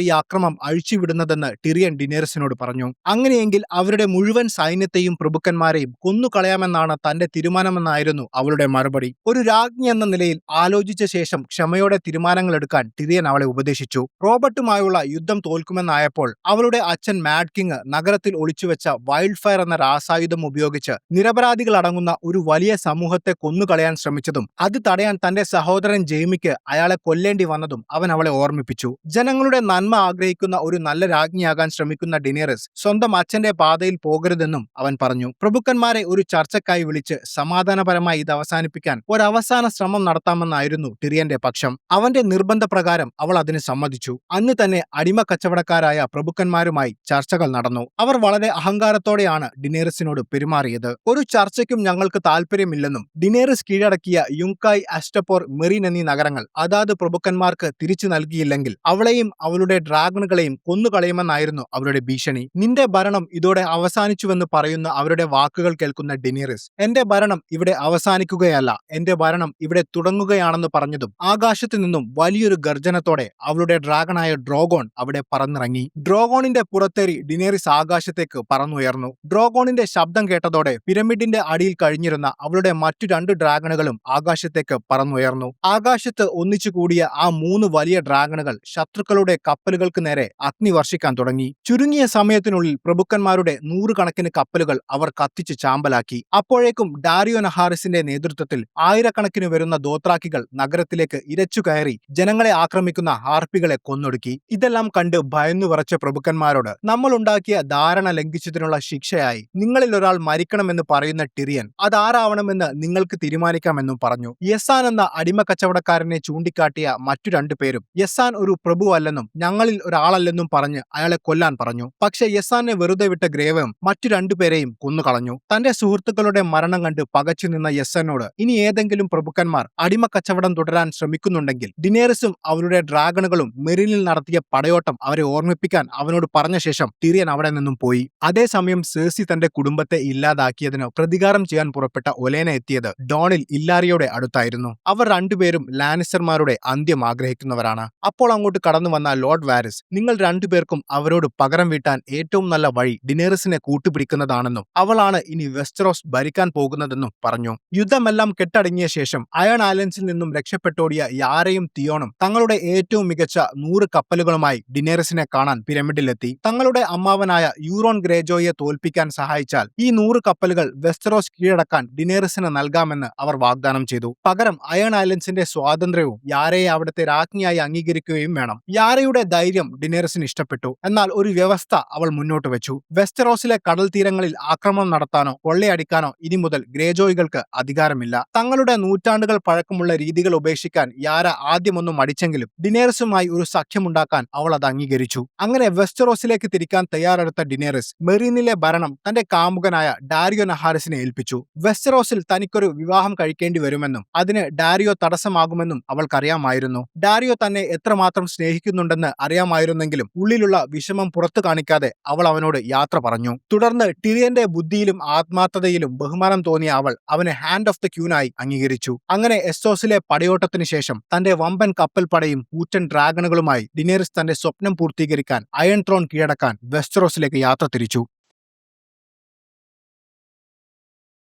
S1: ഈ അക്രമം അഴിച്ചുവിടുന്നതെന്ന് ടിറിയൻ ഡിനേറിസിനോട് പറഞ്ഞു. അങ്ങനെയെങ്കിൽ അവരുടെ മുഴുവൻ സൈന്യത്തെയും പ്രഭുക്കന്മാരെയും കൊന്നുകളയാമെന്നാണ് തന്റെ തീരുമാനമെന്നായിരുന്നു അവളുടെ മറുപടി. ഒരു രാജ്ഞി എന്ന നിലയിൽ ആലോചിച്ച ശേഷം ക്ഷമയോടെ തീരുമാനങ്ങൾ എടുക്കാൻ ടിറിയൻ അവളെ ഉപദേശിച്ചു. റോബർട്ടുമായുള്ള യുദ്ധം തോൽക്കുമെന്നായപ്പോൾ അവളുടെ അച്ഛൻ മാഡ് കിങ് നഗരത്തിൽ ഒളിച്ചുവെച്ച വൈൽഡ് ഫയർ എന്ന രാസായുധം ഉപയോഗിച്ച് നിരപരാധികൾ അടങ്ങുന്ന ഒരു വലിയ സമൂഹത്തെ കൊന്നുകളയാൻ ശ്രമിച്ചതും അത് തടയാൻ തന്റെ സഹോദരൻ ജെയ്മിക്ക് അയാളെ കൊല്ലേണ്ടി വന്നതും അവൻ അവളെ ഓർമ്മിപ്പിച്ചു. ജനങ്ങളുടെ നന്മ ആഗ്രഹിക്കുന്ന ഒരു നല്ല രാജ്ഞിയാകാൻ ശ്രമിക്കുന്ന ഡിനേറിസ് സ്വന്തം അച്ഛന്റെ പാതയിൽ പോകരുതെന്നും അവൻ പറഞ്ഞു. പ്രഭുക്കന്മാരെ ഒരു ചർച്ചയ്ക്കായി വിളിച്ച് സമാധാനപരമായി ഇത് അവസാനിപ്പിക്കാൻ ഒരവസാന ശ്രമം നടത്താമെന്നായിരുന്നു ടിറിയന്റെ പക്ഷം. അവന്റെ നിർബന്ധപ്രകാരം അവൾ അതിന് സമ്മതിച്ചു. അന്ന് തന്നെ അടിമ കച്ചവടക്കാരായ പ്രഭുക്കന്മാരുമായി ചർച്ചകൾ നടന്നു. അവർ വളരെ അഹങ്കാരത്തോടെയാണ് ഡിനേറിസിനോട് പെരുമാറിയത്. ഒരു ചർച്ചയ്ക്കും ഞങ്ങൾക്ക് താല്പര്യമില്ലെന്നും ഡിനേറിസ് കീഴടക്കിയ യുങ്കായ്, അസ്റ്റപ്പോർ, മെറീൻ എന്നീ നഗരങ്ങൾ അതാത് പ്രഭുക്കന്മാർക്ക് തിരിച്ചു നൽകിയില്ലെങ്കിൽ അവളെയും അവളുടെ ഡ്രാഗണുകളെയും കൊന്നുകളയുമെന്നായിരുന്നു അവരുടെ ഭീഷണി. നിന്റെ ഭരണം ഇതോടെ അവസാനിച്ചുവെന്ന് പറയുന്ന അവരുടെ വാക്കുകൾ കേൾക്കുന്ന ഡിനേറിസ്, എന്റെ ഭരണം ഇവിടെ അവസാനിക്കുകയല്ല, എന്റെ ഭരണം ഇവിടെ തുടങ്ങുകയാണെന്ന് പറഞ്ഞതും ആകാശത്തു നിന്നും വലിയൊരു ഗർജനത്തോടെ അവളുടെ ഡ്രാഗണായ ഡ്രോഗോൺ അവിടെ പറന്നിറങ്ങി. ഡ്രോഗോണിന്റെ പുറത്തേറി ഡിനേറിസ് ആകാശത്തേക്ക് പറന്നുയർന്നു. ഡ്രോഗോണിന്റെ ശബ്ദം കേട്ടതോടെ പിരമിഡിന്റെ അടിയിൽ കഴിഞ്ഞിരുന്ന അവളുടെ മറ്റു 2 ഡ്രാഗണുകളും ആകാശത്തേക്ക് പറന്നുയർന്നു. ആകാശത്ത് ഒന്നിച്ചു കൂടിയ ആ 3 വലിയ ഡ്രാഗണുകൾ ശത്രുക്കളുടെ കപ്പലുകൾക്ക് നേരെ അഗ്നി വർഷിക്കാൻ തുടങ്ങി. ചുരുങ്ങിയ സമയത്തിനുള്ളിൽ പ്രഭുക്കന്മാരുടെ 100 കണക്കിന് കപ്പലുകൾ അവർ കത്തിച്ച് ചാമ്പലാക്കി. അപ്പോഴേക്കും ഡാരിയോ നഹാറിസിന്റെ നേതൃത്വത്തിൽ ആയിരക്കണക്കിന് വരുന്ന ദോത്രാക്കികൾ നഗരത്തിലേക്ക് ഇരച്ചു കയറി ജനങ്ങളെ ആക്രമിക്കുന്ന ഹാർപ്പികളെ കൊന്നൊടുക്കി. ഇതെല്ലാം കണ്ട് ഭയന്നു വിറച്ച പ്രഭുക്കന്മാരോട് നമ്മൾ ഉണ്ടാക്കിയ ധാരണ ലംഘിച്ചതിനുള്ള ശിക്ഷയായി നിങ്ങളിൽ ഒരാൾ മരിക്കണമെന്ന് പറയുന്ന ടിറിയൻ അതാരാവണമെന്ന് നിങ്ങൾക്ക് തീരുമാനിക്കാമെന്നും പറഞ്ഞു. യസാൻ എന്ന അടിമ കച്ചവടക്കാരനെ ചൂണ്ടിക്കാട്ടിയ മറ്റു 2 പേരും യസാൻ ഒരു പ്രഭുവല്ലെന്നും ഞങ്ങളിൽ ഒരാളല്ലെന്നും പറഞ്ഞ് അയാളെ കൊല്ലാൻ പറഞ്ഞു. പക്ഷെ യസാനെ വെറുതെ വിട്ട ഗ്രേവം മറ്റു 2 പേരെയും കൊന്നുകളഞ്ഞു. തന്റെ സുഹൃത്തുക്കളുടെ മരണം കണ്ട് പകച്ചു നിന്ന യസാനോട് ഇനി ഏതെങ്കിലും പ്രഭുക്കന്മാർ അടിമ കച്ചവടം തുടരാൻ ശ്രമിക്കുന്നുണ്ടെങ്കിൽ ഡിനേറിസും അവരുടെ ഡ്രാഗണുകളും മെറീനിൽ നടത്തിയ പടയോട്ടം അവരെ ഓർമ്മിപ്പിക്കാൻ അവനോട് പറഞ്ഞ ശേഷം ടിറിയൻ അവിടെ നിന്നും പോയി. അതേസമയം സേഴ്സി തന്റെ കുടുംബത്തെ ഇല്ലാതാക്കിയതിന് പ്രതികാരം ചെയ്യാൻ പുറപ്പെട്ട ഒലേന എത്തിയത് ഡോണിൽ ഇല്ലാരിയോയുടെ അടുത്തായിരുന്നു. അവർ 2 പേരും ലാനിസ്റ്റർമാരുടെ അന്ത്യം ആഗ്രഹിക്കുന്നവരാണ്. അപ്പോൾ അങ്ങോട്ട് കടന്നു വന്ന ലോർഡ് വാരിസ് നിങ്ങൾ 2 പേർക്കും അവരോട് പകരം വീട്ടാൻ ഏറ്റവും നല്ല വഴി ഡിനേറിസിനെ കൂട്ടുപിടിക്കുന്നതാണെന്നും അവളാണ് ഇനി വെസ്റ്ററോസ് ഭരിക്കാൻ പോകുന്നതെന്നും പറഞ്ഞു. യുദ്ധമെല്ലാം കെട്ടടങ്ങിയ ശേഷം അയൺ ഐലൻഡ്സിൽ നിന്നും രക്ഷപ്പെട്ടോടിയ യാരയും തിയോണും തങ്ങളുടെ ഏറ്റവും മികച്ച 100 കപ്പലുകളുമായി ഡിനേറിസിനെ കാണാൻ പിരമിഡിലെത്തി. തങ്ങളുടെ അമ്മാവനായ യൂറോൺ ഗ്രേജോയെ തോൽപ്പിക്കാൻ സഹായിച്ചാൽ ഈ 100 കപ്പലുകൾ വെസ്റ്ററോസ് കീഴടക്കാൻ ഡിനേറിസിന് നൽകാമെന്ന് അവർ വാഗ്ദാനം ചെയ്തു. പകരം അയൺ ഐലൻഡ്സിന്റെ സ്വാതന്ത്ര്യവും യാരയെ അവിടുത്തെ രാജ്ഞിയായി അംഗീകരിക്കുകയും വേണം. യാരയുടെ ധൈര്യം ഡിനേറിസിന് ഇഷ്ടപ്പെട്ടു. എന്നാൽ ഒരു വ്യവസ്ഥ അവൾ മുന്നോട്ട് വെച്ചു. വെസ്റ്ററോസിലെ കടൽ തീരങ്ങളിൽ ആക്രമണം നടത്താനോ കൊള്ളയടിക്കാനോ ഇനി മുതൽ ഗ്രേജോയികൾക്ക് അധികാരമില്ല. തങ്ങളുടെ നൂറ്റാണ്ടുകൾ പഴക്കമുള്ള രീതികൾ ഉപേക്ഷിക്കാൻ യാര ആദ്യമൊന്നും മടിച്ചെങ്കിലും ഡിനേറിസുമായി ഒരു സഖ്യമുണ്ടാക്കാൻ അവൾ അത് അംഗീകരിച്ചു. അങ്ങനെ വെസ്റ്ററോസിലേക്ക് തിരിക്കാൻ തയ്യാറെടുത്ത ഡിനേറിസ് മെറീനിലെ ഭരണം തന്റെ കാമുകനായ ഡാരിയോ നഹാറിസിനെ ഏൽപ്പിച്ചു. വെസ്റ്ററോസിൽ തനിക്കൊരു വിവാഹം കഴിക്കേണ്ടി വരുമെന്നും അതിന് ഡാരിയോ തടസ്സമാകുമെന്നും അവൾക്കറിയാമായിരുന്നു. ഡാരിയോ തന്നെ എത്രമാത്രം സ്നേഹിക്കുന്നുണ്ടെന്ന് അറിയാമായിരുന്നെങ്കിലും ഉള്ളിലുള്ള വിഷമം പുറത്തു കാണിക്കാതെ അവൾ അവനോട് യാത്ര പറഞ്ഞു. തുടർന്ന് ടിറിയന്റെ ബുദ്ധിയിലും ആത്മാർത്ഥതയിലും ബഹുമാനം തോന്നിയ അവൾ അവനെ ഹാൻഡ് ഓഫ് ദ ക്യൂനായി അംഗീകരിച്ചു. അങ്ങനെ എസ്സോസിലെ പടയോട്ടത്തിന് ശേഷം തന്റെ വമ്പൻ കപ്പൽ പടയും കൂറ്റൻ ഡ്രാഗണുകളുമായി ഡിനേറിസ് തന്റെ സ്വപ്നം പൂർത്തീകരിക്കാൻ അയൺ ത്രോൺ കീഴടക്കാൻ വെസ്റ്ററോസിലേക്ക് യാത്ര തിരിച്ചു.